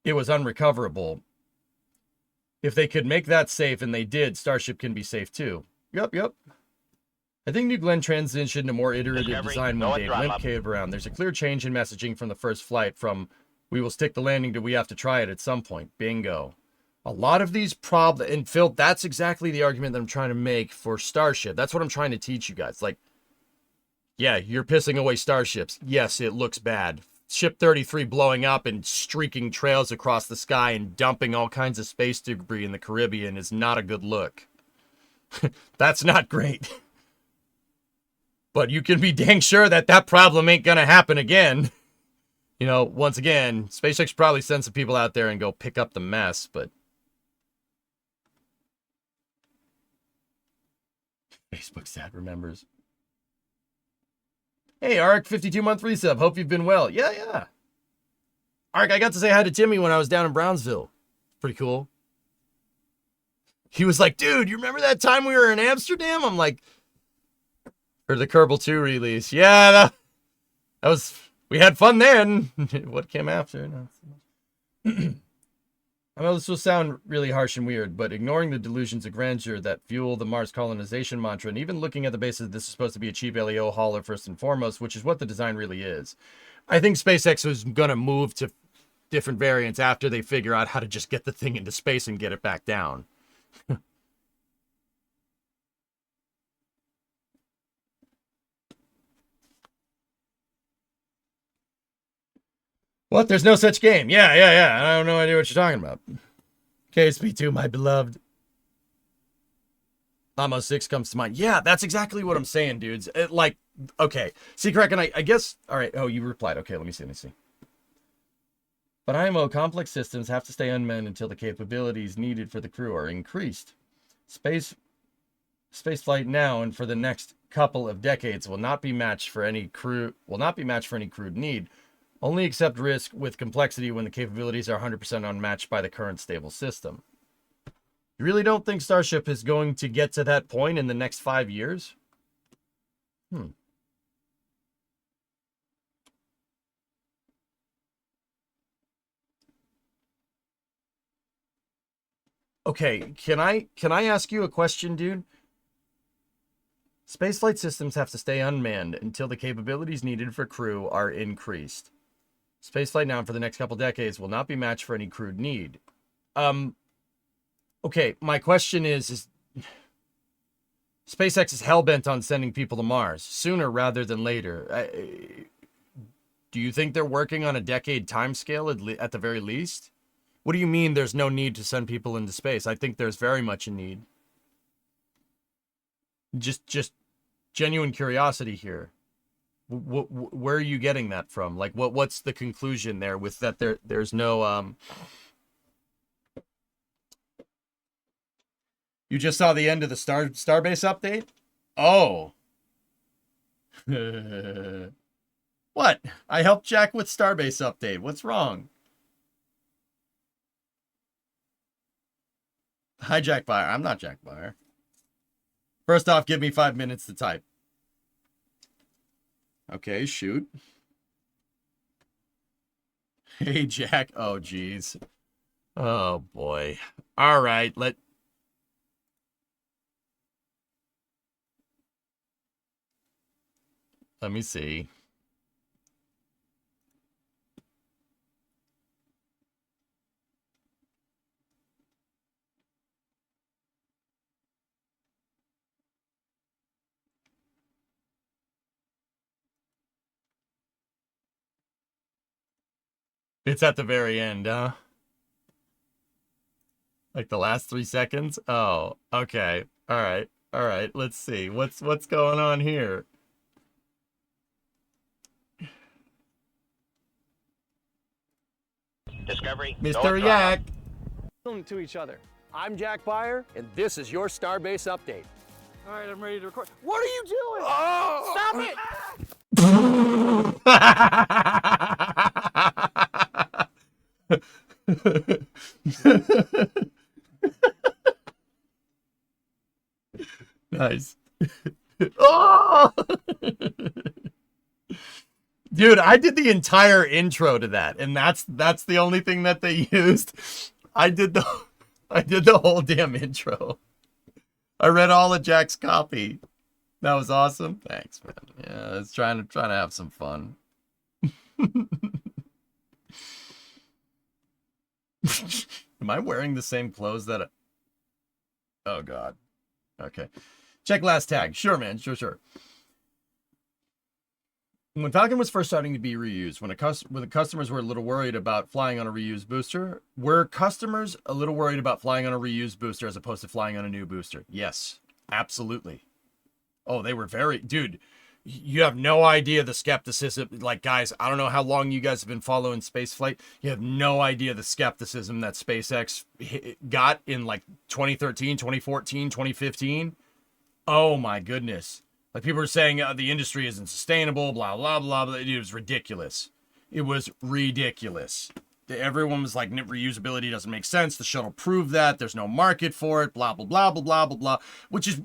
it was unrecoverable. If they could make that safe, and they did, Starship can be safe too. Yep. I think New Glenn transitioned to more iterative design when Dave Limp came around. There's a clear change in messaging from the first flight from we will stick the landing to we have to try it at some point. Bingo. A lot of these problems, and Phil, that's exactly the argument that I'm trying to make for Starship. That's what I'm trying to teach you guys. Like, yeah, you're pissing away Starships. Yes, it looks bad. Ship 33 blowing up and streaking trails across the sky and dumping all kinds of space debris in the Caribbean is not a good look. That's not great. But you can be dang sure that problem ain't going to happen again. You know, once again, SpaceX probably send some people out there and go pick up the mess, but Facebook stat remembers. Hey, Ark, 52-month resub. Hope you've been well. Yeah. Ark, I got to say hi to Timmy when I was down in Brownsville. Pretty cool. He was like, dude, you remember that time we were in Amsterdam? I'm like, or the Kerbal 2 release. Yeah, that was, we had fun then. What came after? Not so much. I know this will sound really harsh and weird, but ignoring the delusions of grandeur that fuel the Mars colonization mantra, and even looking at the basis this is supposed to be a cheap LEO hauler first and foremost, which is what the design really is. I think SpaceX was going to move to different variants after they figure out how to just get the thing into space and get it back down. What? There's no such game. Yeah. I have no idea what you're talking about. KSP2, my beloved. Almost 6 comes to mind. Yeah, that's exactly what I'm saying, dudes. Okay. See, correct, and I guess... All right. Oh, you replied. Okay, let me see. But IMO complex systems have to stay unmanned until the capabilities needed for the crew are increased. Space flight now and for the next couple of decades will not be matched for any crewed need. Only accept risk with complexity when the capabilities are 100% unmatched by the current stable system. You really don't think Starship is going to get to that point in the next 5 years? Okay, can I ask you a question, dude? Spaceflight systems have to stay unmanned until the capabilities needed for crew are increased. Spaceflight now for the next couple decades will not be matched for any crewed need. Okay, my question is SpaceX is hell-bent on sending people to Mars sooner rather than later. Do you think they're working on a decade timescale at the very least? What do you mean there's no need to send people into space? I think there's very much a need. Just genuine curiosity here. Where are you getting that from? Like, what's the conclusion there with that? There's no You just saw the end of the Starbase update? Oh. What? I helped Jack with Starbase update. What's wrong? Hi, Jack Byer. I'm not Jack Byer. First off, give me 5 minutes to type. Okay, shoot. Hey, Jack. Oh, geez. Oh, boy. All right, let me see. It's at the very end, huh? Like the last 3 seconds? Oh, okay. All right. Let's see. What's going on here? Discovery. Mr. Yak. To each other. I'm Jack Byer, and this is your Starbase update. All right, I'm ready to record. What are you doing? Oh! Stop it! Nice. Oh! Dude, I did the entire intro to that, and that's the only thing that they used. I did the whole damn intro. I read all of Jack's copy. That was awesome. Thanks, man. Yeah, I was trying to have some fun. Am I wearing the same clothes that Oh god. Okay. Check last tag. Sure, man. Sure. When Falcon was first starting to be reused, when the customers were a little worried about flying on a reused booster, were customers a little worried about flying on a reused booster as opposed to flying on a new booster? Yes, absolutely. Oh, they were very... Dude, you have no idea the skepticism. Like, guys, I don't know how long you guys have been following spaceflight. You have no idea the skepticism that SpaceX got in, like, 2013, 2014, 2015. Oh, my goodness. Like, people were saying the industry isn't sustainable, blah, blah, blah, blah. It was ridiculous. It was ridiculous. Everyone was like, reusability doesn't make sense. The shuttle proved that. There's no market for it, blah, blah, blah, blah, blah, blah, blah. Which is,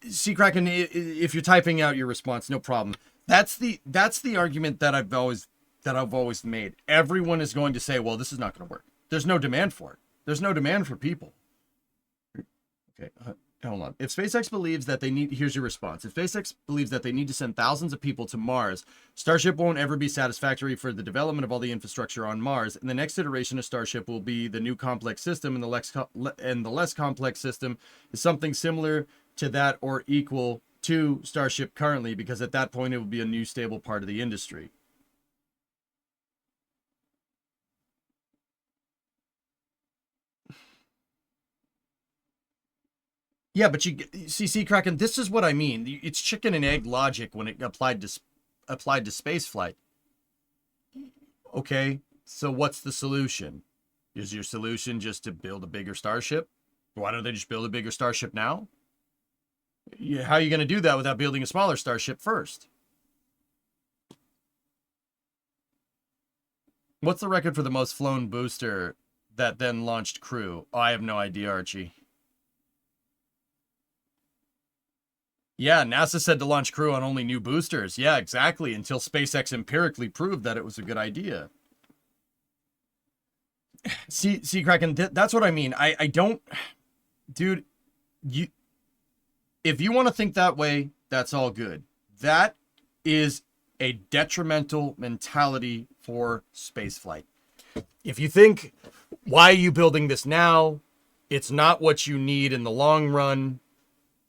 see, Kraken, if you're typing out your response, no problem. That's the argument that I've always made. Everyone is going to say, well, this is not going to work. There's no demand for it. There's no demand for people. Okay, hold on. If SpaceX believes that they need, here's your response. If SpaceX believes that they need to send thousands of people to Mars, Starship won't ever be satisfactory for the development of all the infrastructure on Mars. And the next iteration of Starship will be the new complex system, and the less complex system is something similar to that or equal to Starship currently, because at that point it will be a new stable part of the industry. Yeah, but you see, Kraken, this is what I mean. It's chicken and egg logic when it applied to space flight. Okay, so what's the solution? Is your solution just to build a bigger Starship? Why don't they just build a bigger Starship now? Yeah, how are you going to do that without building a smaller Starship first? What's the record for the most flown booster that then launched crew? Oh, I have no idea, Archie. Yeah, NASA said to launch crew on only new boosters. Yeah, exactly, until SpaceX empirically proved that it was a good idea. See, Kraken, that's what I mean. I don't... Dude, if you want to think that way, that's all good. That is a detrimental mentality for spaceflight. If you think, why are you building this now? It's not what you need in the long run.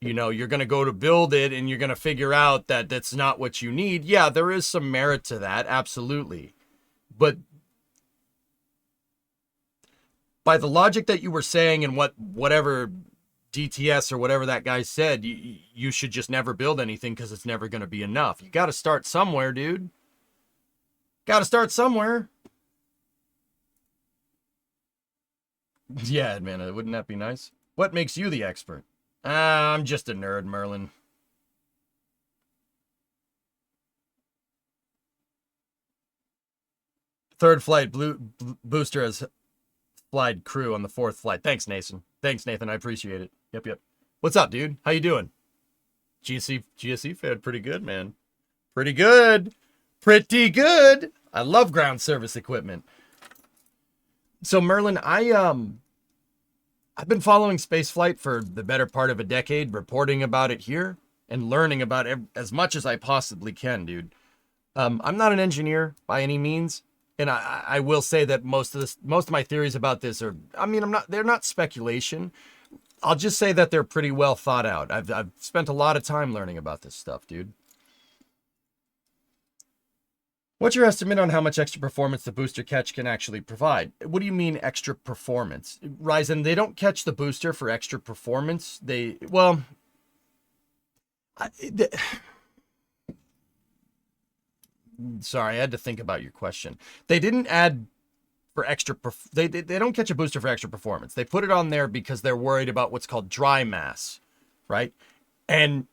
You know, you're going to go to build it and you're going to figure out that that's not what you need. Yeah, there is some merit to that. Absolutely. But by the logic that you were saying and whatever DTS or whatever that guy said, you should just never build anything because it's never going to be enough. You got to start somewhere, dude. Got to start somewhere. Yeah, man, wouldn't that be nice? What makes you the expert? I'm just a nerd, Merlin. Third flight booster has flied crew on the fourth flight. Thanks, Nathan. Thanks, Nathan. I appreciate it. Yep. What's up, dude? How you doing? GSE fed pretty good, man. Pretty good. Pretty good. I love ground service equipment. So, Merlin, I've been following spaceflight for the better part of a decade, reporting about it here and learning about it as much as I possibly can, dude. I'm not an engineer by any means, and I will say that most of my theories about this are, they're not speculation. I'll just say that they're pretty well thought out. I've spent a lot of time learning about this stuff, dude. What's your estimate on how much extra performance the booster catch can actually provide? What do you mean extra performance? Ryzen, they don't catch the booster for extra performance. Sorry, I had to think about your question. They didn't add for extra, they don't catch a booster for extra performance. They put it on there because they're worried about what's called dry mass, right? And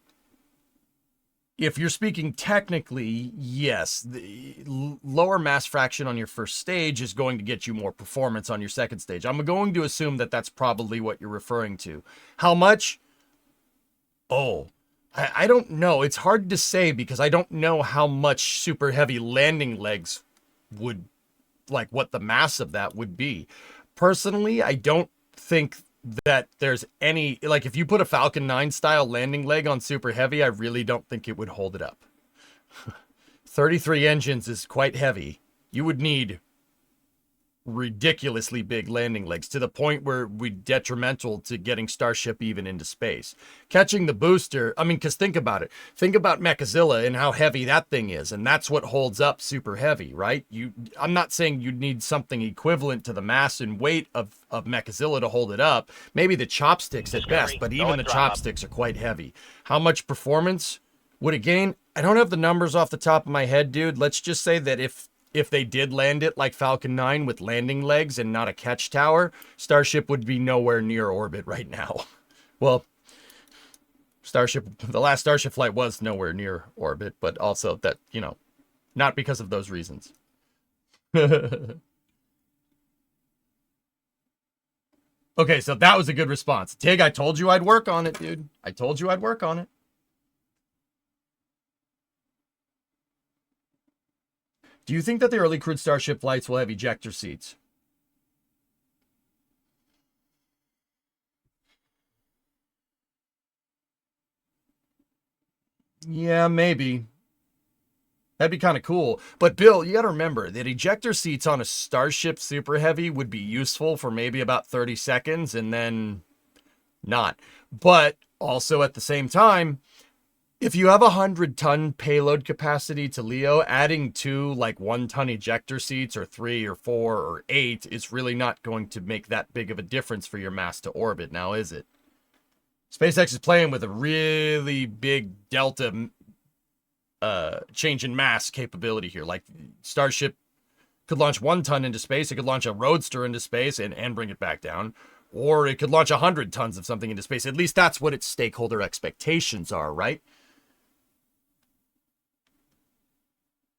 if you're speaking technically, yes, the lower mass fraction on your first stage is going to get you more performance on your second stage. I'm going to assume that that's probably what you're referring to. How much? Oh, I don't know. It's hard to say because I don't know how much super heavy landing legs would, like what the mass of that would be. Personally, I don't think that there's any, like if you put a Falcon 9 style landing leg on super heavy, I really don't think it would hold it up. 33 engines is quite heavy. You would need ridiculously big landing legs to the point where we're detrimental to getting Starship even into space. Catching the booster, because think about it. Think about Mechazilla and how heavy that thing is, and that's what holds up super heavy, right? I'm not saying you need something equivalent to the mass and weight of Mechazilla to hold it up. Maybe the chopsticks at best, but even the chopsticks are quite heavy. How much performance would it gain? I don't have the numbers off the top of my head, dude. Let's just say that if they did land it like Falcon 9 with landing legs and not a catch tower, Starship would be nowhere near orbit right now. Well, the last Starship flight was nowhere near orbit, but also that, not because of those reasons. Okay, so that was a good response. Tig, I told you I'd work on it, dude. I told you I'd work on it. Do you think that the early crewed Starship flights will have ejector seats? Yeah, maybe. That'd be kind of cool. But Bill, you got to remember that ejector seats on a Starship Super Heavy would be useful for maybe about 30 seconds and then not. But also at the same time, if you have 100-ton payload capacity to LEO, adding 2 like 1-ton ejector seats or 3 or 4 or 8 is really not going to make that big of a difference for your mass to orbit now, is it? SpaceX is playing with a really big delta change in mass capability here. Like Starship could launch 1 ton into space. It could launch a Roadster into space and bring it back down. Or it could launch 100 tons of something into space. At least that's what its stakeholder expectations are, right?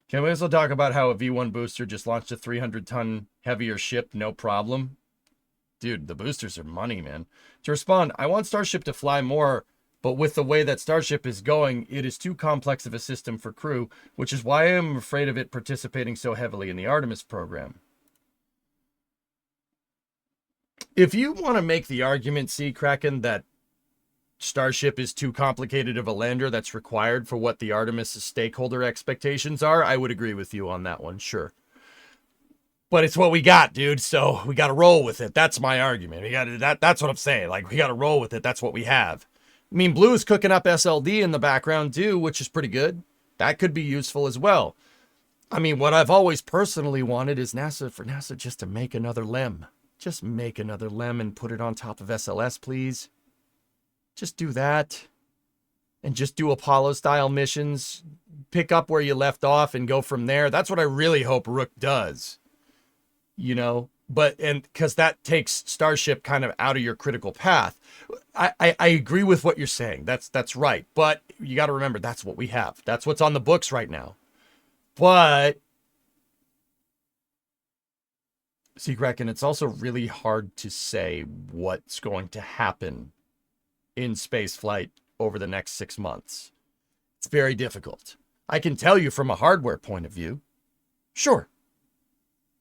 Can we also talk about how a V1 booster just launched a 300-ton heavier ship, no problem? Dude, the boosters are money, man. To respond, I want Starship to fly more, but with the way that Starship is going, it is too complex of a system for crew, which is why I am afraid of it participating so heavily in the Artemis program. If you want to make the argument, see, Kraken, that Starship is too complicated of a lander that's required for what the Artemis stakeholder expectations are, I would agree with you on that one, sure. But it's what we got, dude, so we got to roll with it. That's my argument. That's what I'm saying. Like, we got to roll with it. That's what we have. I mean, Blue is cooking up SLD in the background, too, which is pretty good. That could be useful as well. I mean, what I've always personally wanted is for NASA just to make another LEM. Just make another LEM and put it on top of SLS, please. Just do that. And just do Apollo-style missions. Pick up where you left off and go from there. That's what I really hope Rook does. You know? And because that takes Starship kind of out of your critical path. I agree with what you're saying. That's right. But you got to remember, that's what we have. That's what's on the books right now. But see, Kraken, it's also really hard to say what's going to happen in space flight over the next 6 months. It's very difficult. I can tell you from a hardware point of view. Sure.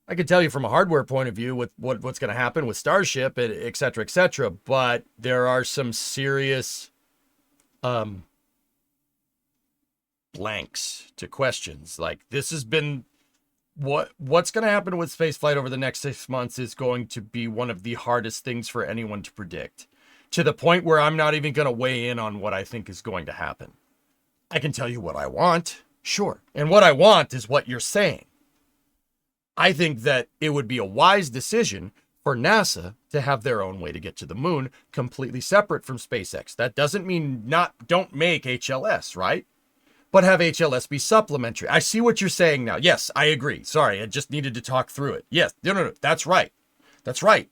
I can tell you from a hardware point of view with what's going to happen with Starship, et cetera, but there are some serious blanks to questions. Like, this has been what's going to happen with spaceflight over the next 6 months is going to be one of the hardest things for anyone to predict, to the point where I'm not even going to weigh in on what I think is going to happen. I can tell you what I want, sure. And what I want is what you're saying. I think that it would be a wise decision for NASA to have their own way to get to the moon, completely separate from SpaceX. That doesn't mean don't make HLS, right? But have HLS be supplementary. I see what you're saying now. Yes, I agree. Sorry, I just needed to talk through it. Yes, no, that's right. That's right.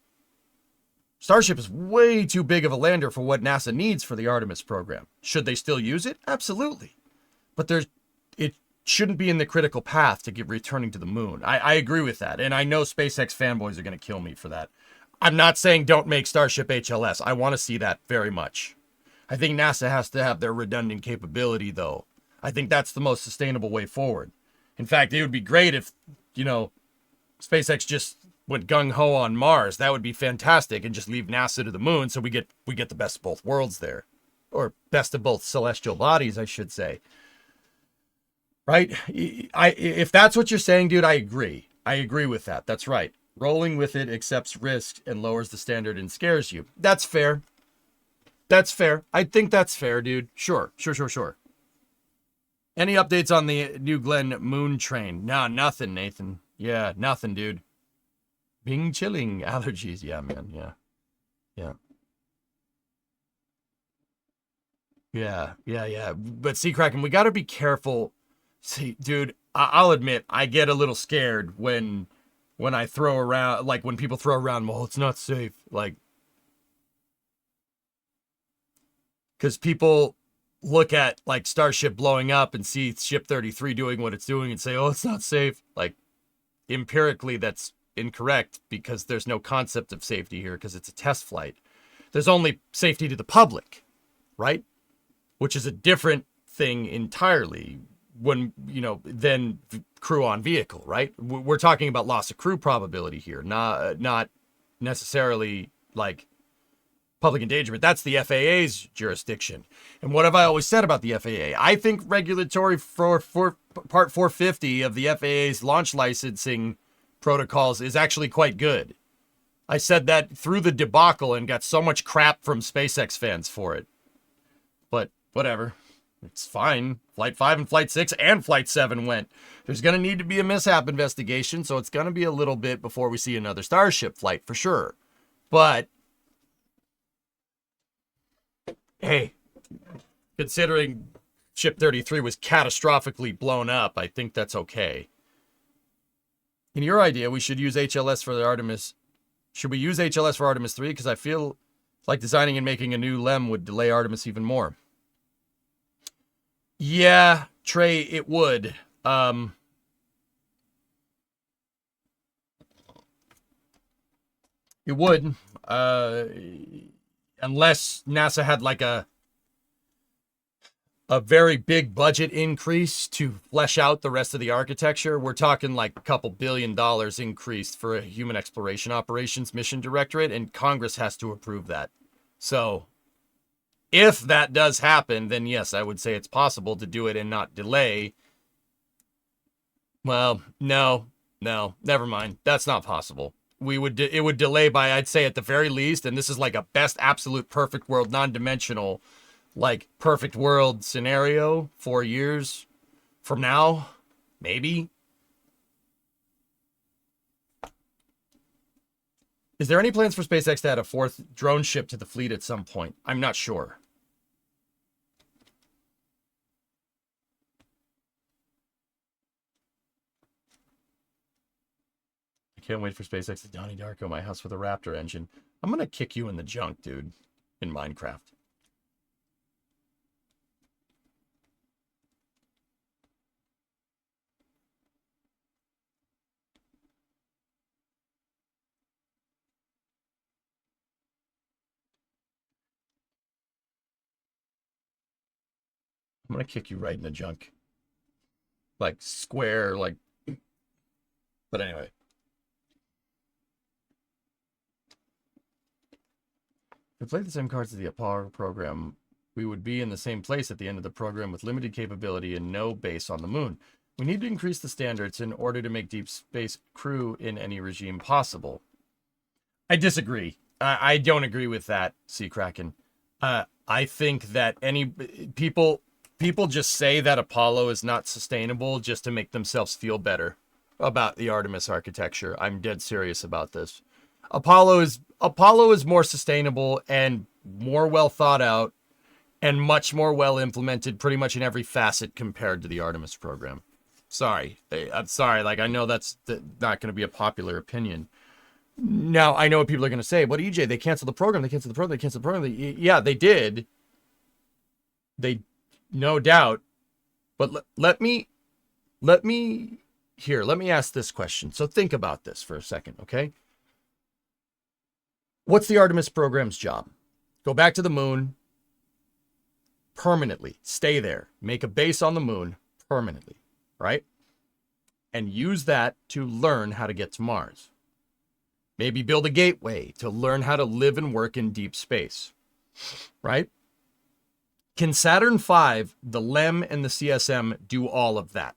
Starship is way too big of a lander for what NASA needs for the Artemis program. Should they still use it? Absolutely. But it shouldn't be in the critical path to get returning to the moon. I agree with that. And I know SpaceX fanboys are going to kill me for that. I'm not saying don't make Starship HLS. I want to see that very much. I think NASA has to have their redundant capability, though. I think that's the most sustainable way forward. In fact, it would be great if, SpaceX just went gung-ho on Mars. That would be fantastic, and just leave NASA to the moon so we get the best of both worlds there. Or best of both celestial bodies, I should say. Right? If that's what you're saying, dude, I agree. I agree with that. That's right. Rolling with it accepts risk and lowers the standard and scares you. That's fair. That's fair. I think that's fair, dude. Sure. Any updates on the New Glenn moon train? Nah, nothing, Nathan. Yeah, nothing, dude. Bing chilling. Allergies. Yeah, man. Yeah. But see, Kraken, we got to be careful. See, dude, I'll admit, I get a little scared when I throw around, like when people throw around, well, it's not safe. Like, because people look at like Starship blowing up and see Ship 33 doing what it's doing and say, oh, it's not safe. Like, empirically, that's incorrect because there's no concept of safety here because it's a test flight. There's only safety to the public, right? Which is a different thing entirely than crew on vehicle, right? We're talking about loss of crew probability here, not necessarily like public endangerment. That's the FAA's jurisdiction. And what have I always said about the FAA? I think regulatory for Part 450 of the FAA's launch licensing protocols is actually quite good. I said that through the debacle and got so much crap from SpaceX fans for it. But whatever. It's fine. Flight 5 and Flight 6 and Flight 7 went. There's going to need to be a mishap investigation, so it's going to be a little bit before we see another Starship flight for sure. But hey, considering Ship 33 was catastrophically blown up, I think that's okay. In your idea, we should use HLS for the Artemis. Should we use HLS for Artemis 3? Because I feel like designing and making a new LEM would delay Artemis even more. Yeah, Trey, it would. It would. Unless NASA had like a very big budget increase to flesh out the rest of the architecture. We're talking like a couple $2 billion increase for a Human Exploration Operations Mission Directorate, and Congress has to approve that. So if that does happen, then yes, I would say it's possible to do it and not delay. Well, no, never mind. That's not possible. It would delay by, I'd say at the very least, and this is like a best absolute perfect world, non-dimensional, like perfect world scenario, 4 years from now, maybe. Is there any plans for SpaceX to add a 4th drone ship to the fleet at some point? I'm not sure. I can't wait for SpaceX to Donnie Darko my house with a Raptor engine. I'm going to kick you in the junk, dude, in Minecraft. I'm going to kick you right in the junk. Like, square, like... But anyway. If we played the same cards as the Apollo program, we would be in the same place at the end of the program with limited capability and no base on the moon. We need to increase the standards in order to make deep space crew in any regime possible. I disagree. I don't agree with that, Sea Kraken. I think that people just say that Apollo is not sustainable just to make themselves feel better about the Artemis architecture. I'm dead serious about this. Apollo is more sustainable and more well thought out and much more well implemented pretty much in every facet compared to the Artemis program. Sorry. I'm sorry. Like, I know that's not going to be a popular opinion. Now, I know what people are going to say. But EJ, they canceled the program. Yeah, they did. They, no doubt. But let me ask this question. So think about this for a second, okay? What's the Artemis program's job? Go back to the moon permanently. Stay there. Make a base on the moon permanently, right? And use that to learn how to get to Mars. Maybe build a gateway to learn how to live and work in deep space, right? Can Saturn V, the LEM, and the CSM do all of that?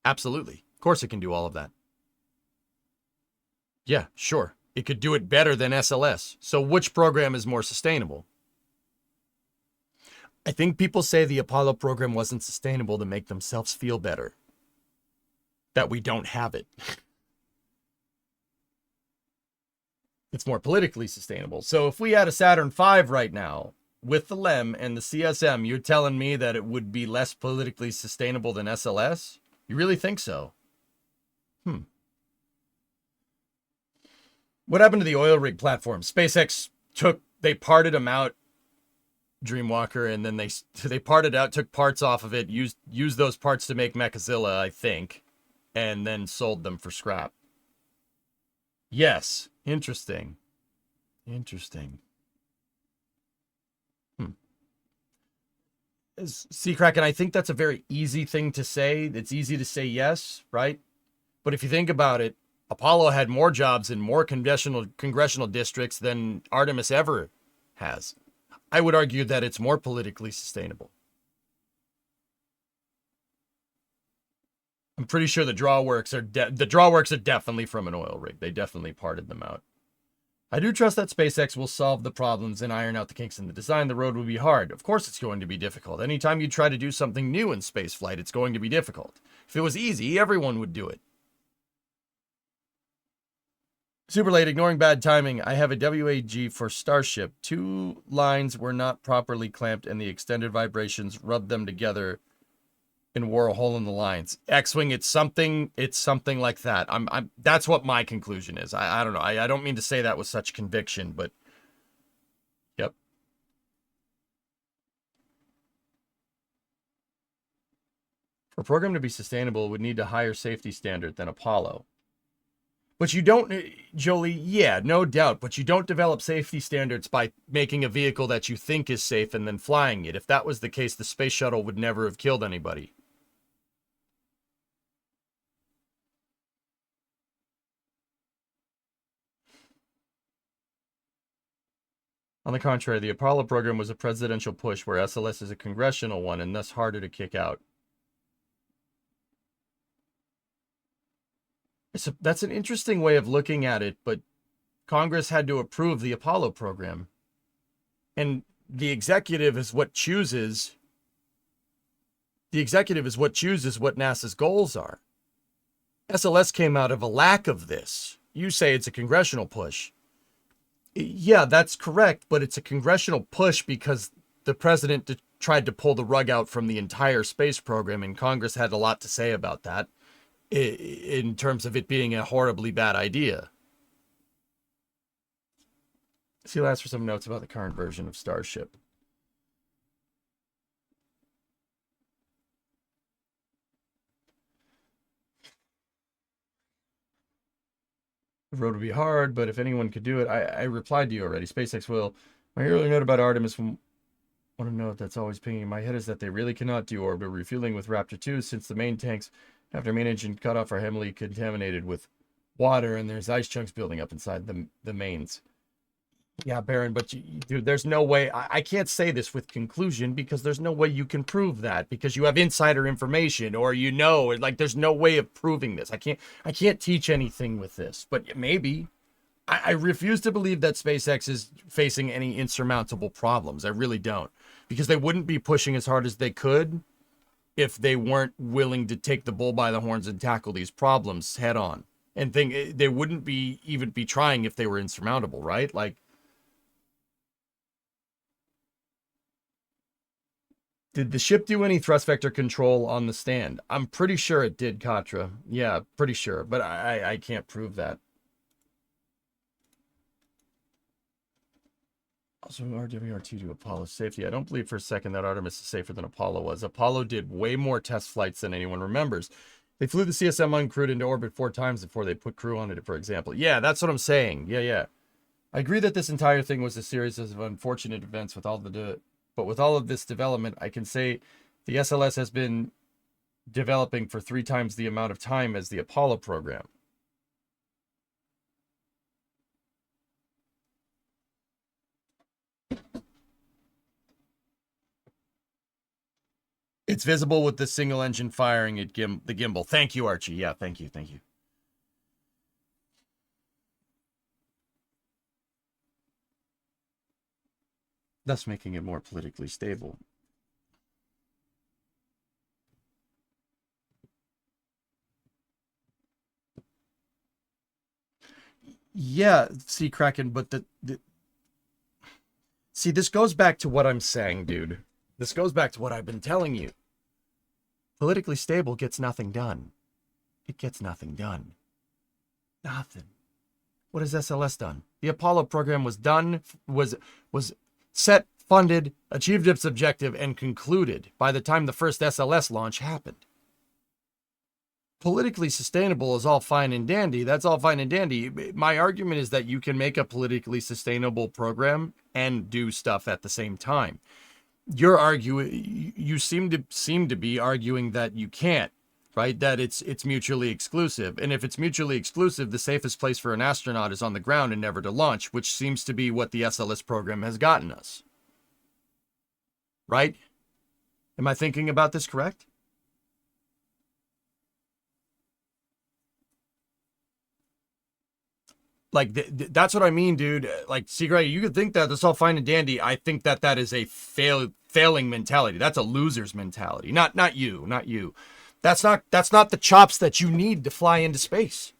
Absolutely. Of course it can do all of that. Yeah, sure. It could do it better than SLS. So which program is more sustainable? I think people say the Apollo program wasn't sustainable to make themselves feel better. That we don't have it. It's more politically sustainable. So if we had a Saturn V right now with the LEM and the CSM, you're telling me that it would be less politically sustainable than SLS? You really think so? What happened to the oil rig platform? SpaceX they parted them out, Dreamwalker, and then they parted out, took parts off of it, used those parts to make Mechazilla, I think, and then sold them for scrap. Yes. Interesting. Sea Kraken, I think that's a very easy thing to say. It's easy to say yes, right? But if you think about it, Apollo had more jobs in more congressional districts than Artemis ever has. I would argue that it's more politically sustainable. I'm pretty sure the drawworks are definitely from an oil rig. They definitely parted them out. I do trust that SpaceX will solve the problems and iron out the kinks in the design. The road will be hard. Of course it's going to be difficult. Anytime you try to do something new in spaceflight, it's going to be difficult. If it was easy, everyone would do it. Super late, ignoring bad timing. I have a WAG for Starship. 2 lines were not properly clamped and the extended vibrations rubbed them together and wore a hole in the lines. X-Wing, it's something like that. That's what my conclusion is. I don't know. I don't mean to say that with such conviction, but yep. For a program to be sustainable, it would need a higher safety standard than Apollo. But you don't, Jolie, yeah, no doubt, but you don't develop safety standards by making a vehicle that you think is safe and then flying it. If that was the case, the space shuttle would never have killed anybody. On the contrary, the Apollo program was a presidential push where SLS is a congressional one and thus harder to kick out. That's an interesting way of looking at it, but Congress had to approve the Apollo program. And the executive is what chooses what NASA's goals are. SLS came out of a lack of this. You say it's a congressional push. Yeah, that's correct, but it's a congressional push because the president tried to pull the rug out from the entire space program, and Congress had a lot to say about that in terms of it being a horribly bad idea. See, last for some notes about the current version of Starship. The road would be hard, but if anyone could do it, I replied to you already. SpaceX will. My earlier note about Artemis, one note that's always pinging in my head is that they really cannot do orbital refueling with Raptor 2 since the main tanks after main engine cutoff are heavily contaminated with water and there's ice chunks building up inside the mains. Yeah, Baron, but dude, there's no way. I can't say this with conclusion because there's no way you can prove that because you have insider information or like there's no way of proving this. I can't teach anything with this, but maybe. I refuse to believe that SpaceX is facing any insurmountable problems. I really don't, because they wouldn't be pushing as hard as they could if they weren't willing to take the bull by the horns and tackle these problems head on. And they wouldn't even be trying if they were insurmountable, right? Like, did the ship do any thrust vector control on the stand? I'm pretty sure it did, Katra. Yeah, pretty sure, but I can't prove that. Also, RWR2 to Apollo safety. I don't believe for a second that Artemis is safer than Apollo was. Apollo did way more test flights than anyone remembers. They flew the CSM uncrewed into orbit 4 times before they put crew on it, for example. Yeah, that's what I'm saying. Yeah. I agree that this entire thing was a series of unfortunate events with all of this development, I can say the SLS has been developing for 3 times the amount of time as the Apollo program. It's visible with the single engine firing at the gimbal. Thank you, Archie. Yeah, thank you. Thus making it more politically stable. Yeah, see, Kraken, but see, this goes back to what I'm saying, dude. This goes back to what I've been telling you. Politically stable gets nothing done. It gets nothing done. Nothing. What has SLS done? The Apollo program was done, was set, funded, achieved its objective, and concluded by the time the first SLS launch happened. Politically sustainable is all fine and dandy. That's all fine and dandy. My argument is that you can make a politically sustainable program and do stuff at the same time. You seem to be arguing that you can't. right? That it's mutually exclusive. And if it's mutually exclusive, the safest place for an astronaut is on the ground and never to launch, which seems to be what the SLS program has gotten us. Right? Am I thinking about this correct? Like, that's what I mean, dude. Like, see, Greg, you could think that that's all fine and dandy. I think that that is a failing mentality. That's a loser's mentality. Not you. That's not the chops that you need to fly into space.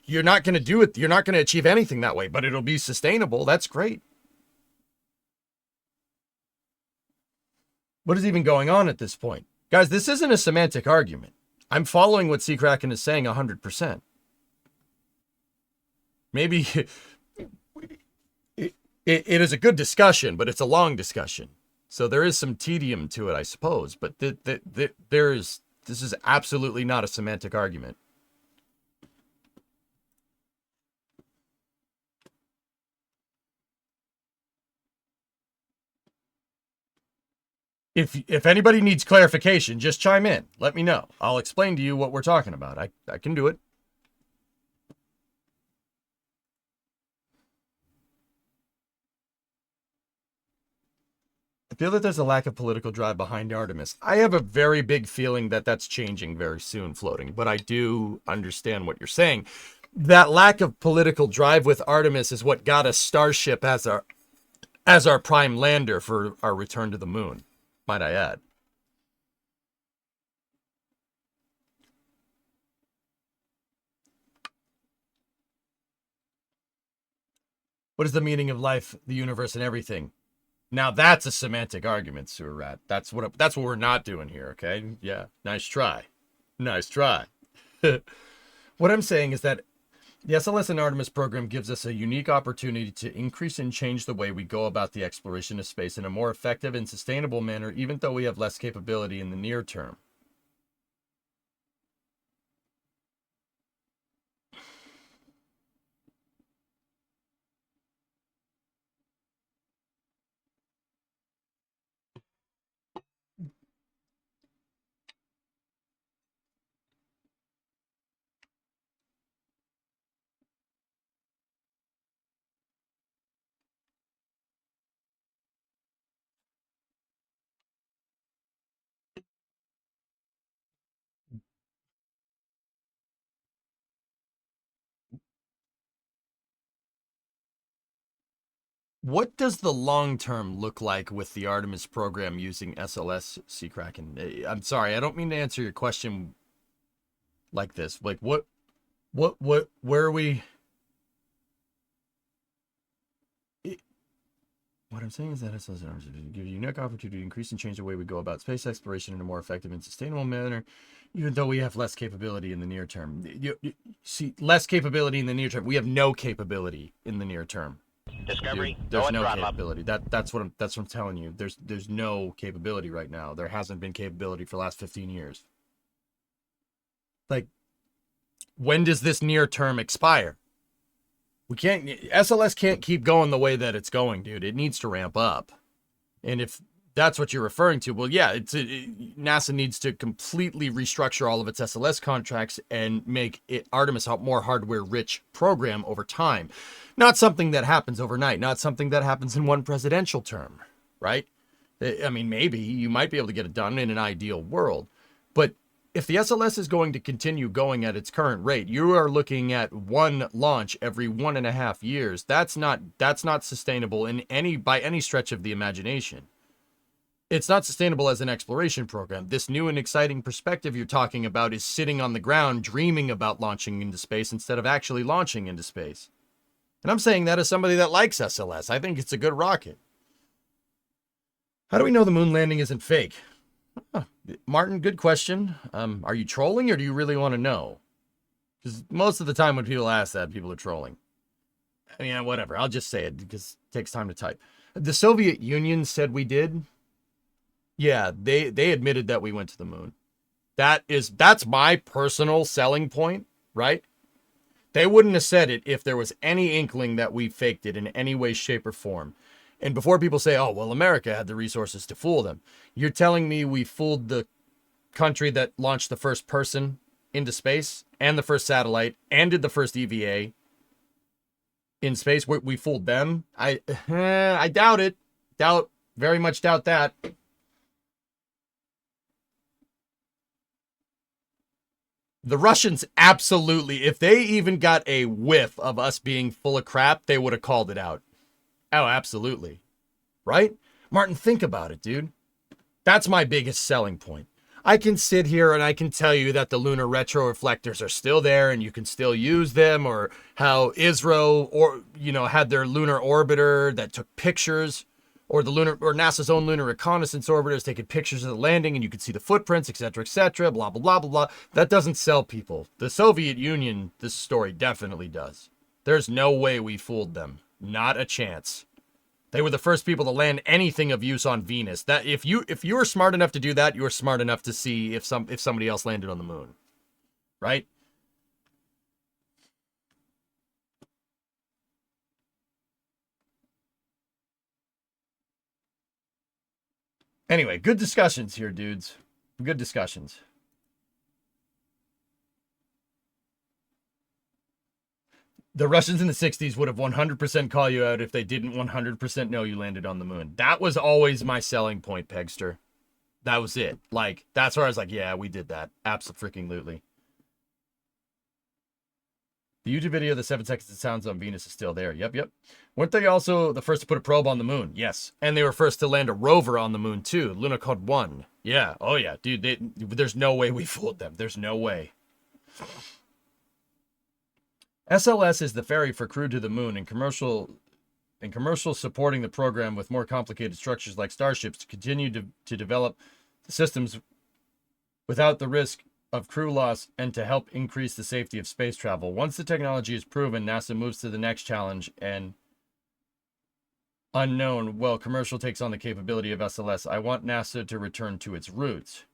You're not going to do it. You're not going to achieve anything that way, but it'll be sustainable. That's great. What is even going on at this point? Guys, this isn't a semantic argument. I'm following what Sea Kraken is saying 100%. Maybe it is a good discussion, but it's a long discussion. So there is some tedium to it, I suppose. But this is absolutely not a semantic argument. If anybody needs clarification, just chime in. Let me know. I'll explain to you what we're talking about. I can do it. I feel that there's a lack of political drive behind Artemis. I have a very big feeling that that's changing very soon, Floating, but I do understand what you're saying. That lack of political drive with Artemis is what got us Starship as our prime lander for our return to the moon, might I add. What is the meaning of life, the universe, and everything? Now that's a semantic argument, Sewer Rat. That's what we're not doing here, okay? Yeah, nice try. Nice try. What I'm saying is that the SLS and Artemis program gives us a unique opportunity to increase and change the way we go about the exploration of space in a more effective and sustainable manner, even though we have less capability in the near term. What does the long term look like with the Artemis program using SLS, Sea Kraken? I'm sorry, I don't mean to answer your question like this. Like, where are we? What I'm saying is that SLS and Artemis give a unique opportunity to increase and change the way we go about space exploration in a more effective and sustainable manner, even though we have less capability in the near term. You see, less capability in the near term. We have no capability in the near term. Discovery. There's no capability. That's what I'm telling you. There's no capability right now. There hasn't been capability for the last 15 years. Like, when does this near term expire? SLS can't keep going the way that it's going, dude. It needs to ramp up. And if that's what you're referring to, well, yeah, NASA needs to completely restructure all of its SLS contracts and make it Artemis a more hardware-rich program over time. Not something that happens overnight, not something that happens in one presidential term, right? I mean, maybe you might be able to get it done in an ideal world, but if the SLS is going to continue going at its current rate, you are looking at one launch every 1.5 years. That's not sustainable by any stretch of the imagination. It's not sustainable as an exploration program. This new and exciting perspective you're talking about is sitting on the ground dreaming about launching into space instead of actually launching into space. And I'm saying that as somebody that likes SLS. I think it's a good rocket. How do we know the moon landing isn't fake? Huh. Martin, good question. Are you trolling or do you really want to know? Because most of the time when people ask that, people are trolling. I mean, whatever. I'll just say it because it takes time to type. The Soviet Union said we did. Yeah, they admitted that we went to the moon. That's my personal selling point, right? They wouldn't have said it if there was any inkling that we faked it in any way, shape, or form. And before people say, oh, well, America had the resources to fool them. You're telling me we fooled the country that launched the first person into space and the first satellite and did the first EVA in space. We fooled them. I doubt it. Very much doubt that. The Russians absolutely, if they even got a whiff of us being full of crap, they would have called it out. Oh, absolutely. Right? Martin, think about it, dude. That's my biggest selling point. I can sit here and I can tell you that the lunar retroreflectors are still there and you can still use them, or how ISRO had their lunar orbiter that took pictures, or NASA's own lunar reconnaissance orbiter is taking pictures of the landing and you can see the footprints, etc., blah, blah, blah, blah, blah. That doesn't sell people. The Soviet Union, this story definitely does. There's no way we fooled them. Not a chance. They were the first people to land anything of use on Venus. That if you were smart enough to do that, you were smart enough to see if somebody else landed on the moon. Right? Anyway, good discussions here, dudes. Good discussions. The Russians in the 60s would have 100% call you out if they didn't 100% know you landed on the moon. That was always my selling point, Pegster. That was it. Like, that's where I was like, yeah, we did that. Abso-freaking-lutely. The YouTube video, the 7 seconds it sounds on Venus, is still there. Yep. Weren't they also the first to put a probe on the moon? Yes. And they were first to land a rover on the moon, too. Lunokhod 1. Yeah. Oh, yeah. Dude, there's no way we fooled them. There's no way. SLS is the ferry for crew to the moon, and commercials supporting the program with more complicated structures like Starships to continue to develop the systems without the risk of crew loss and to help increase the safety of space travel. Once the technology is proven, NASA moves to the next challenge, and unknown, well, commercial takes on the capability of SLS. I want NASA to return to its roots.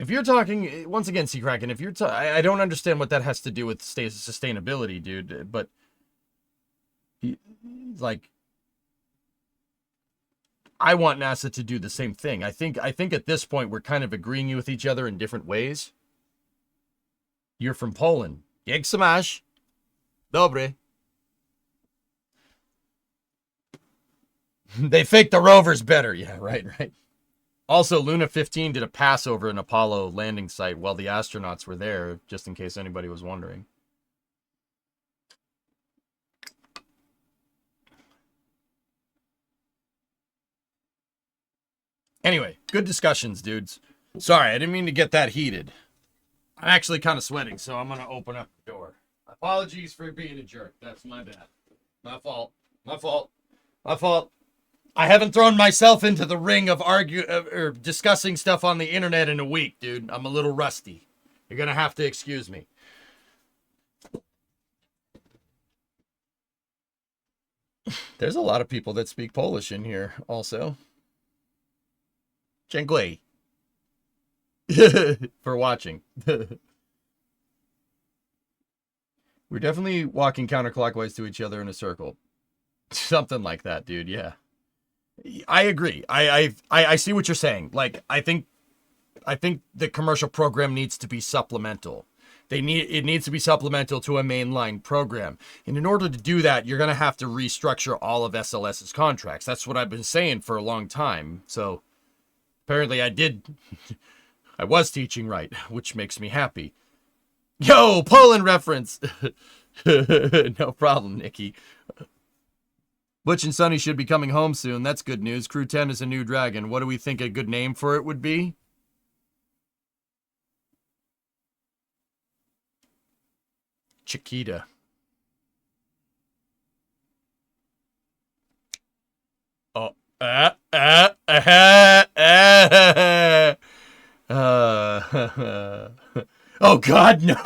If you're talking, once again, Seacracken, if you're I don't understand what that has to do with sustainability, dude, but like, I want NASA to do the same thing. I think at this point we're kind of agreeing with each other in different ways. You're from Poland. Jak se masz? Dobre. They faked the rovers better. Yeah, right. Also, Luna 15 did a pass over an Apollo landing site while the astronauts were there, just in case anybody was wondering. Anyway, good discussions, dudes. Sorry, I didn't mean to get that heated. I'm actually kind of sweating, so I'm going to open up the door. Apologies for being a jerk. That's my bad. My fault. I haven't thrown myself into the ring of discussing stuff on the internet in a week, dude. I'm a little rusty. You're going to have to excuse me. There's a lot of people that speak Polish in here also. Dziękuję for watching. We're definitely walking counterclockwise to each other in a circle. Something like that, dude. Yeah. I agree. I see what you're saying. Like, I think the commercial program needs to be supplemental. It needs to be supplemental to a mainline program. And in order to do that, you're going to have to restructure all of SLS's contracts. That's what I've been saying for a long time. So apparently I was teaching right, which makes me happy. Yo, Poland reference. No problem, Nikki. Butch and Sonny should be coming home soon. That's good news. Crew 10 is a new dragon. What do we think a good name for it would be? Chiquita. Oh. Oh God, no.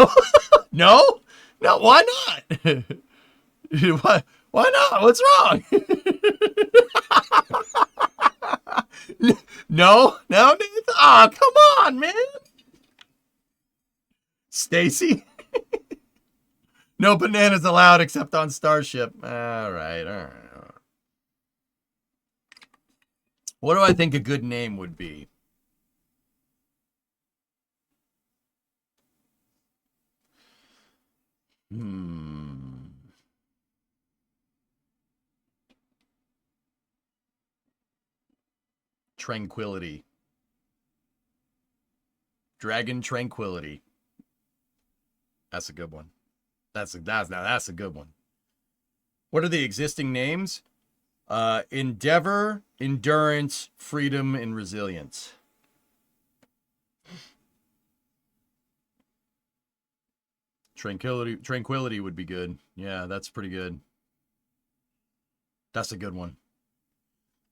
No, why not? Why not? What's wrong? No, Nathan. Oh, come on, man. Stacy. No bananas allowed except on Starship. All right, all right. What do I think a good name would be? Tranquility. Dragon Tranquility. That's a good one. That's a good one. What are the existing names? Endeavor, Endurance, Freedom, and Resilience. Tranquility would be good. Yeah, that's pretty good. That's a good one.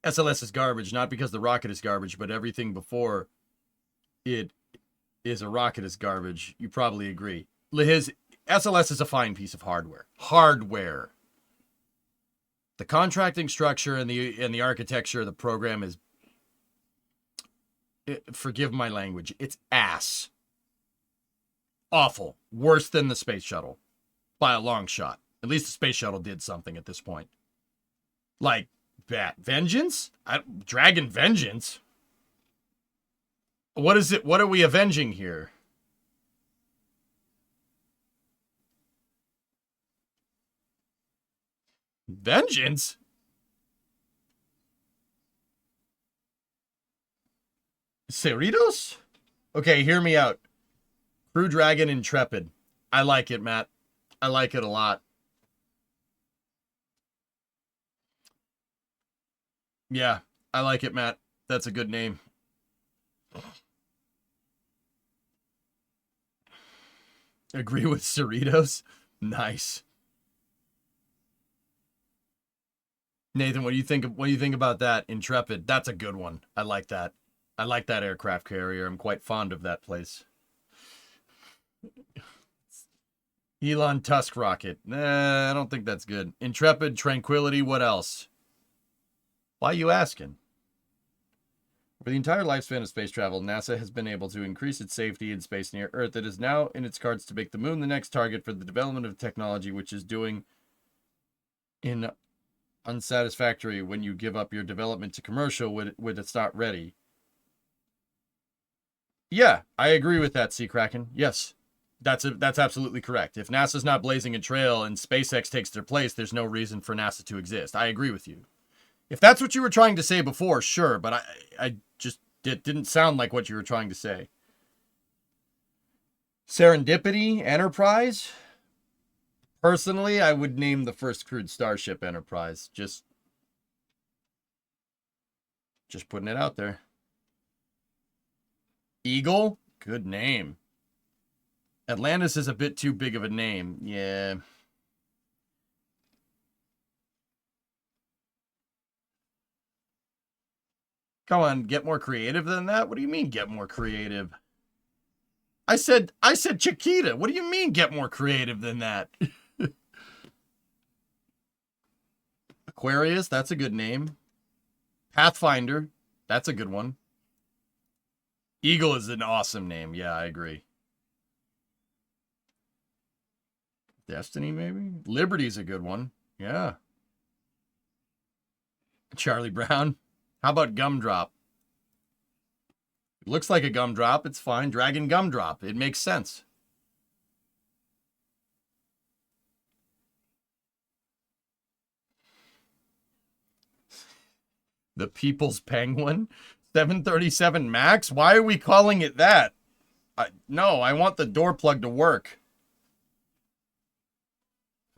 SLS is garbage, not because the rocket is garbage, but everything before it is a rocket is garbage. You probably agree. His SLS is a fine piece of hardware. The contracting structure and the architecture of the program is, forgive my language, it's ass. Awful. Worse than the space shuttle. By a long shot. At least the space shuttle did something at this point. Like, Vengeance? Dragon Vengeance? What is it? What are we avenging here? Vengeance? Cerritos? Okay, hear me out. Crew Dragon Intrepid. I like it, Matt. I like it a lot. Yeah, I like it, Matt. That's a good name. Agree with Cerritos? Nice. Nathan, what do you think about that? Intrepid. That's a good one. I like that. I like that aircraft carrier. I'm quite fond of that place. Elon Tusk rocket. Nah, I don't think that's good. Intrepid, Tranquility, what else? Why are you asking? For the entire lifespan of space travel, NASA has been able to increase its safety in space near Earth. It is now in its cards to make the moon the next target for the development of technology, which is doing in unsatisfactory when you give up your development to commercial when it's not ready. Yeah, I agree with that, Sea Kraken. Yes, that's absolutely correct. If NASA's not blazing a trail and SpaceX takes their place, there's no reason for NASA to exist. I agree with you. If that's what you were trying to say before, sure, but it didn't sound like what you were trying to say. Serendipity, Enterprise. Personally, I would name the first crewed Starship Enterprise. Just putting it out there. Eagle, good name. Atlantis is a bit too big of a name. Yeah. Come on, get more creative than that? What do you mean get more creative? I said Chiquita. What do you mean get more creative than that? Aquarius, that's a good name. Pathfinder, that's a good one. Eagle is an awesome name. Yeah, I agree. Destiny, maybe? Liberty's a good one. Yeah. Charlie Brown. How about Gumdrop? It looks like a gumdrop. It's fine. Dragon Gumdrop. It makes sense. The People's Penguin? 737 Max? Why are we calling it that? No, I want the door plug to work.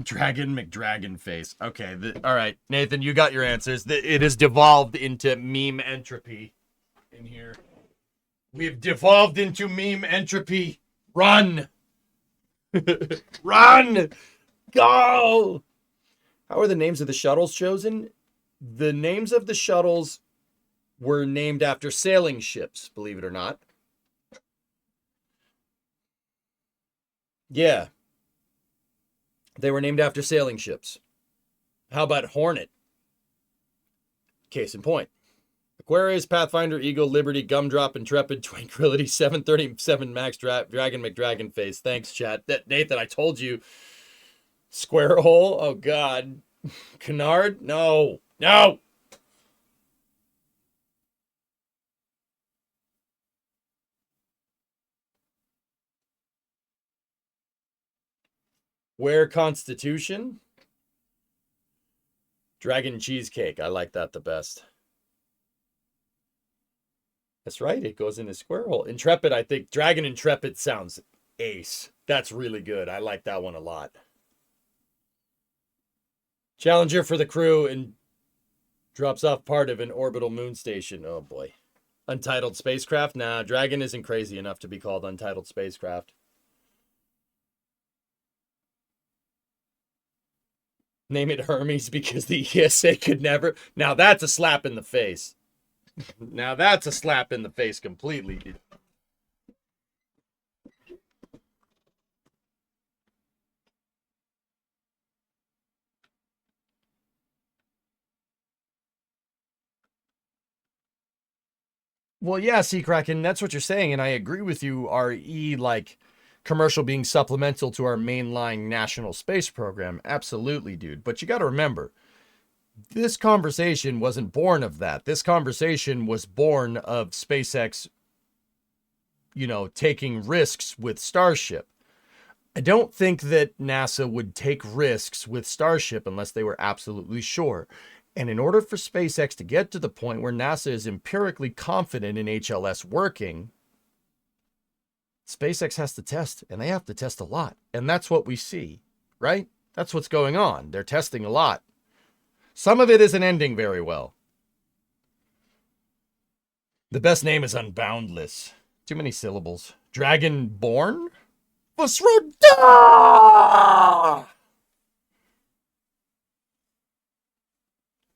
Dragon McDragon face. Okay, all right. Nathan, you got your answers. It has devolved into meme entropy in here. We've devolved into meme entropy. Run! Run! Go! How are the names of the shuttles chosen? The names of the shuttles were named after sailing ships, believe it or not. Yeah. They were named after sailing ships. How about Hornet? Case in point. Aquarius, Pathfinder, Eagle, Liberty, Gumdrop, Intrepid, Tranquility, 737 Max, Dragon McDragon face. Thanks, chat. Nathan, I told you Square hole? Oh, God. Canard? No. No! Where Constitution? Dragon cheesecake. I like that the best. That's right. It goes in a square hole. Intrepid, I think. Dragon Intrepid sounds ace. That's really good. I like that one a lot. Challenger for the crew and drops off part of an orbital moon station. Oh, boy. Untitled spacecraft? Nah, Dragon isn't crazy enough to be called Untitled Spacecraft. Name it Hermes because the ESA could never. Now that's a slap in the face. Now that's a slap in the face completely, dude. Well, yeah, Sea Kraken, that's what you're saying, and I agree with you. RE, like commercial being supplemental to our mainline national space program, absolutely, dude. But you got to remember, this conversation wasn't born of that. This conversation was born of SpaceX, taking risks with Starship. I don't think that NASA would take risks with Starship unless they were absolutely sure. And in order for SpaceX to get to the point where NASA is empirically confident in HLS working, SpaceX has to test, and they have to test a lot. And that's what we see, right? That's what's going on. They're testing a lot. Some of it isn't ending very well. The best name is Unboundless. Too many syllables. Dragonborn? Vasroda!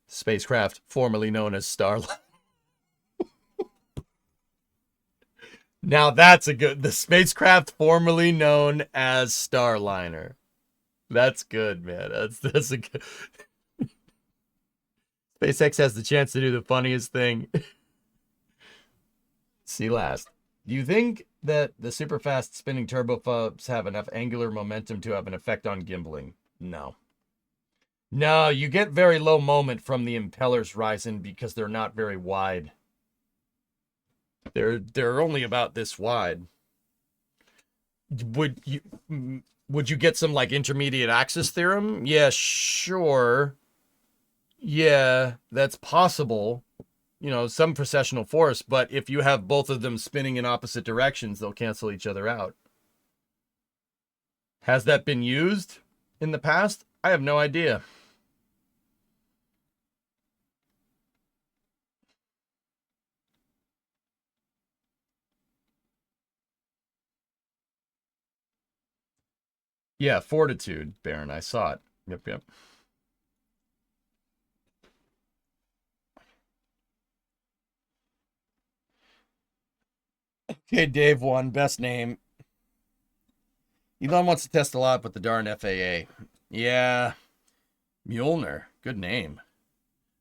Spacecraft formerly known as Starliner. Now that's the spacecraft formerly known as Starliner. That's good, man. That's a good. SpaceX has the chance to do the funniest thing. See last. Do you think that the super fast spinning turbofans have enough angular momentum to have an effect on gimbaling? No. No, you get very low moment from the impellers rising because they're not very wide. They're only about this wide. Would you get some like intermediate axis theorem? Yeah, sure. Yeah, that's possible. Some precessional force, but if you have both of them spinning in opposite directions, they'll cancel each other out. Has that been used in the past? I have no idea. Yeah, Fortitude, Baron. I saw it. Yep. Okay, Dave won. Best name. Elon wants to test a lot, but the darn FAA. Yeah. Mjolnir. Good name.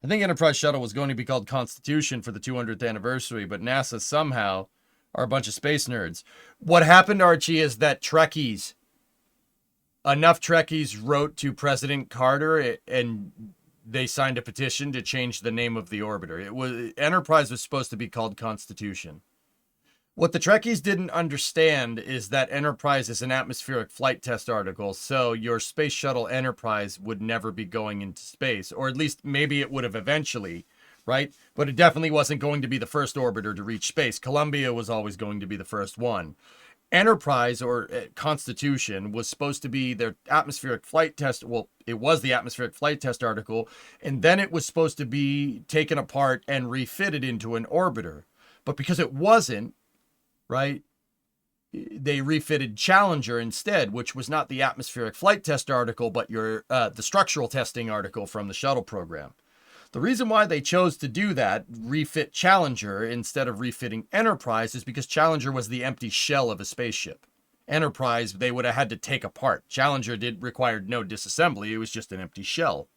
I think Enterprise Shuttle was going to be called Constitution for the 200th anniversary, but NASA somehow are a bunch of space nerds. What happened, Archie, is that enough Trekkies wrote to President Carter and they signed a petition to change the name of the orbiter. Enterprise was supposed to be called Constitution. What the Trekkies didn't understand is that Enterprise is an atmospheric flight test article, so your space shuttle Enterprise would never be going into space, or at least maybe it would have eventually, right? But it definitely wasn't going to be the first orbiter to reach space. Columbia was always going to be the first one. Enterprise, or Constitution, was supposed to be their atmospheric flight test. Well, it was the atmospheric flight test article, and then it was supposed to be taken apart and refitted into an orbiter. But because it wasn't, right, they refitted Challenger instead, which was not the atmospheric flight test article, but the structural testing article from the shuttle program. The reason why they chose to do that, refit Challenger instead of refitting Enterprise, is because Challenger was the empty shell of a spaceship. Enterprise, they would have had to take apart. Challenger required no disassembly. It was just an empty shell.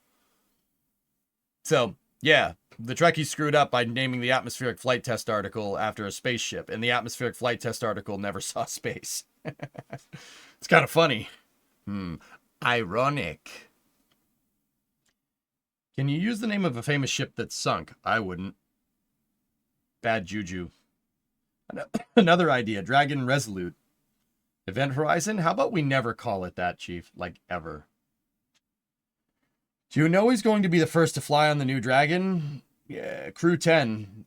So, yeah, the Trekkies screwed up by naming the atmospheric flight test article after a spaceship, and the atmospheric flight test article never saw space. It's kind of funny. Ironic. Can you use the name of a famous ship that sunk? I wouldn't. Bad juju. Another idea. Dragon Resolute. Event Horizon? How about we never call it that, Chief? Like, ever. Do you know he's going to be the first to fly on the new Dragon? Yeah, Crew 10.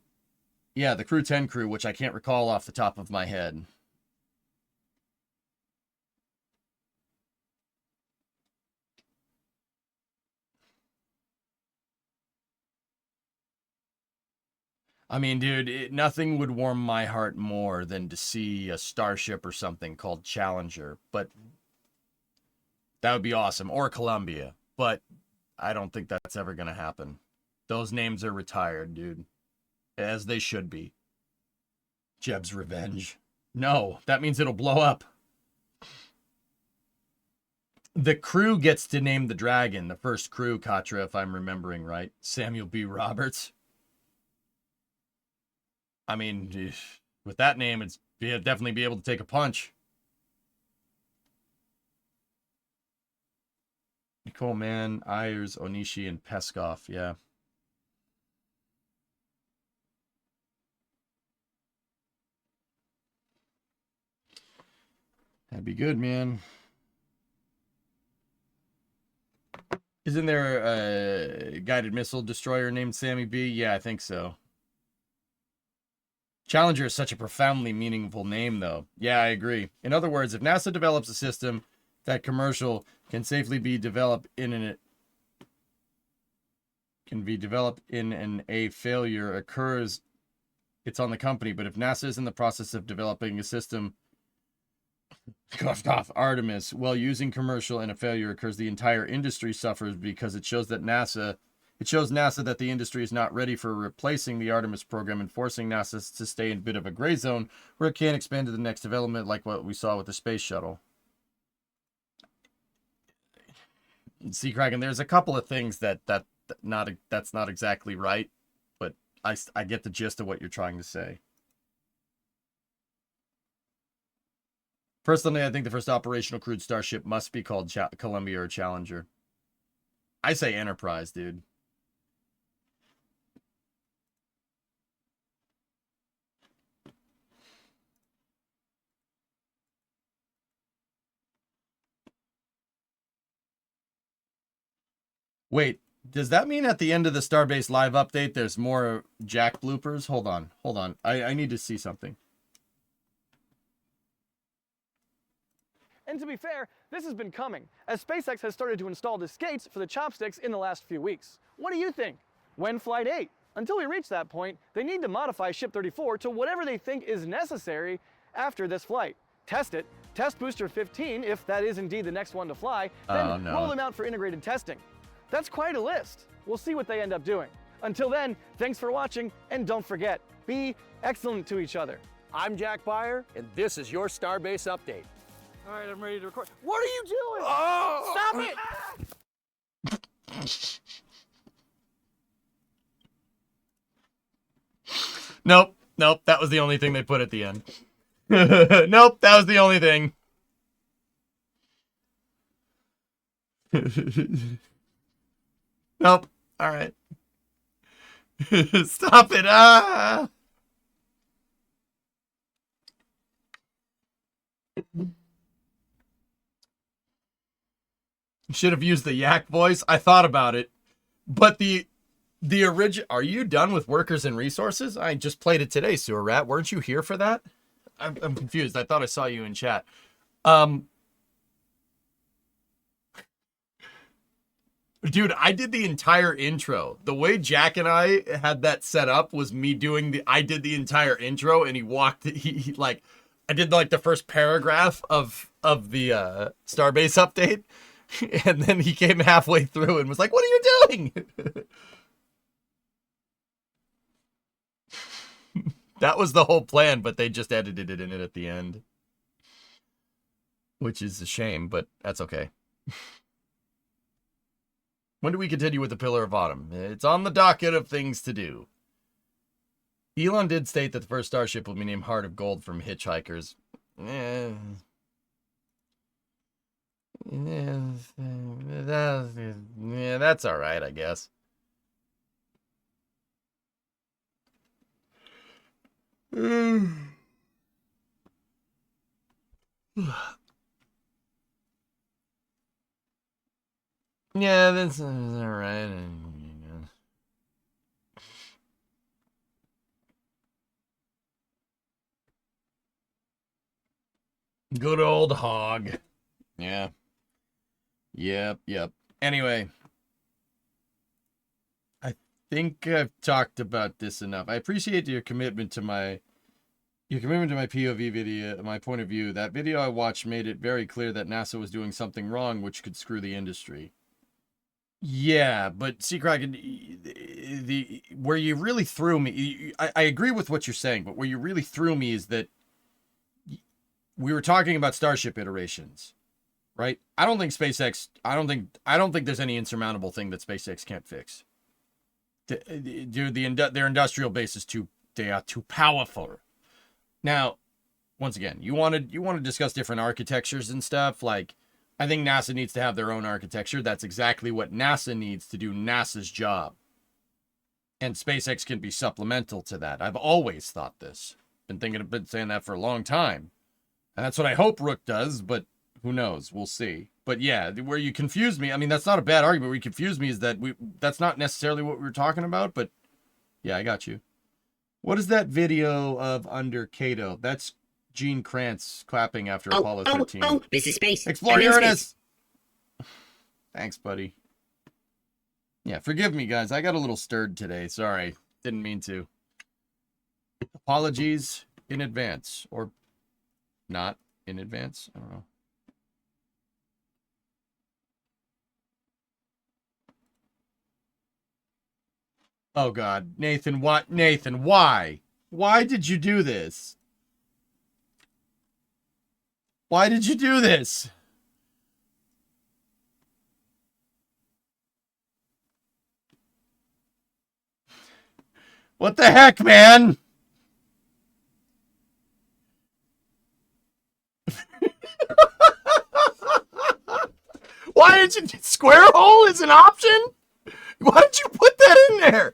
Yeah, the Crew 10 crew, which I can't recall off the top of my head. I mean, dude, nothing would warm my heart more than to see a Starship or something called Challenger. But that would be awesome. Or Columbia. But I don't think that's ever going to happen. Those names are retired, dude. As they should be. Jeb's Revenge. No, that means it'll blow up. The crew gets to name the dragon. The first crew, Katra, if I'm remembering right. Samuel B. Roberts. I mean, with that name, it's definitely be able to take a punch. Nicole Mann, Ayers, Onishi, and Peskov. Yeah. That'd be good, man. Isn't there a guided missile destroyer named Sammy B? Yeah, I think so. Challenger is such a profoundly meaningful name, though. Yeah, I agree. In other words, if NASA develops a system that commercial can safely be developed in a failure occurs, it's on the company. But if NASA is in the process of developing a system, Artemis, while using commercial and a failure occurs, the entire industry suffers because it shows NASA that the industry is not ready for replacing the Artemis program and forcing NASA to stay in a bit of a gray zone where it can't expand to the next development like what we saw with the space shuttle. See, Kraken, there's a couple of things that's not exactly right, but I get the gist of what you're trying to say. Personally, I think the first operational crewed Starship must be called Columbia or Challenger. I say Enterprise, dude. Wait, does that mean at the end of the Starbase Live update there's more Jack bloopers? Hold on. I need to see something. And to be fair, this has been coming, as SpaceX has started to install the skates for the chopsticks in the last few weeks. What do you think? When Flight 8? Until we reach that point, they need to modify Ship 34 to whatever they think is necessary after this flight. Test it, test Booster 15 if that is indeed the next one to fly, then roll them out for integrated testing. That's quite a list. We'll see what they end up doing. Until then, thanks for watching, and don't forget, be excellent to each other. I'm Jack Byer, and this is your Starbase Update. All right, I'm ready to record. What are you doing? Oh! Stop it! Nope, that was the only thing they put at the end. Nope, that was the only thing. Nope, all right. Stop it, Should have used the yak voice. I thought about it. But the original... Are you done with workers and resources? I just played it today, Sewer Rat. Weren't you here for that? I'm confused. I thought I saw you in chat. Dude, I did the entire intro. The way Jack and I had that set up was me doing I did the entire intro, and he I did like the first paragraph of the Starbase update. And then he came halfway through and was like, "What are you doing?" That was the whole plan, but they just edited it in at the end. Which is a shame, but that's okay. When do we continue with the Pillar of Autumn? It's on the docket of things to do. Elon did state that the first Starship will be named Heart of Gold from Hitchhikers. Yeah, that's all right, I guess. Yeah, that's all right. Good old hog. Yeah. Yep. Anyway, I think I've talked about this enough. I appreciate your commitment to my POV video, my point of view. That video I watched made it very clear that NASA was doing something wrong, which could screw the industry. Yeah, but see, Kraken, the where you really threw me, I agree with what you're saying, but where you really threw me is that we were talking about Starship iterations, right? I don't think there's any insurmountable thing that SpaceX can't fix. Dude, their industrial base is they are too powerful. Now, once again, you want to discuss different architectures and stuff. Like, I think NASA needs to have their own architecture. That's exactly what NASA needs to do NASA's job. And SpaceX can be supplemental to that. I've always thought this. Been saying that for a long time. And that's what I hope Rook does, but who knows? We'll see. But yeah, where you confused me, I mean, that's not a bad argument. Where you confused me is that that's not necessarily what we were talking about, but yeah, I got you. What is that video of under Cato? That's Gene Kranz clapping after Apollo 13. Oh, this is space. Explore Uranus! Thanks, buddy. Yeah, forgive me, guys. I got a little stirred today. Sorry. Didn't mean to. Apologies in advance. Or not in advance. I don't know. Oh, God. Nathan, what? Nathan, why? Why did you do this? Why did you do this? What the heck, man? Why did you... Square hole is an option? Why did you put that in there?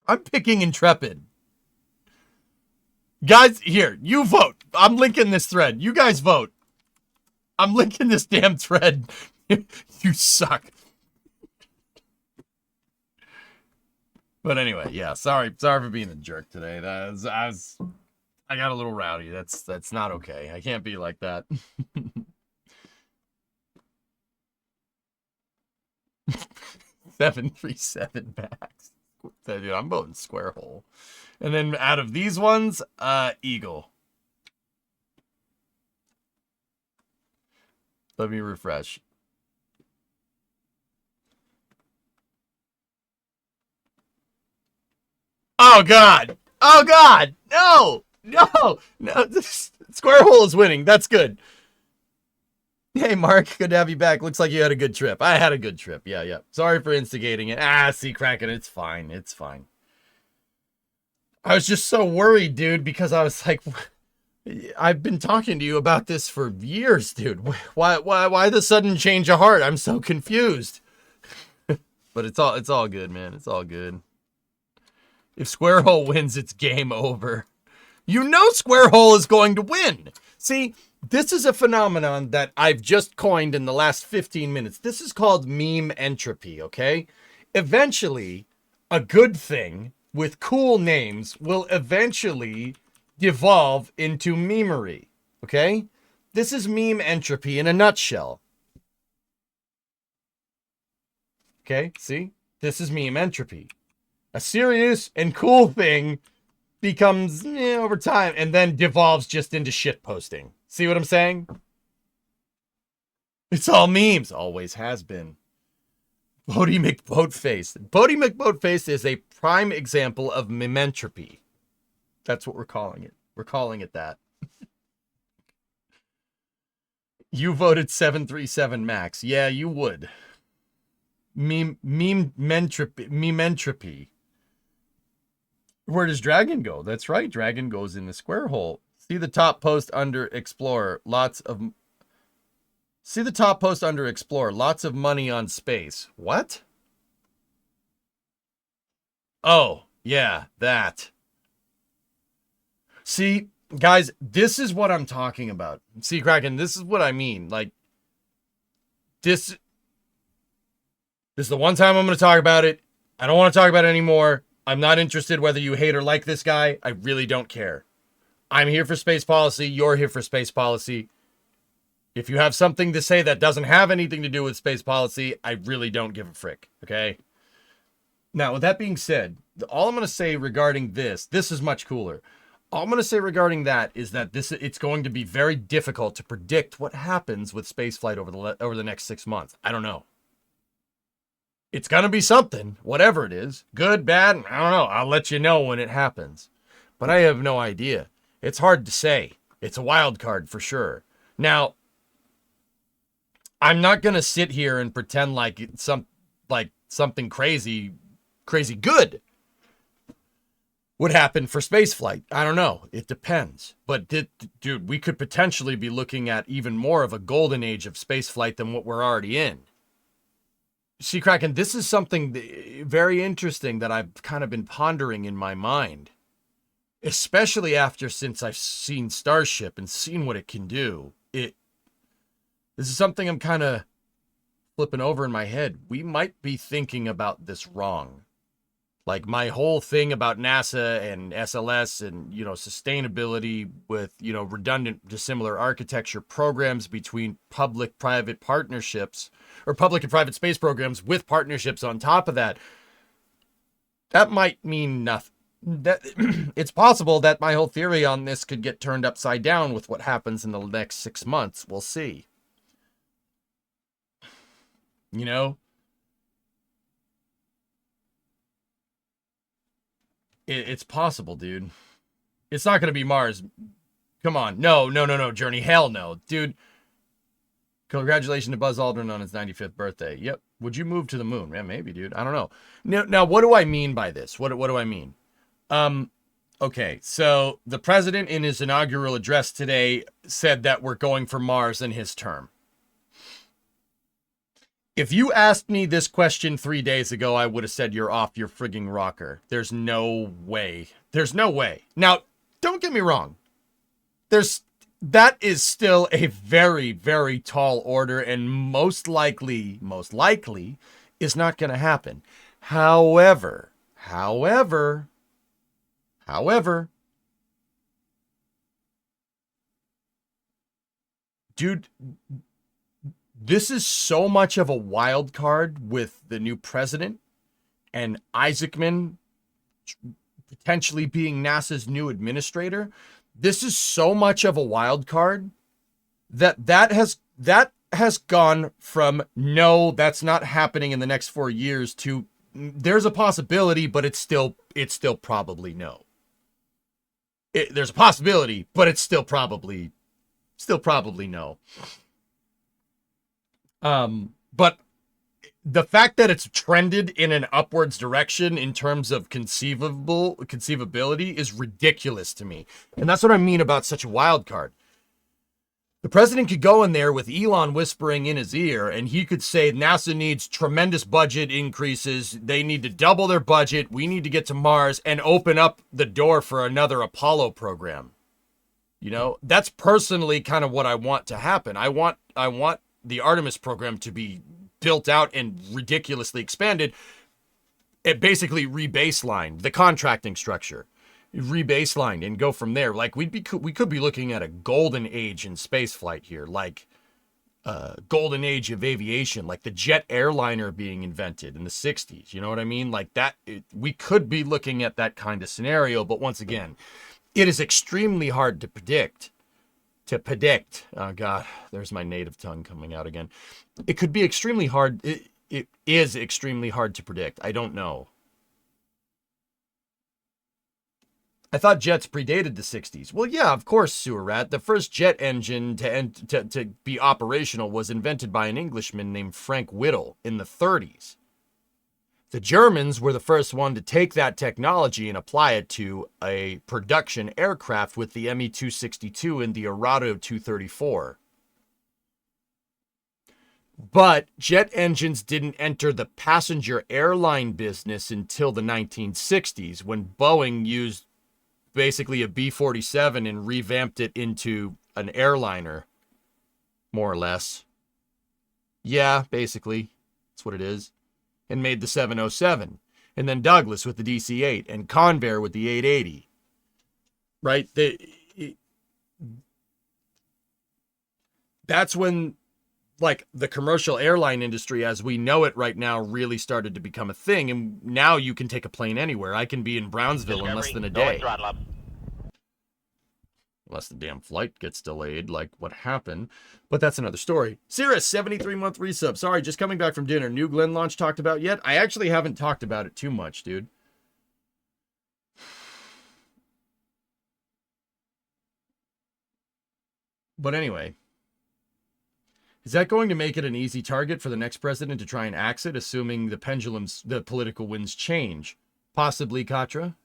I'm picking Intrepid. Guys, here, you vote. I'm linking this thread. You guys vote. I'm linking this damn thread. You suck. But anyway, yeah, sorry for being a jerk today. I got a little rowdy. That's not okay. I can't be like that. 737 Max. Dude, I'm voting square hole. And then out of these ones, Eagle. Let me refresh. Oh, God. Oh, God. No. Square hole is winning. That's good. Hey, Mark. Good to have you back. Looks like you had a good trip. I had a good trip. Yeah. Sorry for instigating it. See, Kraken. It's fine. It's fine. I was just so worried, dude, because I was like, I've been talking to you about this for years, dude. Why the sudden change of heart? I'm so confused. But it's all good, man. It's all good. If Square Hole wins, it's game over. You know Square Hole is going to win. See, this is a phenomenon that I've just coined in the last 15 minutes. This is called meme entropy, okay? Eventually, a good thing with cool names will eventually devolve into memery, okay? This is meme entropy in a nutshell. Okay, see? This is meme entropy. A serious and cool thing becomes, over time, and then devolves just into shit posting. See what I'm saying? It's all memes. Always has been. Bodie McBoatface. Bodie McBoatface is a prime example of mementropy. That's what we're calling it. We're calling it that. You voted 737 Max. Yeah, you would. Mementropy. Where does Dragon go? That's right. Dragon goes in the square hole. See the top post under Explorer. See the top post under Explorer. Lots of money on space. What? Oh, yeah, that. See, guys, this is what I'm talking about. See, Kraken, this is what I mean. Like, this is the one time I'm going to talk about it. I don't want to talk about it anymore. I'm not interested whether you hate or like this guy. I really don't care. I'm here for space policy. You're here for space policy. If you have something to say that doesn't have anything to do with space policy, I really don't give a frick, okay? Now, with that being said, all I'm going to say regarding this is much cooler. All I'm going to say regarding that is that it's going to be very difficult to predict what happens with spaceflight over the next 6 months. I don't know. It's going to be something, whatever it is. Good, bad, I don't know. I'll let you know when it happens. But I have no idea. It's hard to say. It's a wild card for sure. Now, I'm not going to sit here and pretend like it's something crazy good would happen for spaceflight. I don't know. It depends. But dude, we could potentially be looking at even more of a golden age of spaceflight than what we're already in. See, Kraken, this is something very interesting that I've kind of been pondering in my mind, especially since I've seen Starship and seen what it can do. This is something I'm kind of flipping over in my head. We might be thinking about this wrong. Like my whole thing about NASA and SLS and, sustainability with, redundant dissimilar architecture programs between public-private partnerships or public and private space programs with partnerships on top of that. That might mean nothing. It's possible that my whole theory on this could get turned upside down with what happens in the next 6 months. We'll see. It's possible, dude. It's not going to be Mars. Come on. No, Journey. Hell no. Dude, congratulations to Buzz Aldrin on his 95th birthday. Yep. Would you move to the moon? Yeah, maybe, dude. I don't know. Now, what do I mean by this? What do I mean? Okay, so the president in his inaugural address today said that we're going for Mars in his term. If you asked me this question 3 days ago, I would have said you're off your frigging rocker. There's no way. There's no way. Now, don't get me wrong. That is still a very, very tall order and most likely is not going to happen. However, dude, this is so much of a wild card with the new president and Isaacman potentially being NASA's new administrator. This is so much of a wild card that has gone from no, that's not happening in the next 4 years to there's a possibility, but it's still probably no. There's a possibility, but it's still probably no. But the fact that it's trended in an upwards direction in terms of conceivability is ridiculous to me. And that's what I mean about such a wild card. The president could go in there with Elon whispering in his ear, and he could say NASA needs tremendous budget increases. They need to double their budget. We need to get to Mars and open up the door for another Apollo program. That's personally kind of what I want to happen. I want the Artemis program to be built out and ridiculously expanded. It basically rebaselined the contracting structure, rebaselined and go from there. Like we could be looking at a golden age in spaceflight here, like golden age of aviation, like the jet airliner being invented in the 60s. You know what I mean? Like that, we could be looking at that kind of scenario. But once again, it is extremely hard to predict. Oh God, there's my native tongue coming out again. It could be extremely hard. It is extremely hard to predict. I don't know. I thought jets predated the 60s. Well, yeah, of course, Sewer Rat. The first jet engine to be operational was invented by an Englishman named Frank Whittle in the 30s. The Germans were the first one to take that technology and apply it to a production aircraft with the Me-262 and the Arado 234. But jet engines didn't enter the passenger airline business until the 1960s, when Boeing used basically a B-47 and revamped it into an airliner, more or less. Yeah, basically. That's what it is. And made the 707. And then Douglas with the DC-8 and Convair with the 880. Right? That's when, like, the commercial airline industry as we know it right now really started to become a thing. And now you can take a plane anywhere. I can be in Brownsville in less than a day. Unless the damn flight gets delayed, like what happened. But that's another story. Cirrus, 73-month resub. Sorry, just coming back from dinner. New Glen launch talked about yet? I actually haven't talked about it too much, dude. But anyway. Is that going to make it an easy target for the next president to try and axe it, assuming the political winds change? Possibly, Katra.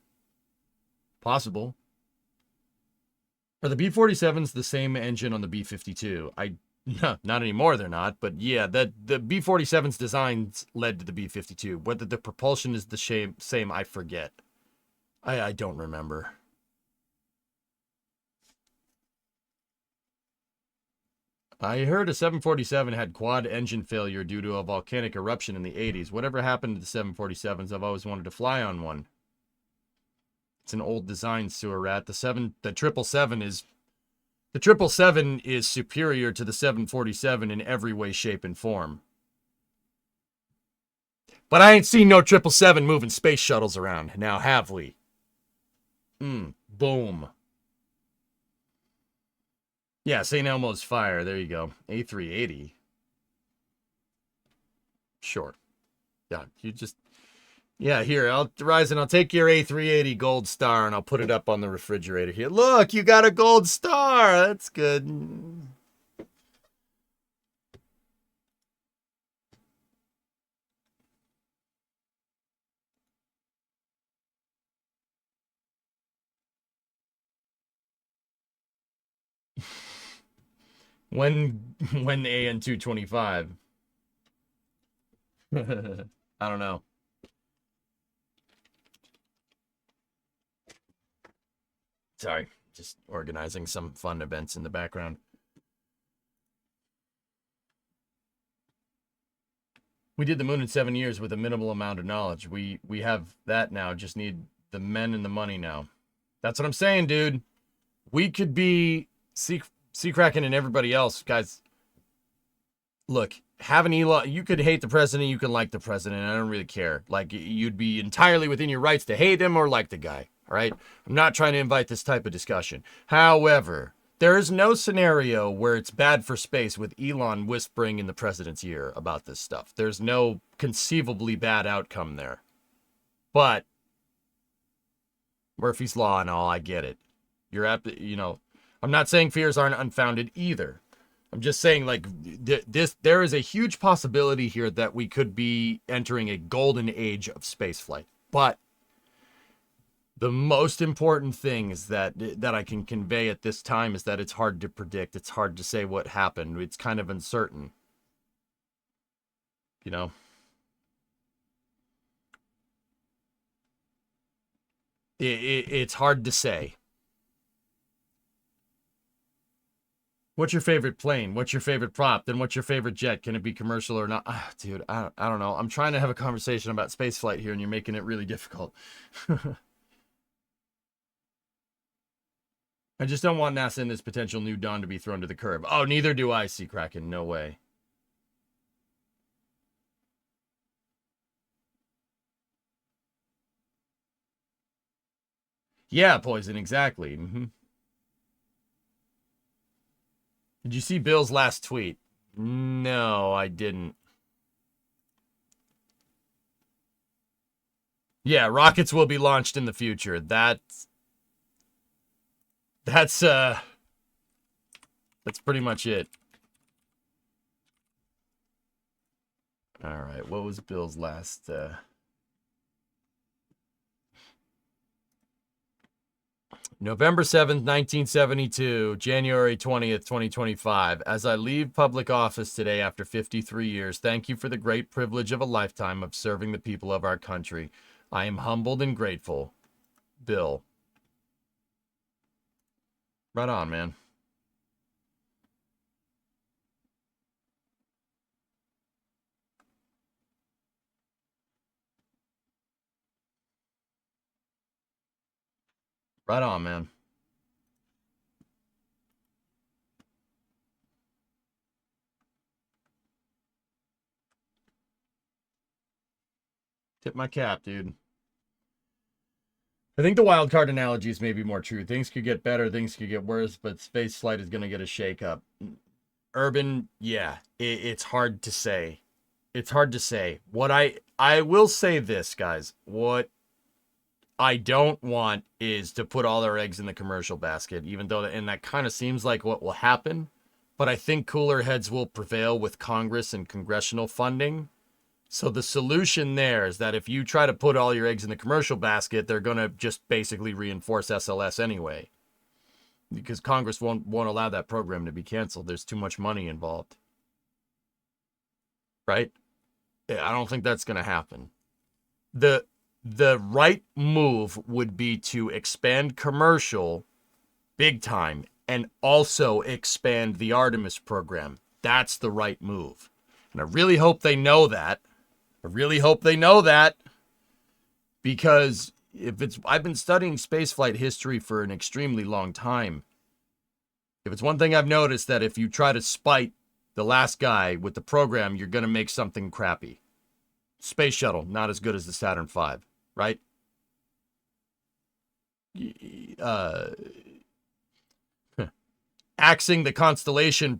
Possible. Are the B-47s the same engine on the B-52? No, not anymore, they're not. But yeah, the B-47's designs led to the B-52. Whether the propulsion is the same, I forget. I don't remember. I heard a 747 had quad engine failure due to a volcanic eruption in the 80s. Whatever happened to the 747s? I've always wanted to fly on one. It's an old design, sewer rat. The 777 is superior to the 747 in every way, shape, and form. But I ain't seen no 777 moving space shuttles around. Now have we? Boom. Yeah, St. Elmo's fire. There you go. A380. Sure. Yeah, you just... Yeah, here, Ryzen, I'll take your A380 gold star and I'll put it up on the refrigerator here. Look, you got a gold star. That's good. When the AN225? I don't know. Sorry, just organizing some fun events in the background. We did the moon in 7 years with a minimal amount of knowledge. We have that now. Just need the men and the money now. That's what I'm saying, dude. We could be Seacracken and everybody else, guys. Look, having Elon, you could hate the president, you can like the president. I don't really care. Like, you'd be entirely within your rights to hate him or like the guy. All right? I'm not trying to invite this type of discussion. However, there is no scenario where it's bad for space with Elon whispering in the president's ear about this stuff. There's no conceivably bad outcome there. But Murphy's Law and all, I get it. I'm not saying fears aren't unfounded either. I'm just saying, like, there is a huge possibility here that we could be entering a golden age of spaceflight. But the most important thing is that I can convey at this time is that it's hard to predict. It's hard to say what happened. It's kind of uncertain. You know? It's hard to say. What's your favorite plane? What's your favorite prop? Then what's your favorite jet? Can it be commercial or not? Dude, I don't know. I'm trying to have a conversation about spaceflight here, and you're making it really difficult. I just don't want NASA and this potential new dawn to be thrown to the curb. Oh, neither do I, Seacracken. No way. Yeah, Poison, exactly. Did you see Bill's last tweet? No, I didn't. Yeah, rockets will be launched in the future. That's pretty much it. All right, what was Bill's last November 7th, 1972, January 20th, 2025. As I leave public office today after 53 years, thank you for the great privilege of a lifetime of serving the people of our country. I am humbled and grateful. Bill. Right on, man. Right on, man. Tip my cap, dude. I think the wild card analogy is maybe more true. Things could get better, things could get worse, but space flight is going to get a shakeup. Urban, yeah, it's hard to say. It's hard to say. What I will say this, guys. What I don't want is to put all our eggs in the commercial basket, even though, and that kind of seems like what will happen. But I think cooler heads will prevail with Congress and congressional funding. So the solution there is that if you try to put all your eggs in the commercial basket, they're going to just basically reinforce SLS anyway. Because Congress won't allow that program to be canceled. There's too much money involved. Right? I don't think that's going to happen. The right move would be to expand commercial big time and also expand the Artemis program. That's the right move. And I really hope they know that. Because I've been studying spaceflight history for an extremely long time. If it's one thing I've noticed, that if you try to spite the last guy with the program, you're going to make something crappy. Space shuttle, not as good as the Saturn V, right? Axing the Constellation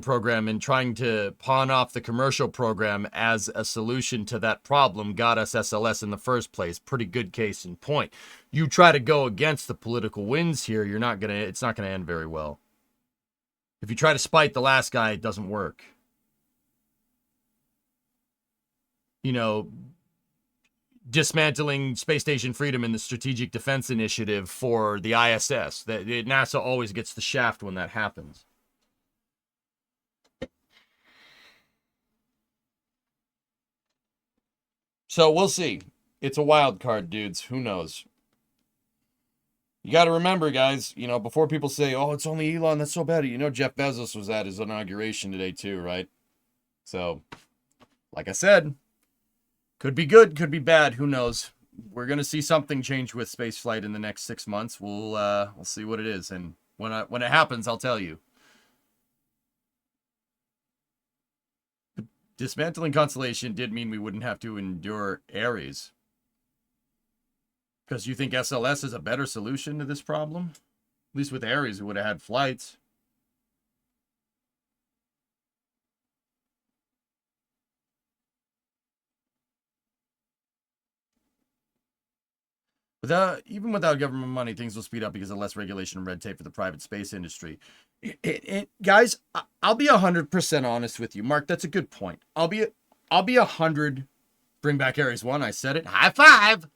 program and trying to pawn off the commercial program as a solution to that problem got us SLS in the first place. Pretty good case in point. You try to go against the political winds here, it's not gonna end very well. If you try to spite the last guy, it doesn't work. Dismantling Space Station Freedom and the Strategic Defense Initiative for the ISS. NASA always gets the shaft when that happens. So we'll see. It's a wild card, dudes. Who knows? You got to remember, guys, before people say, oh, it's only Elon, that's so bad. Jeff Bezos was at his inauguration today too, right? So, like I said, could be good, could be bad. Who knows? We're gonna see something change with spaceflight in the next 6 months. We'll see what it is, and when it happens, I'll tell you. Dismantling Constellation did mean we wouldn't have to endure Ares. Because you think SLS is a better solution to this problem? At least with Ares, we would have had flights. Even without government money, things will speed up because of less regulation and red tape for the private space industry. Guys, I'll be 100% honest with you. Mark, that's a good point. I'll be 100. Bring back Ares 1. I said it. High five.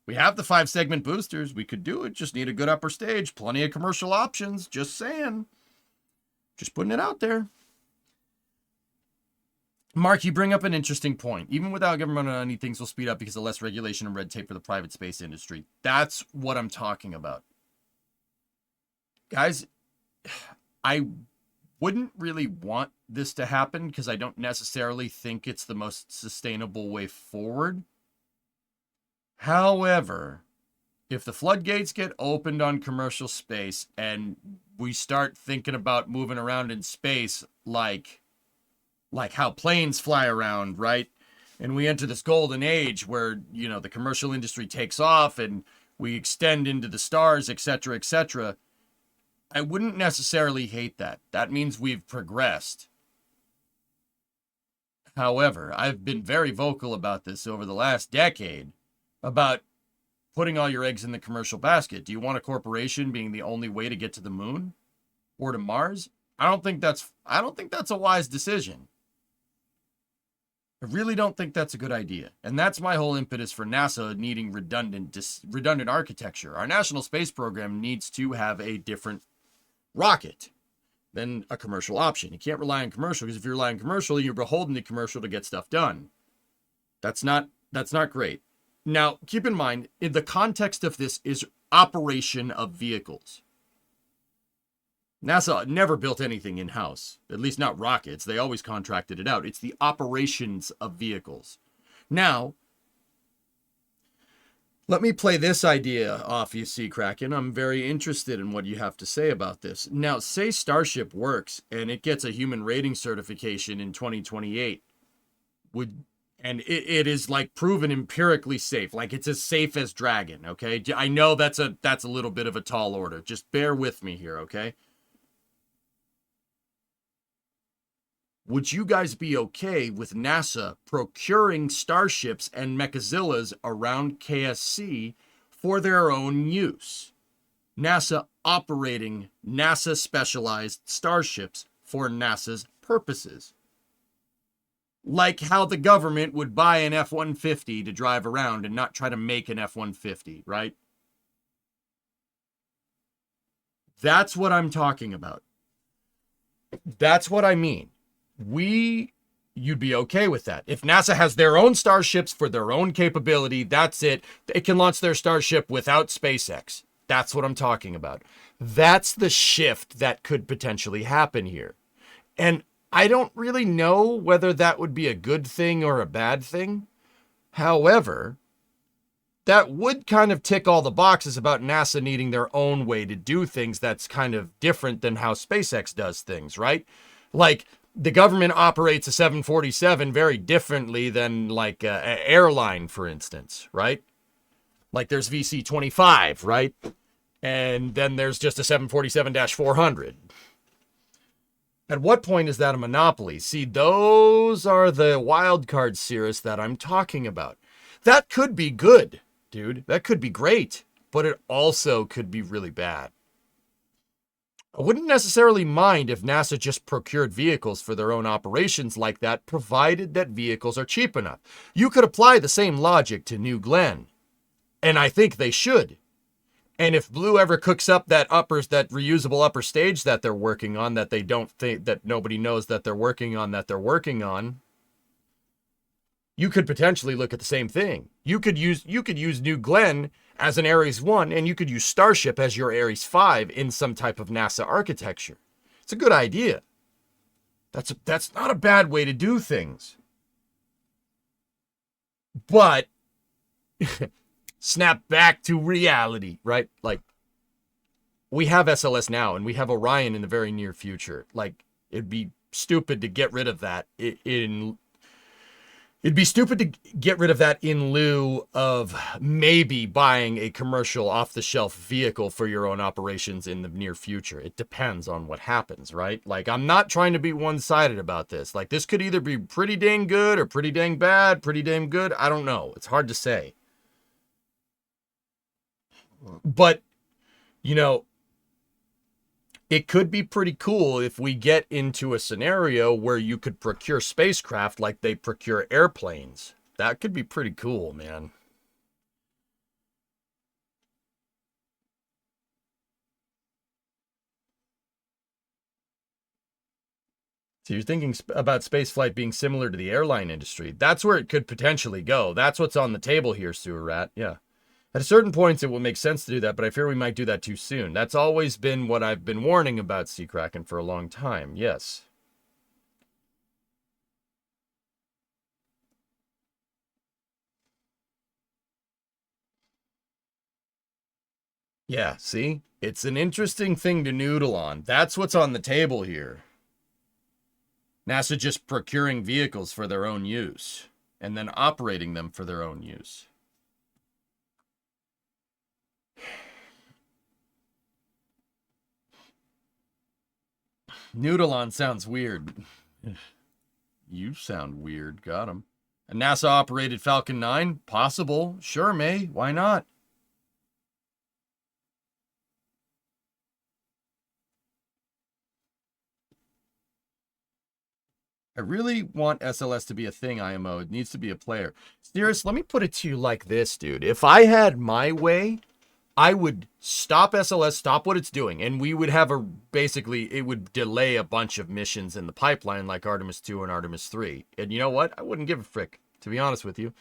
We have the 5-segment boosters. We could do it. Just need a good upper stage. Plenty of commercial options. Just saying. Just putting it out there. Mark, you bring up an interesting point. Even without government money, things will speed up because of less regulation and red tape for the private space industry. That's what I'm talking about. Guys, I wouldn't really want this to happen because I don't necessarily think it's the most sustainable way forward. However, if the floodgates get opened on commercial space and we start thinking about moving around in space like how planes fly around, right? And we enter this golden age where, the commercial industry takes off and we extend into the stars, etc., etc. I wouldn't necessarily hate that. That means we've progressed. However, I've been very vocal about this over the last decade, about putting all your eggs in the commercial basket. Do you want a corporation being the only way to get to the moon or to Mars? I don't think that's a wise decision. I really don't think that's a good idea. And that's my whole impetus for NASA needing redundant architecture. Our National Space Program needs to have a different rocket than a commercial option. You can't rely on commercial, because if you rely on commercial, you're beholden to commercial to get stuff done. That's not great. Now, keep in mind, in the context of this is operation of vehicles. NASA never built anything in-house, at least not rockets. They always contracted it out. It's the operations of vehicles. Now, let me play this idea off you, see, Kraken. I'm very interested in what you have to say about this. Now, say Starship works and it gets a human rating certification in 2028. And it is like proven empirically safe, like it's as safe as Dragon, okay? I know that's a little bit of a tall order. Just bear with me here, okay? Would you guys be okay with NASA procuring starships and Mechazillas around KSC for their own use? NASA operating NASA specialized starships for NASA's purposes. Like how the government would buy an F-150 to drive around and not try to make an F-150, right? That's what I'm talking about. That's what I mean. You'd be okay with that. If NASA has their own starships for their own capability, that's it. They can launch their Starship without SpaceX. That's what I'm talking about. That's the shift that could potentially happen here. And I don't really know whether that would be a good thing or a bad thing. However, that would kind of tick all the boxes about NASA needing their own way to do things that's kind of different than how SpaceX does things, right? Like, the government operates a 747 very differently than like an airline, for instance, right? Like there's VC-25, right? And then there's just a 747-400. At what point is that a monopoly? See, those are the wild card series that I'm talking about. That could be good, dude. That could be great, but it also could be really bad. I wouldn't necessarily mind if NASA just procured vehicles for their own operations like that, provided that vehicles are cheap enough. You could apply the same logic to New Glenn, and I think they should. And if Blue ever cooks up that reusable upper stage that they're working on, that they don't think, that nobody knows that they're working on, you could potentially look at the same thing. You could use New Glenn as an Ares 1, and you could use Starship as your Ares 5 in some type of NASA architecture. It's a good idea. That's not a bad way to do things. But snap back to reality, right? Like, we have SLS now, and we have Orion in the very near future. Like, it'd be stupid to get rid of that It'd be stupid to get rid of that in lieu of maybe buying a commercial off-the-shelf vehicle for your own operations in the near future. It depends on what happens, right? Like, I'm not trying to be one-sided about this. Like, this could either be pretty dang good or pretty dang bad, pretty damn good. I don't know. It's hard to say. But, you know, it could be pretty cool if we get into a scenario where you could procure spacecraft like they procure airplanes. That could be pretty cool, man. So you're thinking about spaceflight being similar to the airline industry. That's where it could potentially go. That's what's on the table here, Sewer Rat. Yeah. At a certain point, it will make sense to do that, but I fear we might do that too soon. That's always been what I've been warning about Sea Kraken for a long time. Yes. Yeah, see? It's an interesting thing to noodle on. That's what's on the table here. NASA just procuring vehicles for their own use, and then operating them for their own use. Noodle-on sounds weird. You sound weird. Got him. A NASA-operated Falcon 9? Possible. Sure, May. Why not? I really want SLS to be a thing, IMO. It needs to be a player. Steerus, let me put it to you like this, dude. If I had my way, I would stop SLS, stop what it's doing, and we would have basically, it would delay a bunch of missions in the pipeline like Artemis 2 and Artemis 3. And you know what? I wouldn't give a frick, to be honest with you.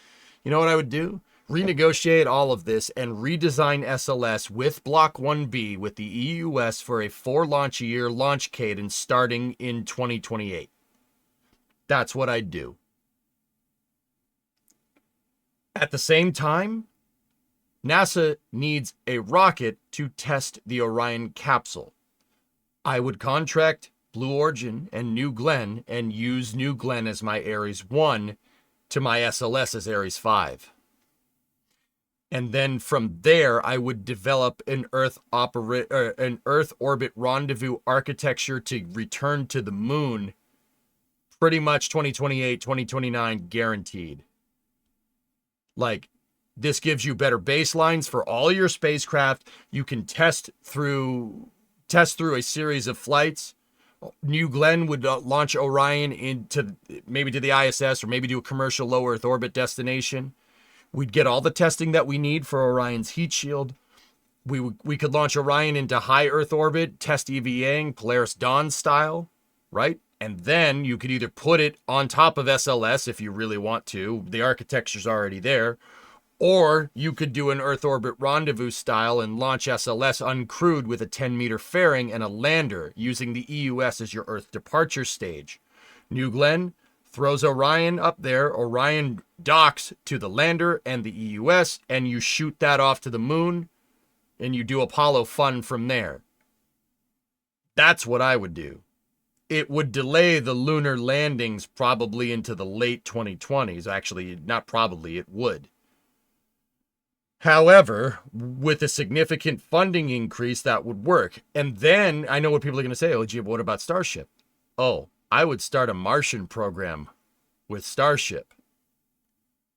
You know what I would do? Renegotiate all of this and redesign SLS with Block 1B with the EUS for a 4-launch-a-year launch cadence starting in 2028. That's what I'd do. At the same time, NASA needs a rocket to test the Orion capsule. I would contract Blue Origin and New Glenn and use New Glenn as my Ares 1 to my SLS as Ares 5. And then from there, I would develop an Earth orbit rendezvous architecture to return to the moon pretty much 2028, 2029 guaranteed. Like, this gives you better baselines for all your spacecraft. You can test through a series of flights. New Glenn would launch Orion into maybe to the ISS or maybe do a commercial low Earth orbit destination. We'd get all the testing that we need for Orion's heat shield. We could launch Orion into high Earth orbit, test EVAing, Polaris Dawn style, right? And then you could either put it on top of SLS if you really want to. The architecture's already there. Or you could do an Earth orbit rendezvous style and launch SLS uncrewed with a 10-meter fairing and a lander using the EUS as your Earth departure stage. New Glenn throws Orion up there. Orion docks to the lander and the EUS, and you shoot that off to the moon, and you do Apollo fun from there. That's what I would do. It would delay the lunar landings probably into the late 2020s. Actually, not probably, it would. However, with a significant funding increase, that would work. And then, I know what people are going to say, oh, gee, but what about Starship? Oh, I would start a Martian program with Starship.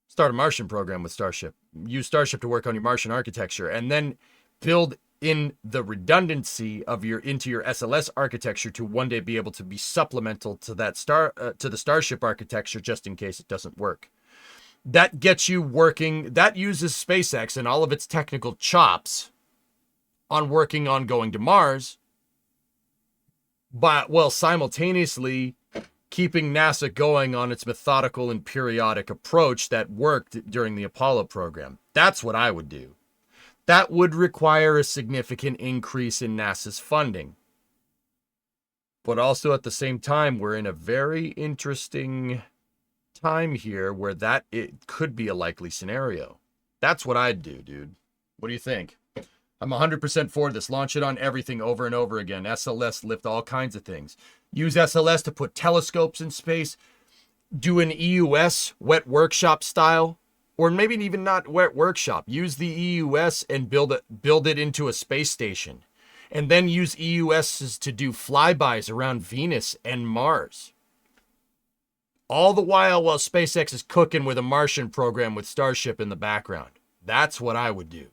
Start a Martian program with Starship. Use Starship to work on your Martian architecture, and then build in the redundancy of into your SLS architecture to one day be able to be supplemental to that to the Starship architecture, just in case it doesn't work. That gets you working. That uses SpaceX and all of its technical chops on working on going to Mars, but while simultaneously keeping NASA going on its methodical and periodic approach that worked during the Apollo program. That's what I would do. That would require a significant increase in NASA's funding. But also at the same time, we're in a very interesting time here where it could be a likely scenario. That's what I'd do, dude. What do you think? I'm 100% for this. Launch it on everything over and over again. SLS lift all kinds of things. Use SLS to put telescopes in space. Do an EUS wet workshop style. Or maybe even not wet workshop. Use the EUS and build it into a space station. And then use EUSs to do flybys around Venus and Mars. All the while SpaceX is cooking with a Martian program with Starship in the background. That's what I would do.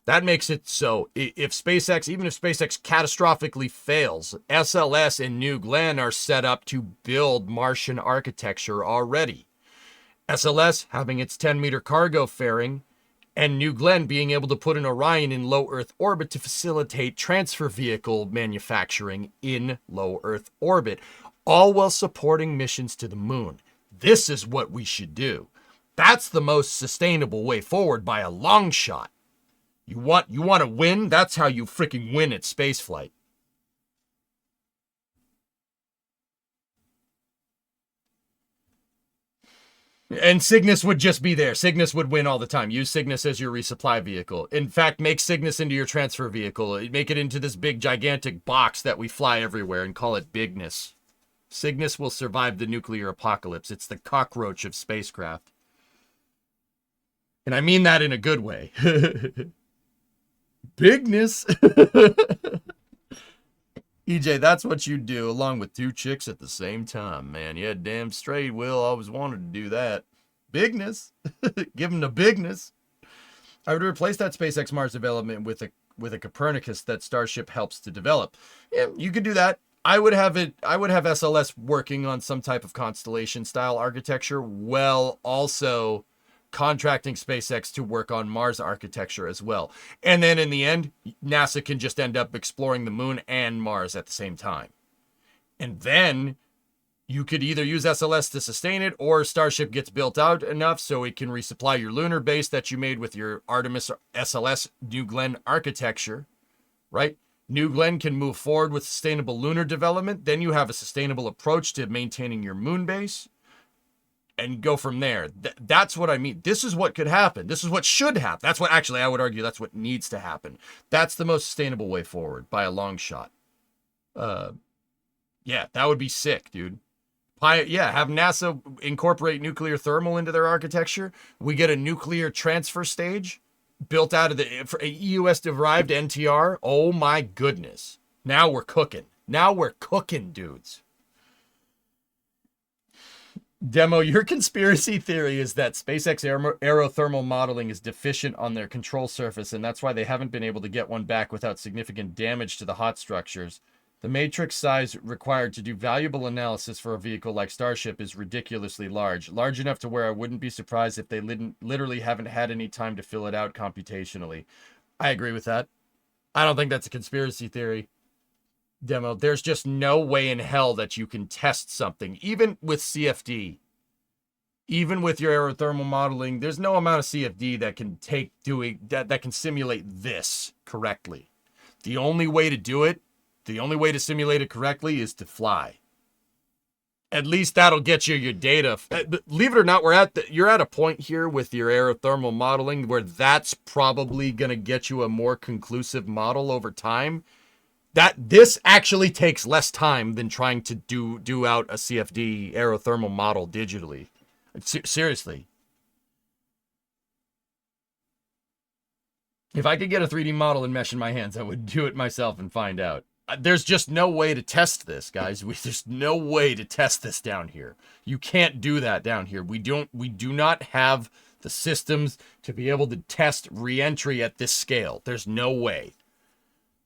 That makes it so even if SpaceX catastrophically fails, SLS and New Glenn are set up to build Martian architecture already. SLS having its 10-meter cargo fairing, and New Glenn being able to put an Orion in low Earth orbit to facilitate transfer vehicle manufacturing in low Earth orbit, all while supporting missions to the moon. This is what we should do. That's the most sustainable way forward by a long shot. You want to win? That's how you freaking win at spaceflight. And Cygnus would just be there. Cygnus would win all the time. Use Cygnus as your resupply vehicle. In fact, make Cygnus into your transfer vehicle. Make it into this big, gigantic box that we fly everywhere and call it Bigness. Cygnus will survive the nuclear apocalypse. It's the cockroach of spacecraft. And I mean that in a good way. Bigness. EJ, that's what you do, along with 2 chicks at the same time, man. Yeah, damn straight, Will. Always wanted to do that. Bigness. Give him the bigness. I would replace that SpaceX Mars development with a Copernicus that Starship helps to develop. Yeah, you could do that. I would have SLS working on some type of constellation style architecture, while also contracting SpaceX to work on Mars architecture as well. And then in the end, NASA can just end up exploring the moon and Mars at the same time. And then you could either use SLS to sustain it, or Starship gets built out enough so it can resupply your lunar base that you made with your Artemis SLS New Glenn architecture, right? New Glenn can move forward with sustainable lunar development. Then you have a sustainable approach to maintaining your moon base and go from there. That's what I mean. This is what could happen. This is what should happen. That's what, actually, I would argue that's what needs to happen. That's the most sustainable way forward by a long shot. Yeah, that would be sick, dude. Yeah, have NASA incorporate nuclear thermal into their architecture. We get a nuclear transfer stage built out of the EUS-derived NTR. Oh my goodness. Now we're cooking. Now we're cooking, dudes. Demo, your conspiracy theory is that SpaceX aerothermal modeling is deficient on their control surface, and that's why they haven't been able to get one back without significant damage to the hot structures. The matrix size required to do valuable analysis for a vehicle like Starship is ridiculously large. Large enough to where I wouldn't be surprised if they literally haven't had any time to fill it out computationally. I agree with that. I don't think that's a conspiracy theory. Demo, there's just no way in hell that you can test something, even with CFD. Even with your aerothermal modeling, there's no amount of CFD that can that can simulate this correctly. The only way to do it, the only way to simulate it correctly is to fly. At least that'll get you your data. Believe it or not, you're at a point here with your aerothermal modeling where that's probably going to get you a more conclusive model over time. This actually takes less time than trying to do out a CFD aerothermal model digitally. Seriously. If I could get a 3D model and mesh in my hands, I would do it myself and find out. There's just no way to test this, guys. There's no way to test this down here. You can't do that down here. We do not have the systems to be able to test re-entry at this scale. There's no way.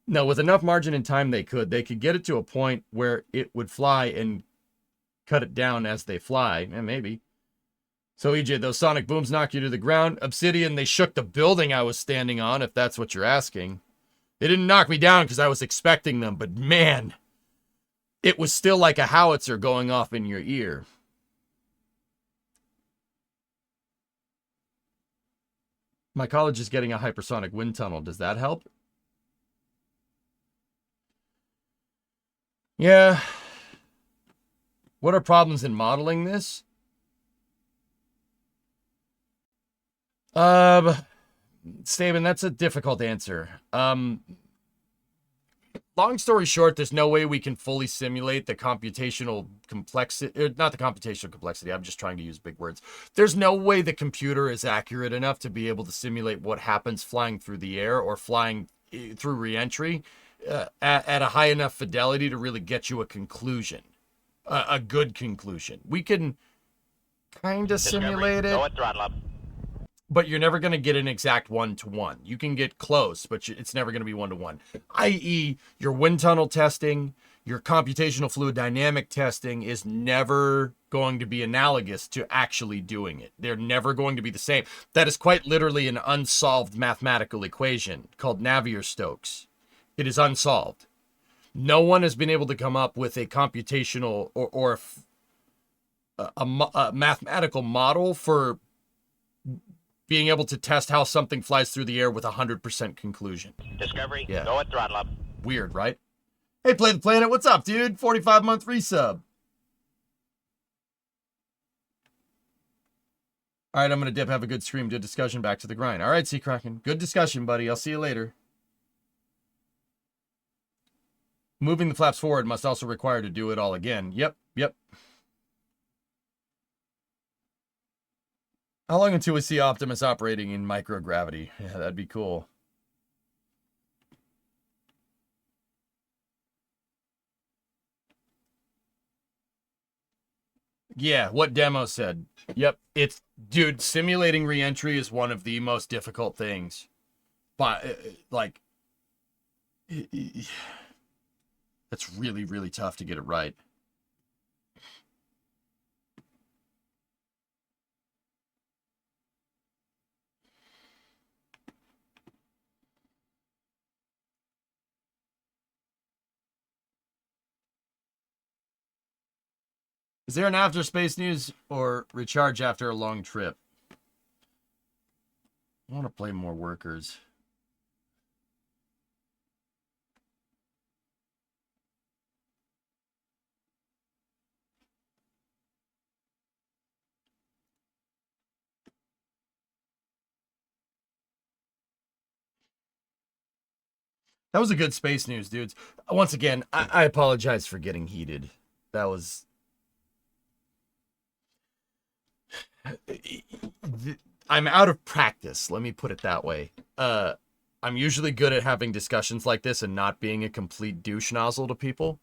No, with enough margin and time, they could get it to a point where it would fly and cut it down as they fly. And maybe. So, EJ, those sonic booms knock you to the ground. Obsidian, they shook the building I was standing on, if that's what you're asking. They didn't knock me down because I was expecting them, but man, it was still like a howitzer going off in your ear. My college is getting a hypersonic wind tunnel. Does that help? Yeah. What are problems in modeling this? Staben, that's a difficult answer. Long story short, there's no way we can fully simulate the computational complexity, not the computational complexity, I'm just trying to use big words. There's no way the computer is accurate enough to be able to simulate what happens flying through the air or flying through re-entry at a high enough fidelity to really get you a conclusion, a good conclusion. We can kind of simulate it. Go at throttle up. But you're never going to get an exact one-to-one. You can get close, but it's never going to be one-to-one. I.e., your wind tunnel testing, your computational fluid dynamic testing is never going to be analogous to actually doing it. They're never going to be the same. That is quite literally an unsolved mathematical equation called Navier-Stokes. It is unsolved. No one has been able to come up with a computational or a mathematical model for being able to test how something flies through the air with 100% conclusion. Discovery, yeah. Go at throttle up. Weird, right? Hey, Play the Planet, what's up, dude? 45-month resub. All right, I'm going to dip, have a good stream, good discussion, back to the grind. All right, Sea Kraken, good discussion, buddy. I'll see you later. Moving the flaps forward must also require to do it all again. Yep. How long until we see Optimus operating in microgravity? Yeah, that'd be cool. Yeah, what Demo said. Yep, dude, simulating re-entry is one of the most difficult things. But, like, That's really, really tough to get it right. Is there an after space news or recharge after a long trip? I want to play more workers. That was a good space news, dudes. Once again, I apologize for getting heated. That was... I'm out of practice, let me put it that way. I'm usually good at having discussions like this and not being a complete douche nozzle to people.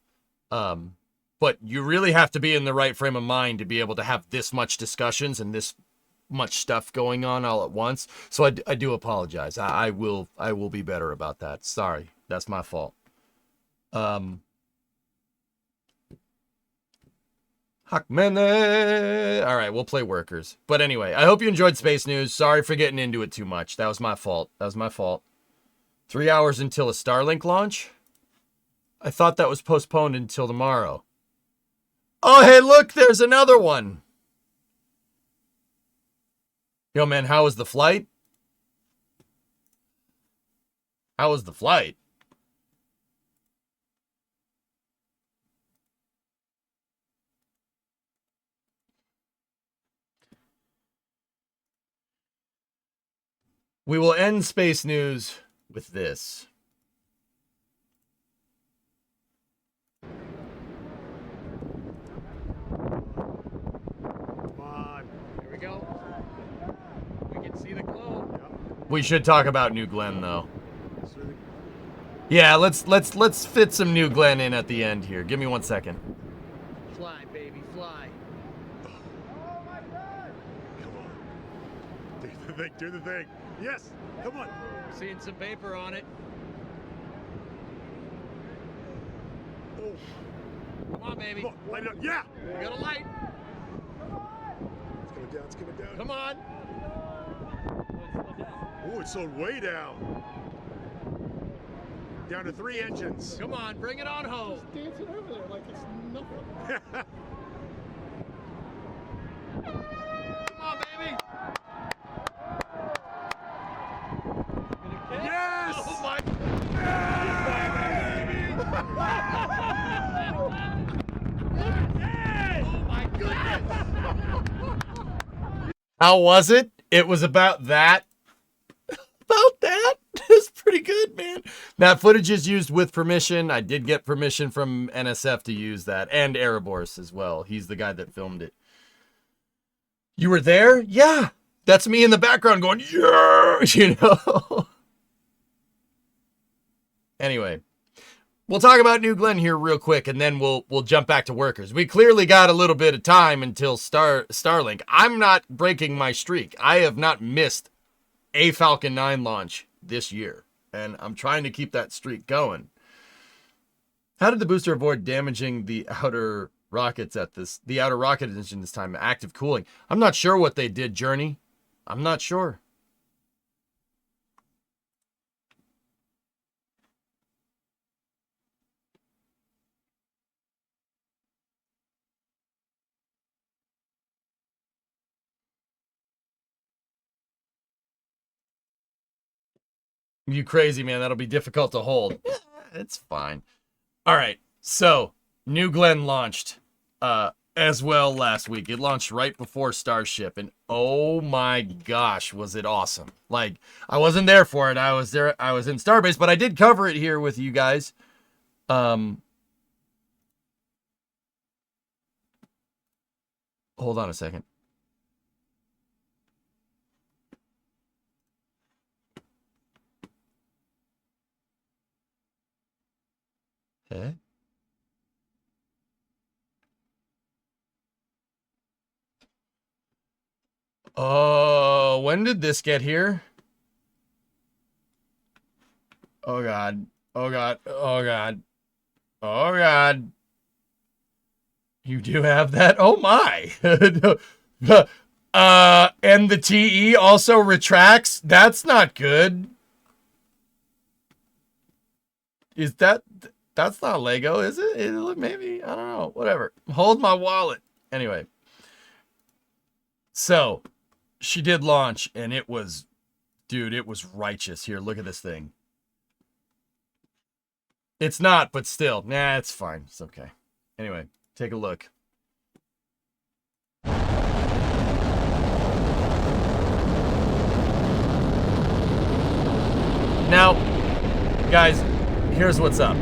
But you really have to be in the right frame of mind to be able to have this much discussions and this much stuff going on all at once. So I do apologize. I will be better about that. Sorry. That's my fault. Hakmene. All right, we'll play workers. But anyway, I hope you enjoyed Space News. Sorry for getting into it too much. That was my fault. 3 hours until a Starlink launch? I thought that was postponed until tomorrow. Oh, hey, look, there's another one. Yo, man, how was the flight? How was the flight? We will end Space News with this. Come on. Here we go. We can see the glow. Yep. We should talk about New Glenn, though. Yeah, let's fit some New Glenn in at the end here. Give me 1 second. Fly, baby, fly. Oh my God! Come on. Do the thing, do the thing. Yes, come on. Seeing some vapor on it. Oh, Come on, baby. come on, light it up. Yeah! We got a light. It's coming down, it's coming down. Come on. Oh, it's slowed way down. Down to 3 engines. Come on, bring it on home. Just dancing over there like it's nothing. Come on, baby. Yes! Oh my. Oh my goodness. How was it? It was about that. About that? It's pretty good, man. That footage is used with permission. I did get permission from NSF to use that, and Erebors as well. He's the guy that filmed it. You were there? Yeah. That's me in the background going, yeah, you know. Anyway, we'll talk about New Glenn here real quick, and then we'll jump back to workers. We clearly got a little bit of time until Starlink. I'm not breaking my streak. I have not missed a Falcon 9 launch this year, and I'm trying to keep that streak going. How did the booster avoid damaging the outer rockets the outer rocket engine this time? Active cooling. I'm not sure what they did, Journey. I'm not sure. You crazy, man. That'll be difficult to hold. It's fine. All right. So, New Glenn launched as well last week. It launched right before Starship, and oh my gosh, was it awesome. Like, I wasn't there for it. I was in Starbase, but I did cover it here with you guys. Hold on a second. Okay. Oh, when did this get here? Oh God. Oh God. Oh God. Oh, God. You do have that? Oh, my. And the TE also retracts? That's not good. Is that... That's not Lego, is it? Maybe? I don't know. Whatever. Hold my wallet. Anyway. So, she did launch, and it was... Dude, it was righteous. Here, look at this thing. It's not, but still. Nah, it's fine. It's okay. Anyway, take a look. Now, guys, here's what's up.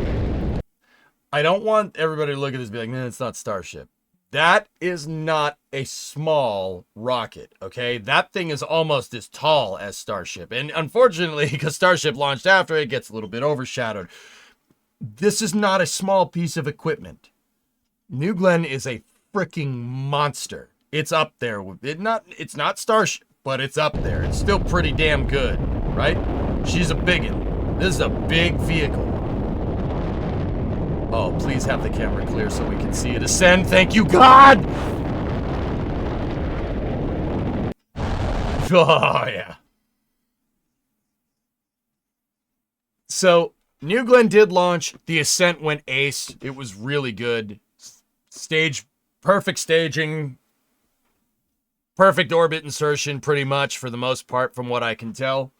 I don't want everybody to look at this and be like, man, it's not Starship. That is not a small rocket, okay? That thing is almost as tall as Starship. And unfortunately, because Starship launched after, it gets a little bit overshadowed. This is not a small piece of equipment. New Glenn is a freaking monster. It's up there. It's not Starship, but it's up there. It's still pretty damn good, right? She's a biggin. This is a big vehicle. Oh, please have the camera clear so we can see it ascend. Thank you, God! Oh, yeah. So, New Glenn did launch. The ascent went ace. It was really good. Perfect staging. Perfect orbit insertion, pretty much, for the most part, from what I can tell.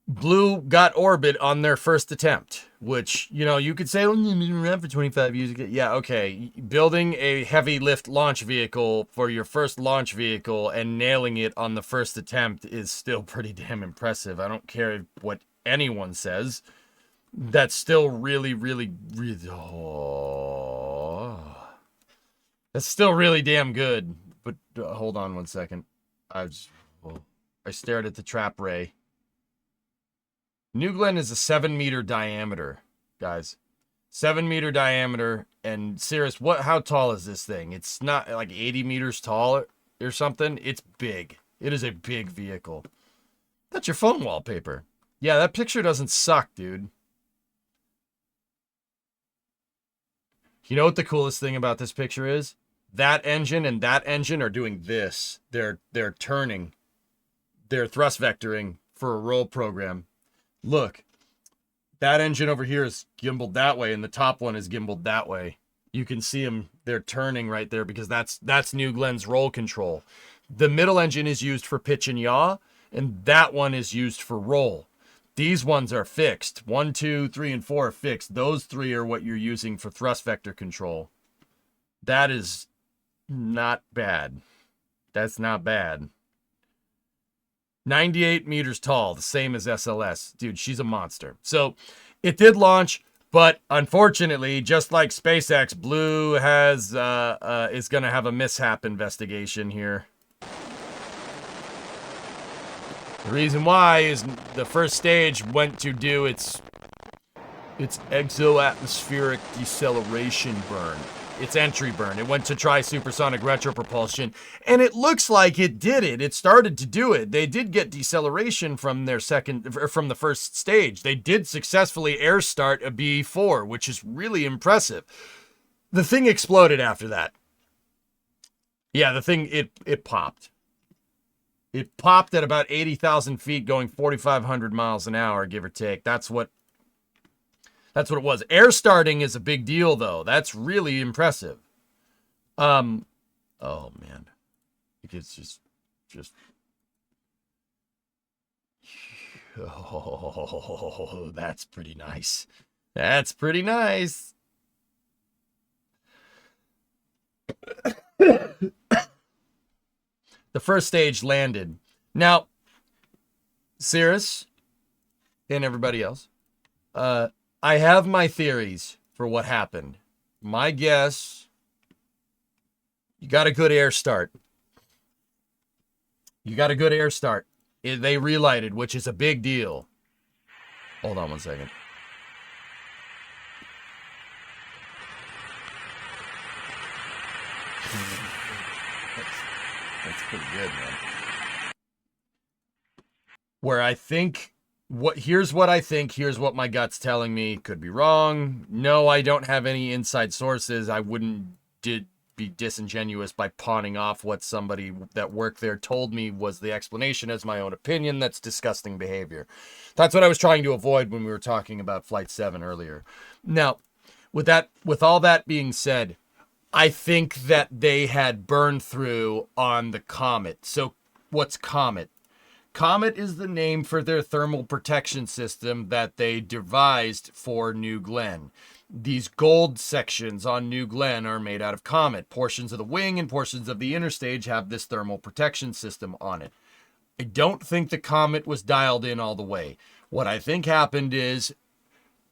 Blue got orbit on their first attempt, which, you know, you could say, well, you've been around for 25 years. Yeah, okay. Building a heavy lift launch vehicle for your first launch vehicle and nailing it on the first attempt is still pretty damn impressive. I don't care what anyone says. That's still really, really, really... Oh. That's still really damn good. But hold on one second. I stared at the trap ray. New Glenn is a 7-meter diameter, guys. 7-meter diameter. And serious, how tall is this thing? It's not like 80 meters tall or something. It's big. It is a big vehicle. That's your phone wallpaper. Yeah, that picture doesn't suck, dude. You know what the coolest thing about this picture is? That engine and that engine are doing this. They're turning. They're thrust vectoring for a roll program. Look, that engine over here is gimbaled that way, and the top one is gimbaled that way. You can see them, they're turning right there because that's New Glenn's roll control. The middle engine is used for pitch and yaw, and that one is used for roll. These ones are fixed. 1, 2, 3, and 4 are fixed. Those 3 are what you're using for thrust vector control. That is not bad. That's not bad. 98 meters tall, the same as SLS. Dude, she's a monster. So it did launch, but unfortunately, just like SpaceX, Blue is going to have a mishap investigation here. The reason why is the first stage went to do its exoatmospheric deceleration burn. Its entry burn. It went to try supersonic retropropulsion, and it looks like it did it. It started to do it. They did get deceleration from the first stage. They did successfully air start a BE-4, which is really impressive. The thing exploded after that. Yeah, the thing, it popped. It popped at about 80,000 feet going 4,500 miles an hour, give or take. That's what it was. Air starting is a big deal, though. That's really impressive. Oh, man. It's just... Oh, that's pretty nice. That's pretty nice. The first stage landed. Now, Cirrus and everybody else, I have my theories for what happened. My guess, you got a good air start. They relighted, which is a big deal. Hold on one second. That's pretty good, man. Where I think Here's what I think. Here's what my gut's telling me. Could be wrong. No, I don't have any inside sources. I wouldn't be disingenuous by pawning off what somebody that worked there told me was the explanation as my own opinion. That's disgusting behavior. That's what I was trying to avoid when we were talking about Flight 7 earlier. Now, with all that being said, I think that they had burned through on the Comet. So what's Comet? Comet is the name for their thermal protection system that they devised for New Glenn. These gold sections on New Glenn are made out of Comet. Portions of the wing and portions of the interstage have this thermal protection system on it. I don't think the Comet was dialed in all the way. What I think happened is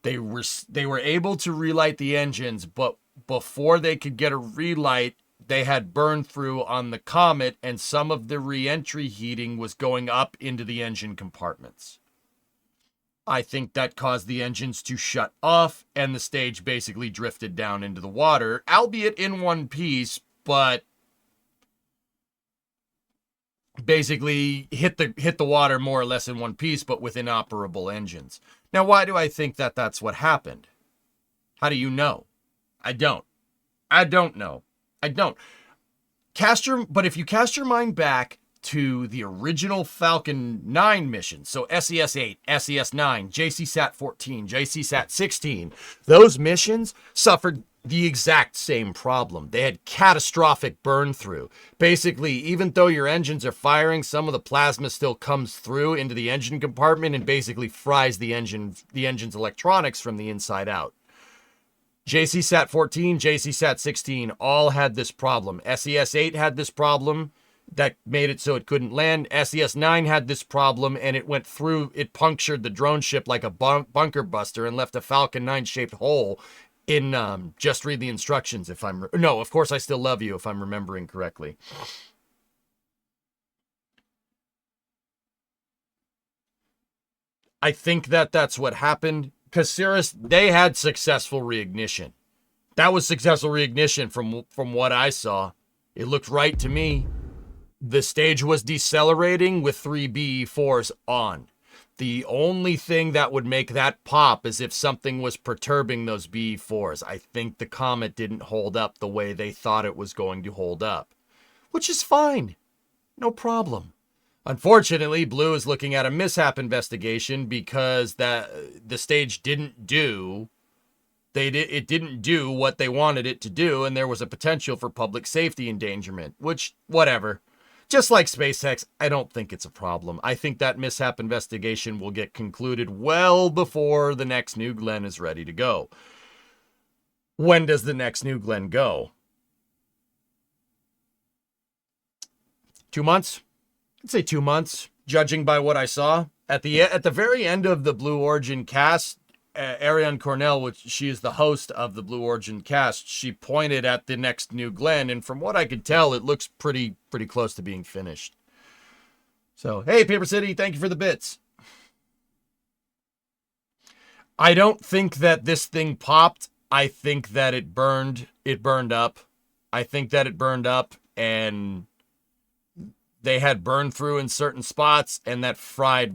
they were able to relight the engines, but before they could get a relight, they had burned through on the Comet, and some of the re-entry heating was going up into the engine compartments. I think that caused the engines to shut off, and the stage basically drifted down into the water, albeit in one piece, but basically hit the water more or less in one piece, but with inoperable engines. Now, why do I think that that's what happened? How do you know? I don't know. But if you cast your mind back to the original Falcon 9 missions, so SES-8, SES-9, JCSat-14, JCSat-16, those missions suffered the exact same problem. They had catastrophic burn through. Basically, even though your engines are firing, some of the plasma still comes through into the engine compartment and basically fries the engine's electronics from the inside out. JCSat-14, JCSat-16 all had this problem. SES-8 had this problem that made it so it couldn't land. SES-9 had this problem, and it punctured the drone ship like a bunker buster and left a Falcon 9 shaped hole in just read the instructions no, of course I still love you if I'm remembering correctly. I think that's what happened. Because Cirrus, they had successful reignition. That was successful reignition from what I saw. It looked right to me. The stage was decelerating with 3 BE4s on. The only thing that would make that pop is if something was perturbing those BE4s. I think the Comet didn't hold up the way they thought it was going to hold up. Which is fine. No problem. Unfortunately, Blue is looking at a mishap investigation because the stage didn't do what they wanted it to do, and there was a potential for public safety endangerment, which, whatever. Just like SpaceX, I don't think it's a problem. I think that mishap investigation will get concluded well before the next New Glenn is ready to go. When does the next New Glenn go? 2 months? I'd say 2 months, judging by what I saw. At the very end of the Blue Origin cast, Ariane Cornell, which she is the host of the Blue Origin cast, she pointed at the next New Glenn, and from what I could tell, it looks pretty close to being finished. So, hey, Paper City, thank you for the bits. I don't think that this thing popped. I think that it burned up. I think that it burned up, and they had burned through in certain spots, and that fried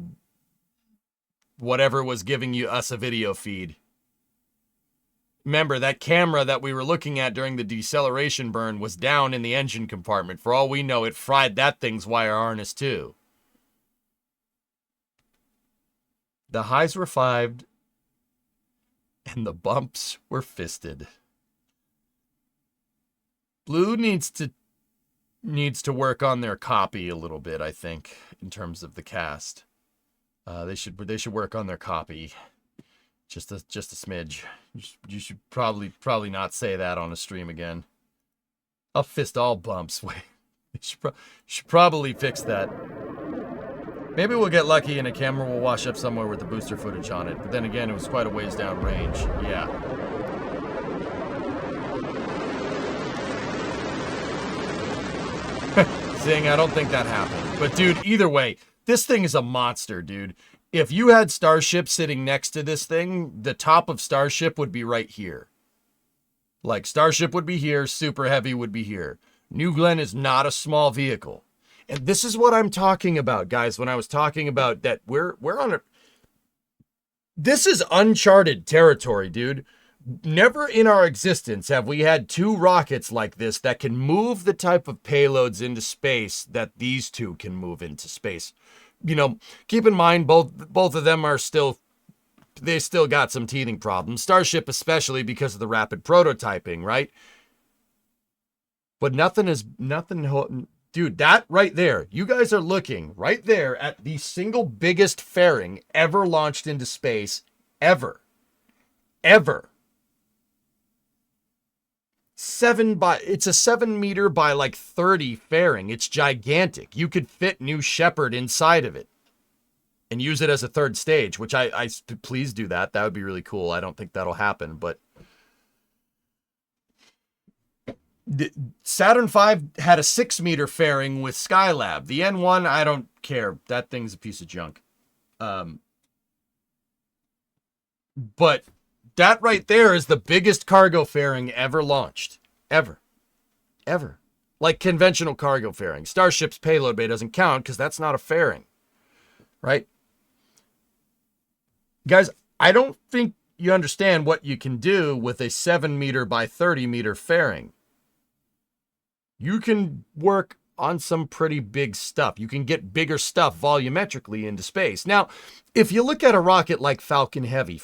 whatever was giving us a video feed. Remember, that camera that we were looking at during the deceleration burn was down in the engine compartment. For all we know, it fried that thing's wire harness too. The highs were 5'd, and the bumps were fisted. Blue needs to work on their copy a little bit, I think, in terms of the cast. They should work on their copy, just a smidge. You should probably not say that on a stream again. I'll fist all bumps. Wait, you should probably fix that. Maybe we'll get lucky and a camera will wash up somewhere with the booster footage on it. But then again, it was quite a ways down range. Yeah. Zing, I don't think that happened. But dude, either way, this thing is a monster, dude. If you had Starship sitting next to this thing, the top of Starship would be right here. Like, Starship would be here, Super Heavy would be here. New Glenn is not a small vehicle. And this is what I'm talking about, guys, when I was talking about that we're on a... This is uncharted territory, dude. Never in our existence have we had two rockets like this that can move the type of payloads into space that these two can move into space. You know, keep in mind both of them are still, they still got some teething problems. Starship especially because of the rapid prototyping, right? But dude, that right there, you guys are looking right there at the single biggest fairing ever launched into space, ever. It's a 7 meter by like 30 fairing. It's gigantic. You could fit New Shepard inside of it and use it as a third stage, which I please do that. That would be really cool. I don't think that'll happen, but Saturn V had a 6 meter fairing with Skylab. The N1, I don't care. That thing's a piece of junk. But that right there is the biggest cargo fairing ever launched. Ever. Like conventional cargo fairing. Starship's payload bay doesn't count because that's not a fairing. Right? Guys, I don't think you understand what you can do with a 7 meter by 30 meter fairing. You can work on some pretty big stuff. You can get bigger stuff volumetrically into space. Now, if you look at a rocket like Falcon Heavy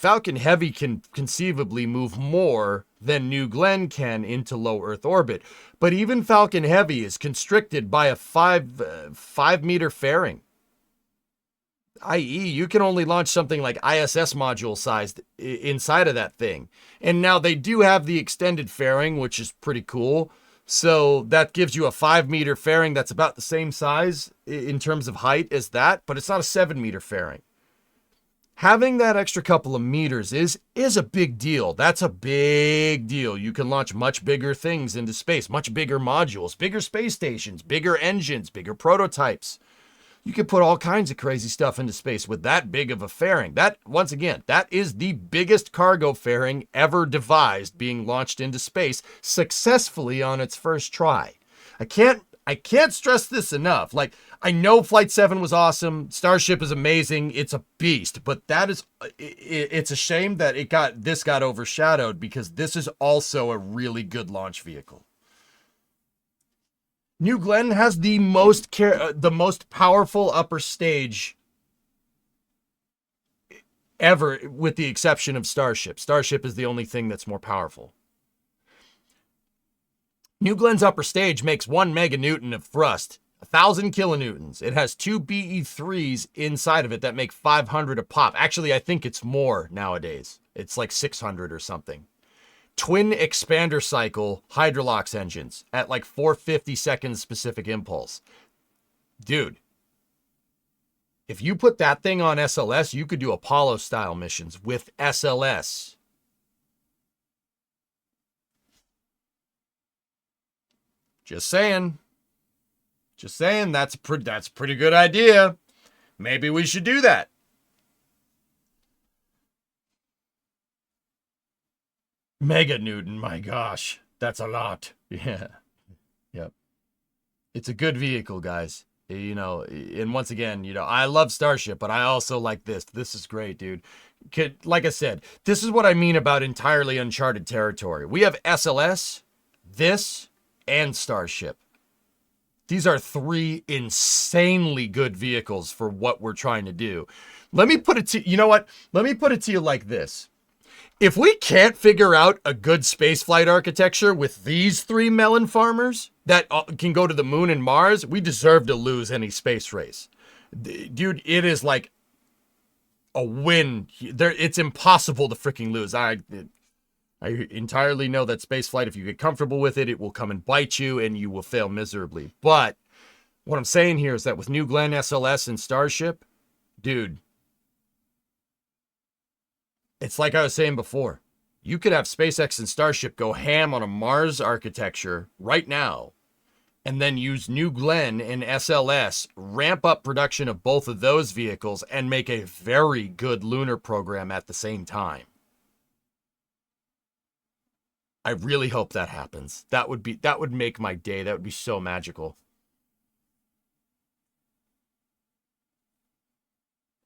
can conceivably move more than New Glenn can into low Earth orbit. But even Falcon Heavy is constricted by a 5 meter fairing. I.e., you can only launch something like ISS module sized inside of that thing. And now they do have the extended fairing, which is pretty cool. So that gives you a 5 meter fairing that's about the same size in terms of height as that, but it's not a 7 meter fairing. Having that extra couple of meters is a big deal. That's a big deal. You can launch much bigger things into space, much bigger modules, bigger space stations, bigger engines, bigger prototypes. You can put all kinds of crazy stuff into space with that big of a fairing. That, once again, that is the biggest cargo fairing ever devised being launched into space successfully on its first try. I can't stress this enough. Like, I know Flight 7 was awesome. Starship is amazing. It's a beast, but it's a shame that this got overshadowed because this is also a really good launch vehicle. New Glenn has the most powerful upper stage ever, with the exception of Starship. Starship is the only thing that's more powerful. New Glenn's upper stage makes 1 meganewton of thrust, 1,000 kilonewtons. It has 2 BE3s inside of it that make 500 a pop. Actually, I think it's more nowadays. It's like 600 or something. Twin expander cycle hydrolox engines at like 450 seconds specific impulse. Dude, if you put that thing on SLS, you could do Apollo style missions with SLS. Just saying, that's a pretty good idea. Maybe we should do that. Meganewton, my gosh, that's a lot. Yeah. Yep. It's a good vehicle, guys. You know, and once again, you know, I love Starship, but I also like this. This is great, dude. Like I said, this is what I mean about entirely uncharted territory. We have SLS, this, and Starship. These are 3 insanely good vehicles for what we're trying to do. Let me put it to you like this. If we can't figure out a good spaceflight architecture with these 3 melon farmers that can go to the moon and Mars, we deserve to lose any space race. Dude, it is like a win. It's impossible to freaking lose. I entirely know that spaceflight, if you get comfortable with it, it will come and bite you and you will fail miserably. But what I'm saying here is that with New Glenn, SLS, and Starship, dude, it's like I was saying before. You could have SpaceX and Starship go ham on a Mars architecture right now, and then use New Glenn and SLS, ramp up production of both of those vehicles, and make a very good lunar program at the same time. I really hope that happens. That would make my day. That would be so magical.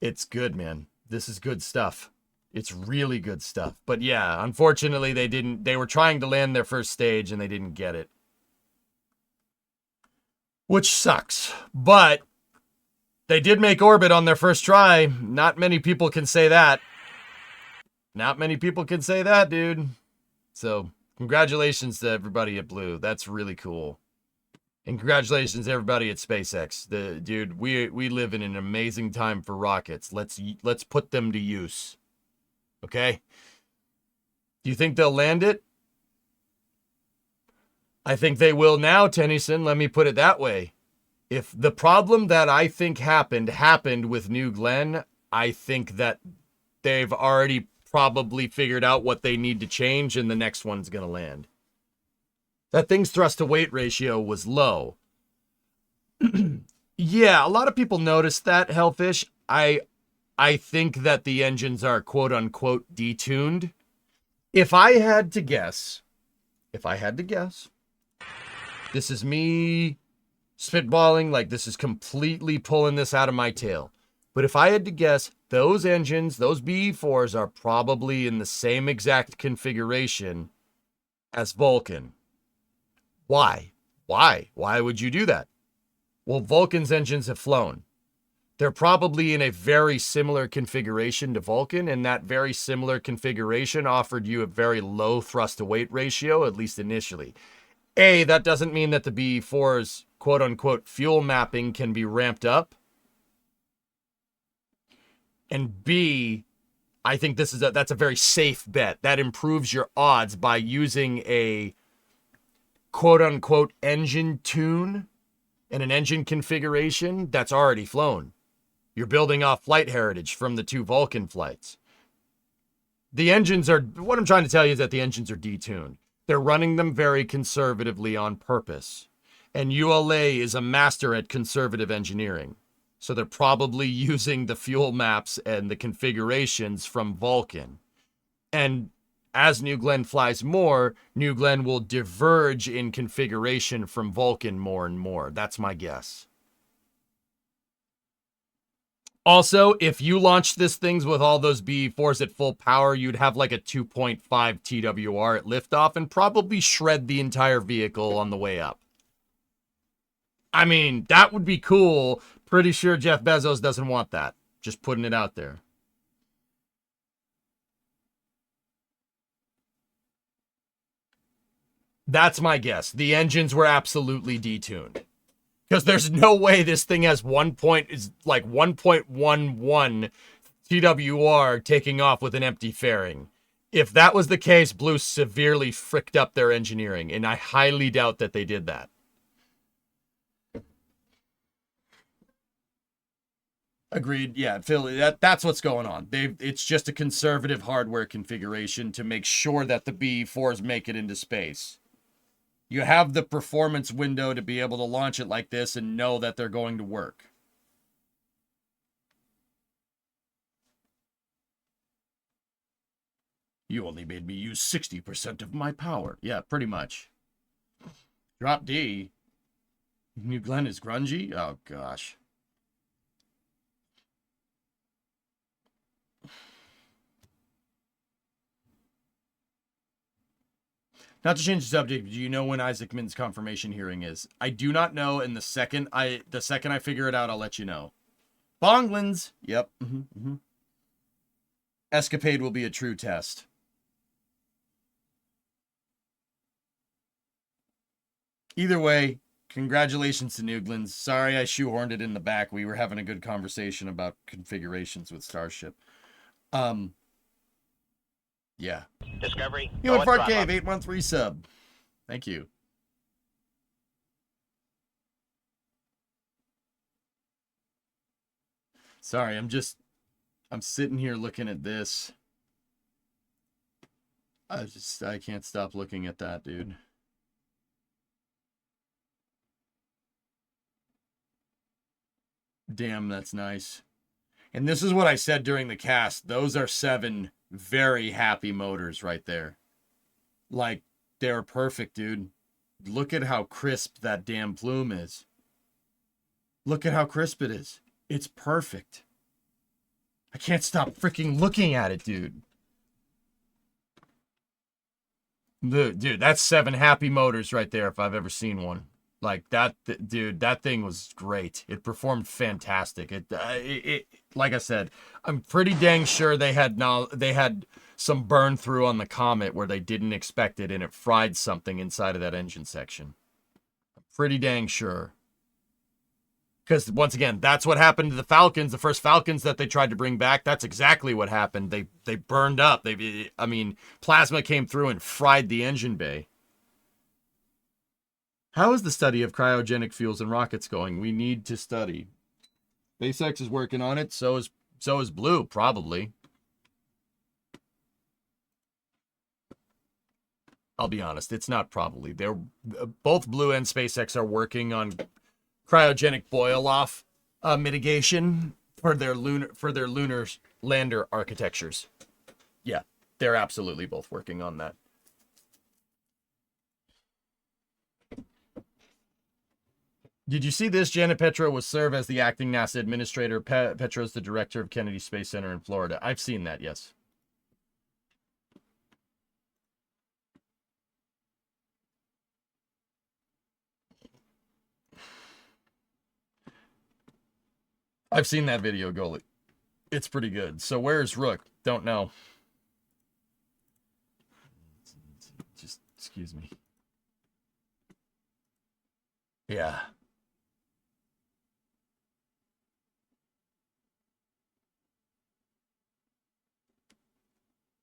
It's good, man. This is good stuff. It's really good stuff. But yeah, unfortunately they were trying to land their first stage and they didn't get it. Which sucks. But they did make orbit on their first try. Not many people can say that. Not many people can say that, dude. So, congratulations to everybody at Blue. That's really cool. And congratulations to everybody at SpaceX. Dude, we live in an amazing time for rockets. Let's put them to use. Okay? Do you think they'll land it? I think they will now, Tennyson. Let me put it that way. If the problem that I think happened with New Glenn, I think that they've already probably figured out what they need to change and the next one's going to land. That thing's thrust to weight ratio was low. Yeah, a lot of people noticed that, Hellfish. I think that the engines are quote unquote detuned. If I had to guess, this is me spitballing, like this is completely pulling this out of my tail. But if I had to guess, those engines, those BE4s are probably in the same exact configuration as Vulcan. Why? Why would you do that? Well, Vulcan's engines have flown. They're probably in a very similar configuration to Vulcan, and that very similar configuration offered you a very low thrust to weight ratio, at least initially. A, that doesn't mean that the BE4's quote-unquote fuel mapping can be ramped up. And B, I think that's a very safe bet. That improves your odds by using a quote-unquote engine tune and an engine configuration that's already flown. You're building off flight heritage from the 2 Vulcan flights. The engines are, what I'm trying to tell you is that the engines are detuned. They're running them very conservatively on purpose. And ULA is a master at conservative engineering. So they're probably using the fuel maps and the configurations from Vulcan. And as New Glenn flies more, New Glenn will diverge in configuration from Vulcan more and more. That's my guess. Also, if you launched this things with all those BE4s at full power, you'd have like a 2.5 TWR at liftoff and probably shred the entire vehicle on the way up. I mean, that would be cool. Pretty sure Jeff Bezos doesn't want that. Just putting it out there. That's my guess. The engines were absolutely detuned. Because there's no way this thing has 1.11 TWR taking off with an empty fairing. If that was the case, Blue severely fricked up their engineering, and I highly doubt that they did that. Agreed. Yeah, Phil, that's what's going on. It's just a conservative hardware configuration to make sure that the BE4s make it into space. You have the performance window to be able to launch it like this and know that they're going to work. You only made me use 60% of my power. Yeah, pretty much. Drop D. New Glenn is grungy? Oh, gosh. Not to change the subject, do you know when Isaac Mint's confirmation hearing is? I do not know, and the second I figure it out, I'll let you know. Bonglins! Yep. Escapade will be a true test. Either way, congratulations to Nuglins. Sorry I shoehorned it in the back. We were having a good conversation about configurations with Starship. Yeah. Discovery. Human Fart Cave, 8-month resub. Thank you. Sorry, I'm sitting here looking at this. I can't stop looking at that, dude. Damn, that's nice. And this is what I said during the cast. Those are 7 very happy motors right there. Like, they're perfect, dude. Look at how crisp that damn plume is. Look at how crisp it is. It's perfect. I can't stop freaking looking at it, dude. Dude, that's 7 happy motors right there if I've ever seen one. Like that, dude, that thing was great. It performed fantastic. It like I said, I'm pretty dang sure they had some burn through on the Comet where they didn't expect it and it fried something inside of that engine section. I'm pretty dang sure. Because once again, that's what happened to the Falcons. The first Falcons that they tried to bring back, that's exactly what happened. They burned up. I mean, plasma came through and fried the engine bay. How is the study of cryogenic fuels and rockets going? We need to study. SpaceX is working on it. So is Blue, probably. I'll be honest, it's not probably. They're both Blue and SpaceX are working on cryogenic boil-off mitigation for their lunar lander architectures. Yeah, they're absolutely both working on that. Did you see this? Janet Petro will serve as the acting NASA administrator. Petro is the director of Kennedy Space Center in Florida. I've seen that, yes. I've seen that video, Goalie. It's pretty good. So where's Rook? Don't know. Just excuse me. Yeah.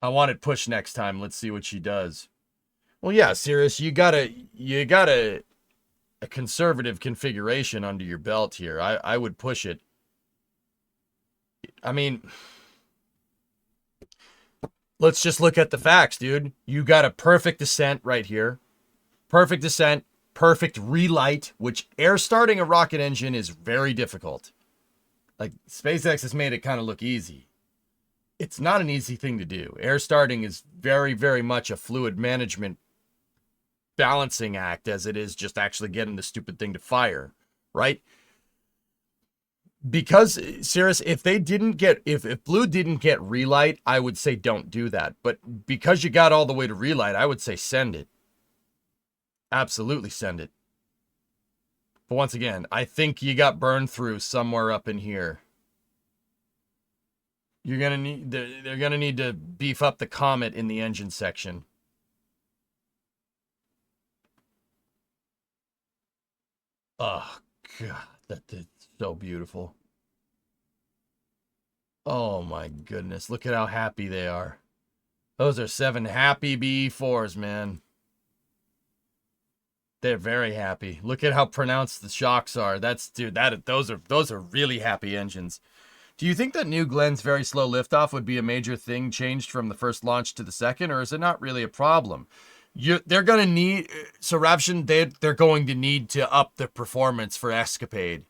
I want it pushed next time. Let's see what she does. Well, yeah, Sirius, you got a conservative configuration under your belt here. I would push it. I mean, let's just look at the facts, dude. You got a perfect descent right here. Perfect descent, perfect relight, which air starting a rocket engine is very difficult. Like, SpaceX has made it kind of look easy. It's not an easy thing to do. Air starting is very, very much a fluid management balancing act as it is just actually getting the stupid thing to fire, right? Because, Cirrus, if Blue didn't get relight, I would say don't do that. But because you got all the way to relight, I would say send it. Absolutely send it. But once again, I think you got burned through somewhere up in here. They're gonna need to beef up the Comet in the engine section. Oh God, that's so beautiful. Oh my goodness, look at how happy they are. Those are 7 happy BE4s, man. They're very happy. Look at how pronounced the shocks are. Those are really happy engines. Do you think that New Glenn's very slow liftoff would be a major thing changed from the first launch to the second, or is it not really a problem? They're going to need, so Ravshan, they're going to need to up the performance for Escapade.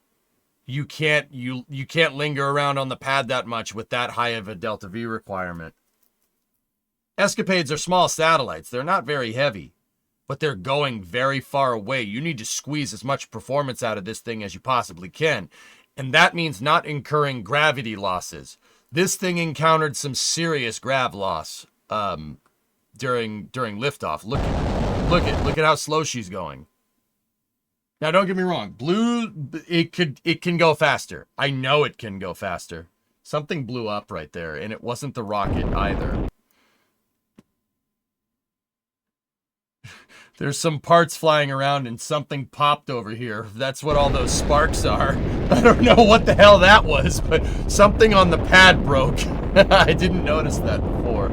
You can't linger around on the pad that much with that high of a Delta V requirement. Escapades are small satellites. They're not very heavy, but they're going very far away. You need to squeeze as much performance out of this thing as you possibly can. And that means not incurring gravity losses. This thing encountered some serious grav loss during liftoff. Look at how slow she's going. Now, don't get me wrong. Blue, it can go faster. I know it can go faster. Something blew up right there, and it wasn't the rocket either. There's some parts flying around and something popped over here. That's what all those sparks are. I don't know what the hell that was, but something on the pad broke. I didn't notice that before.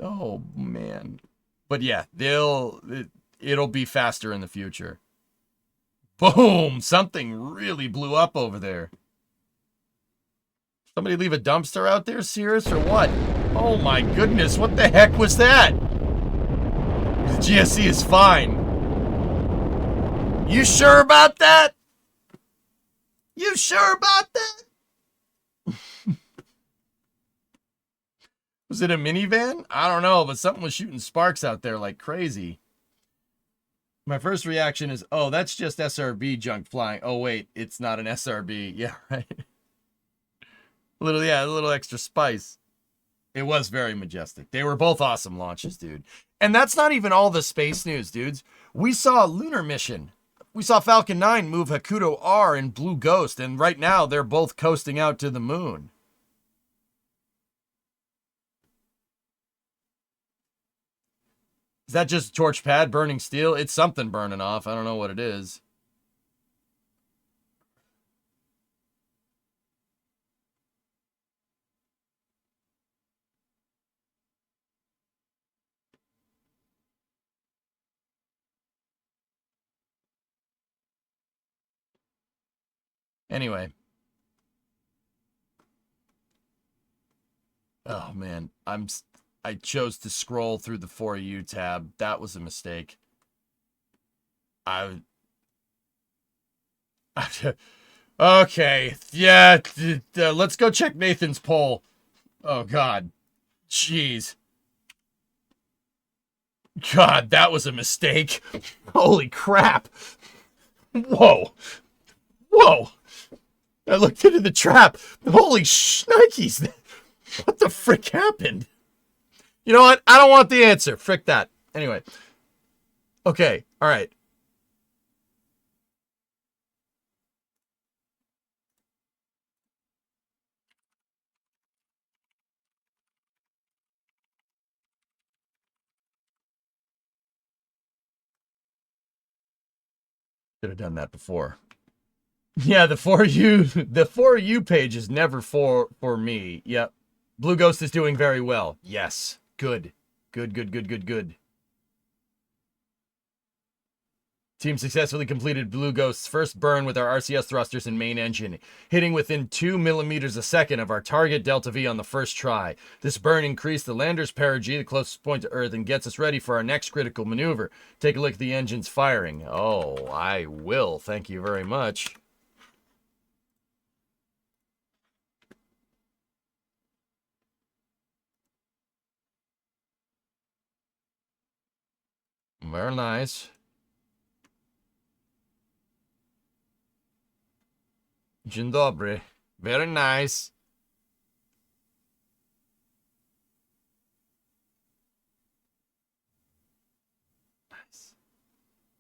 Oh, man. But yeah, it'll be faster in the future. Boom! Something really blew up over there. Somebody leave a dumpster out there, Cirrus, or what? Oh my goodness, what the heck was that? The GSC is fine. You sure about that? You sure about that? Was it a minivan? I don't know, but something was shooting sparks out there like crazy. My first reaction is, oh, that's just SRB junk flying. Oh, wait, it's not an SRB. Yeah, right. a little extra spice. It was very majestic. They were both awesome launches, dude. And that's not even all the space news, dudes. We saw a lunar mission. We saw Falcon 9 move Hakuto R and Blue Ghost, and right now they're both coasting out to the moon. Is that just a torch pad burning steel? It's something burning off. I don't know what it is. Anyway. Oh man, I chose to scroll through the For You tab. That was a mistake. Okay, yeah, let's go check Nathan's poll. Oh god. Jeez. God, that was a mistake. Holy crap. Whoa. Whoa. I looked into the trap. Holy shnikes. What the frick happened? You know what? I don't want the answer. Frick that. Anyway. Okay. All right. Should have done that before. Yeah, the For You page is never for me. Yep. Blue Ghost is doing very well. Yes. Good. Good. Team successfully completed Blue Ghost's first burn with our RCS thrusters and main engine, hitting within 2 millimeters a second of our target Delta V on the first try. This burn increased the lander's perigee, the closest point to Earth, and gets us ready for our next critical maneuver. Take a look at the engines firing. Oh, I will. Thank you very much. Very nice. Dzień dobry. Very nice. Nice.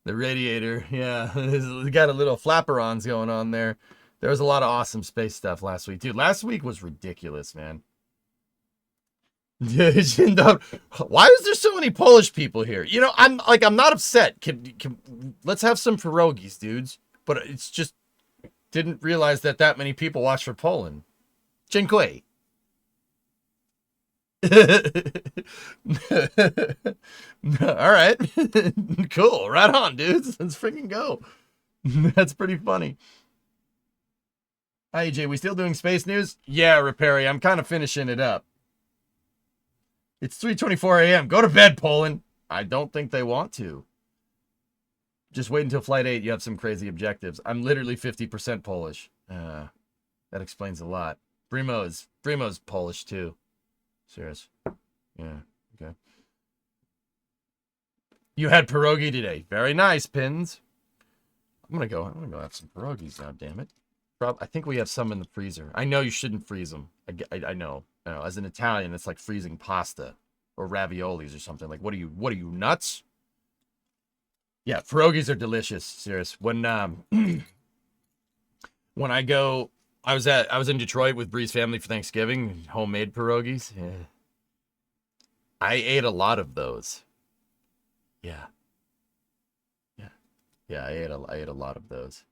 The radiator, yeah. We got a little flapperons going on there. There was a lot of awesome space stuff last week. Dude, last week was ridiculous, man. Why is there so many Polish people here? You know, I'm not upset. Let's have some pierogies, dudes. But it's just didn't realize that many people watch for Poland. Dziękuję. All right. Cool. Right on, dudes. Let's freaking go. That's pretty funny. Hi, AJ. We still doing space news? Yeah, Repairy. I'm kind of finishing it up. It's 3:24 a.m. Go to bed, Poland. I don't think they want to. Just wait until Flight 8. You have some crazy objectives. I'm literally 50% Polish. That explains a lot. Primo's Polish, too. Serious. Yeah, okay. You had pierogi today. Very nice, Pins. I'm gonna go have some pierogies now, damn it. I think we have some in the freezer. I know you shouldn't freeze them. I know. As an Italian, it's like freezing pasta or raviolis or something. Like, what are you nuts? Yeah, pierogies are delicious. Serious. When when I was in Detroit with Bree's family for Thanksgiving, homemade pierogies. Yeah. I ate a lot of those. Yeah. Yeah, I ate a lot of those.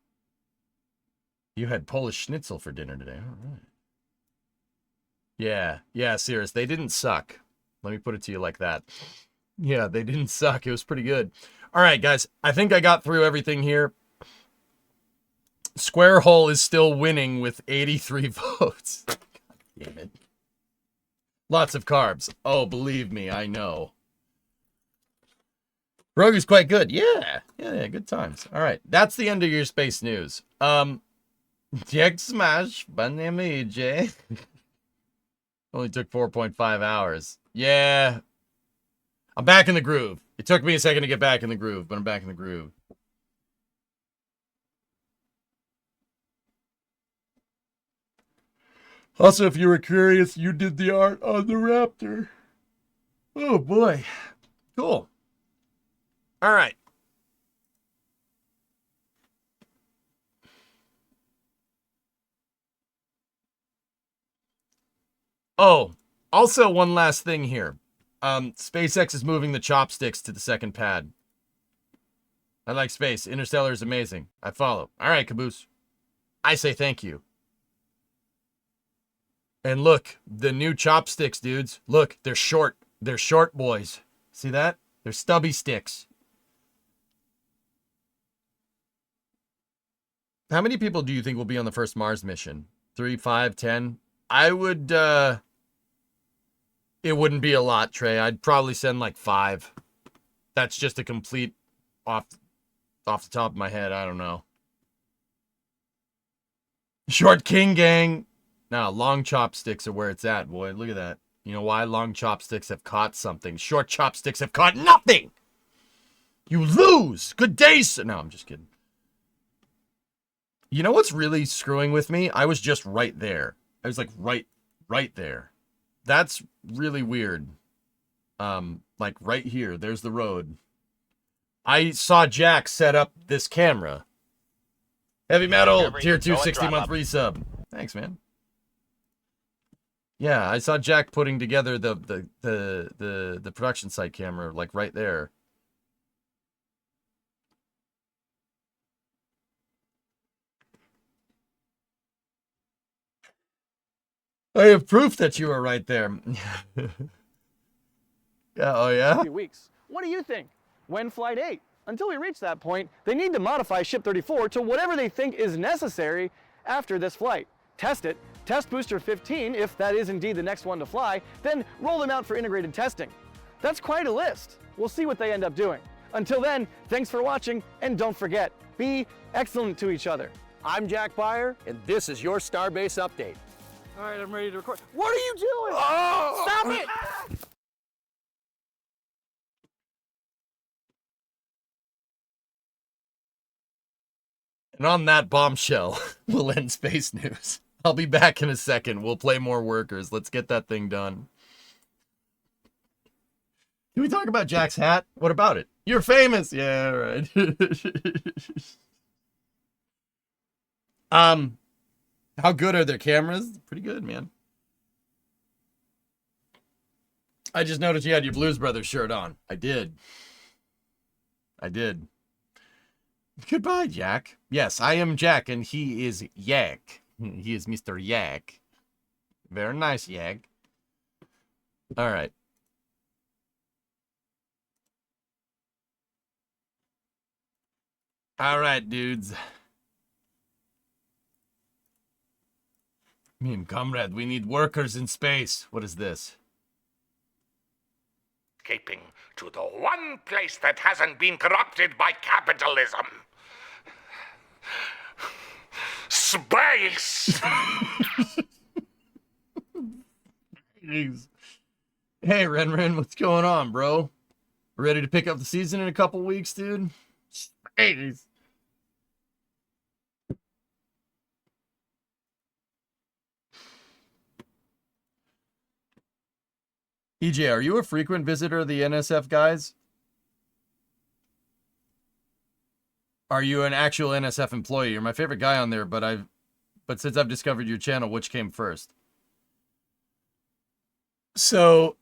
You had Polish schnitzel for dinner today. All right. Yeah, serious. They didn't suck. Let me put it to you like that. Yeah, they didn't suck. It was pretty good. All right, guys. I think I got through everything here. Square Hole is still winning with 83 votes. God damn it. Lots of carbs. Oh, believe me, I know. Rogue's quite good. Yeah, good times. All right, that's the end of your space news. Jak smash, banemy EJ. Only took 4.5 hours. Yeah. I'm back in the groove. It took me a second to get back in the groove, but I'm back in the groove. Also, if you were curious, you did the art on the Raptor. Oh boy. Cool. All right. Oh, also one last thing here. SpaceX is moving the chopsticks to the second pad. I like space. Interstellar is amazing. I follow. All right, Caboose. I say thank you. And look, the new chopsticks, dudes. Look, they're short. They're short boys. See that? They're stubby sticks. How many people do you think will be on the first Mars mission? 3, 5, 10? I would, it wouldn't be a lot, Trey. I'd probably send like 5. That's just a complete off the top of my head. I don't know. Short King gang. Now, long chopsticks are where it's at, boy. Look at that. You know why? Long chopsticks have caught something. Short chopsticks have caught nothing. You lose. Good day, sir. No, I'm just kidding. You know what's really screwing with me? I was just right there. I was like right there. That's really weird. Like right here. There's the road. I saw Jack set up this camera. Heavy Metal, tier 2, 60-month resub. Thanks, man. Yeah, I saw Jack putting together the production site camera, like right there. I have proof that you were right there. Yeah, oh yeah? Few weeks. What do you think? When Flight 8? Until we reach that point, they need to modify Ship 34 to whatever they think is necessary after this flight. Test it, test Booster 15 if that is indeed the next one to fly, then roll them out for integrated testing. That's quite a list. We'll see what they end up doing. Until then, thanks for watching, and don't forget, be excellent to each other. I'm Jack Byer, and this is your Starbase update. All right, I'm ready to record. What are you doing? Oh! Stop it! And on that bombshell, we'll end Space News. I'll be back in a second. We'll play more workers. Let's get that thing done. Can we talk about Jack's hat? What about it? You're famous. Yeah, right. How good are their cameras? Pretty good, man. I just noticed you had your Blues Brothers shirt on. I did. Goodbye, Jack. Yes, I am Jack, and he is Yak. He is Mr. Yak. Very nice, Yak. All right. All right, dudes. Me and comrade, we need workers in space. What is this? Escaping to the one place that hasn't been corrupted by capitalism. Space! Hey, Ren, what's going on, bro? Ready to pick up the season in a couple weeks, dude? Space! EJ, are you a frequent visitor of the NSF guys? Are you an actual NSF employee? You're my favorite guy on there, but since I've discovered your channel, which came first? So,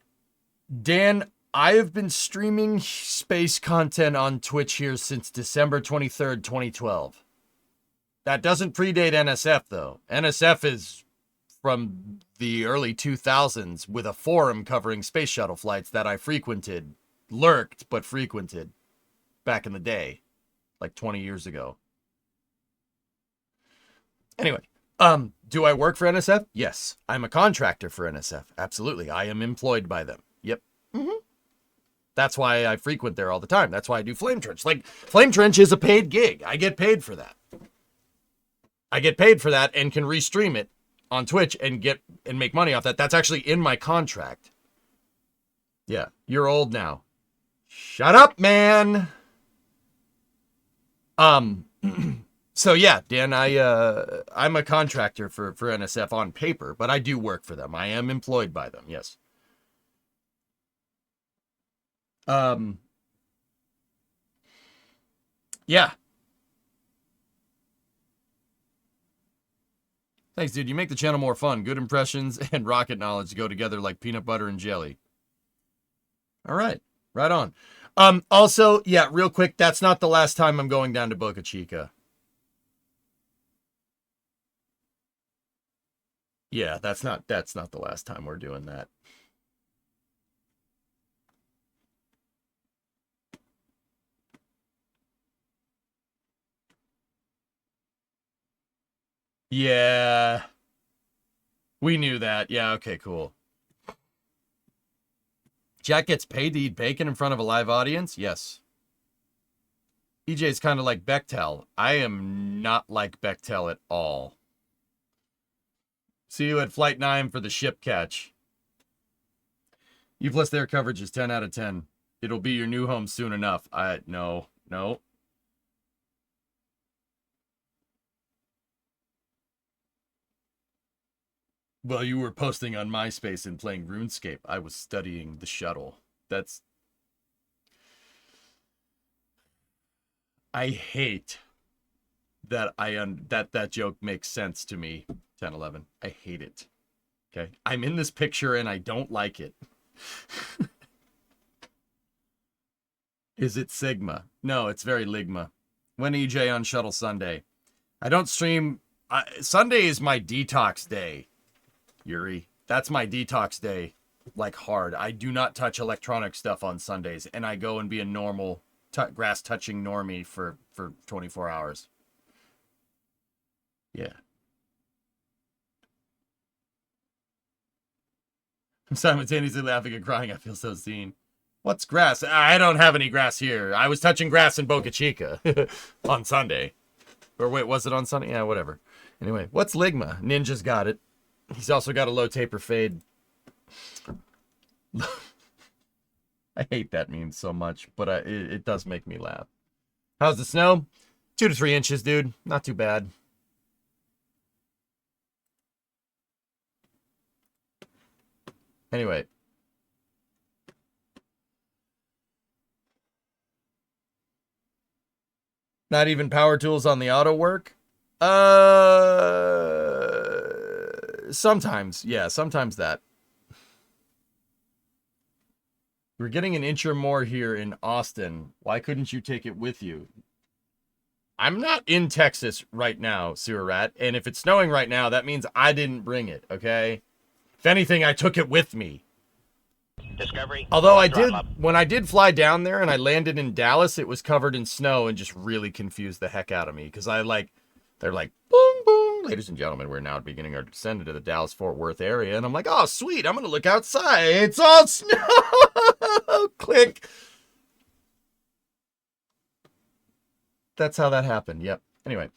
Dan, I have been streaming space content on Twitch here since December 23rd, 2012. That doesn't predate NSF, though. NSF is from the early 2000s with a forum covering space shuttle flights that I frequented. Lurked, but frequented. Back in the day. Like 20 years ago. Anyway, do I work for NSF? Yes. I'm a contractor for NSF. Absolutely. I am employed by them. Yep. That's why I frequent there all the time. That's why I do Flame Trench. Like, Flame Trench is a paid gig. I get paid for that. I get paid for that and can restream it on Twitch and make money off that. That's actually in my contract. Yeah, you're old now. Shut up, man. So yeah, Dan, I'm a contractor for NSF on paper, but I do work for them. I am employed by them. Yes. Yeah. Thanks, dude. You make the channel more fun. Good impressions and rocket knowledge go together like peanut butter and jelly. All right. Right on. Also, yeah, real quick, that's not the last time I'm going down to Boca Chica. Yeah, that's not the last time we're doing that. Yeah. We knew that. Yeah, okay, cool. Jack gets paid to eat bacon in front of a live audience? Yes. EJ's kind of like Bechtel. I am not like Bechtel at all. See you at Flight 9 for the ship catch. U plus their coverage is 10 out of 10. It'll be your new home soon enough. No. Well, you were posting on MySpace and playing RuneScape. I was studying the shuttle. I hate that that joke makes sense to me. 1011. I hate it. Okay. I'm in this picture and I don't like it. Is it Sigma? No, it's very Ligma. When EJ on Shuttle Sunday? I don't stream. Sunday is my detox day, Yuri. That's my detox day. Like hard. I do not touch electronic stuff on Sundays, and I go and be a normal grass touching normie for 24 hours. Yeah. I'm simultaneously laughing and crying. I feel so seen. What's grass? I don't have any grass here. I was touching grass in Boca Chica on Sunday. Or wait, was it on Sunday? Yeah, whatever. Anyway, what's Ligma? Ninja's got it. He's also got a low taper fade. I hate that meme so much, but it does make me laugh. How's the snow? 2 to 3 inches, dude. Not too bad. Anyway. Not even power tools on the auto work? Sometimes. Yeah, sometimes that. We're getting an inch or more here in Austin. Why couldn't you take it with you? I'm not in Texas right now, Sewer Rat. And if it's snowing right now, that means I didn't bring it, okay? If anything, I took it with me. Discovery. Although when I did fly down there and I landed in Dallas, it was covered in snow and just really confused the heck out of me. Because they're like, boom, boom. Ladies and gentlemen, we're now beginning our descent into the Dallas-Fort Worth area. And I'm like, oh, sweet. I'm going to look outside. It's all snow. Click. That's how that happened. Yep. Anyway.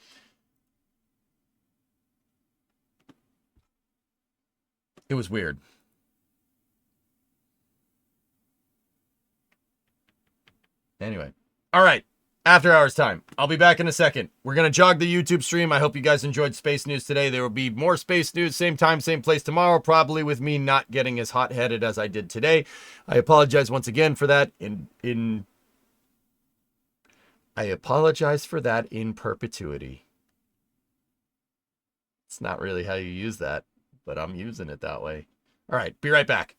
It was weird. Anyway. All right. After hours time. I'll be back in a second. We're going to jog the YouTube stream. I hope you guys enjoyed space news today. There will be more space news, same time, same place tomorrow, probably with me not getting as hot-headed as I did today. I apologize once again for that I apologize for that in perpetuity. It's not really how you use that, but I'm using it that way. All right, be right back.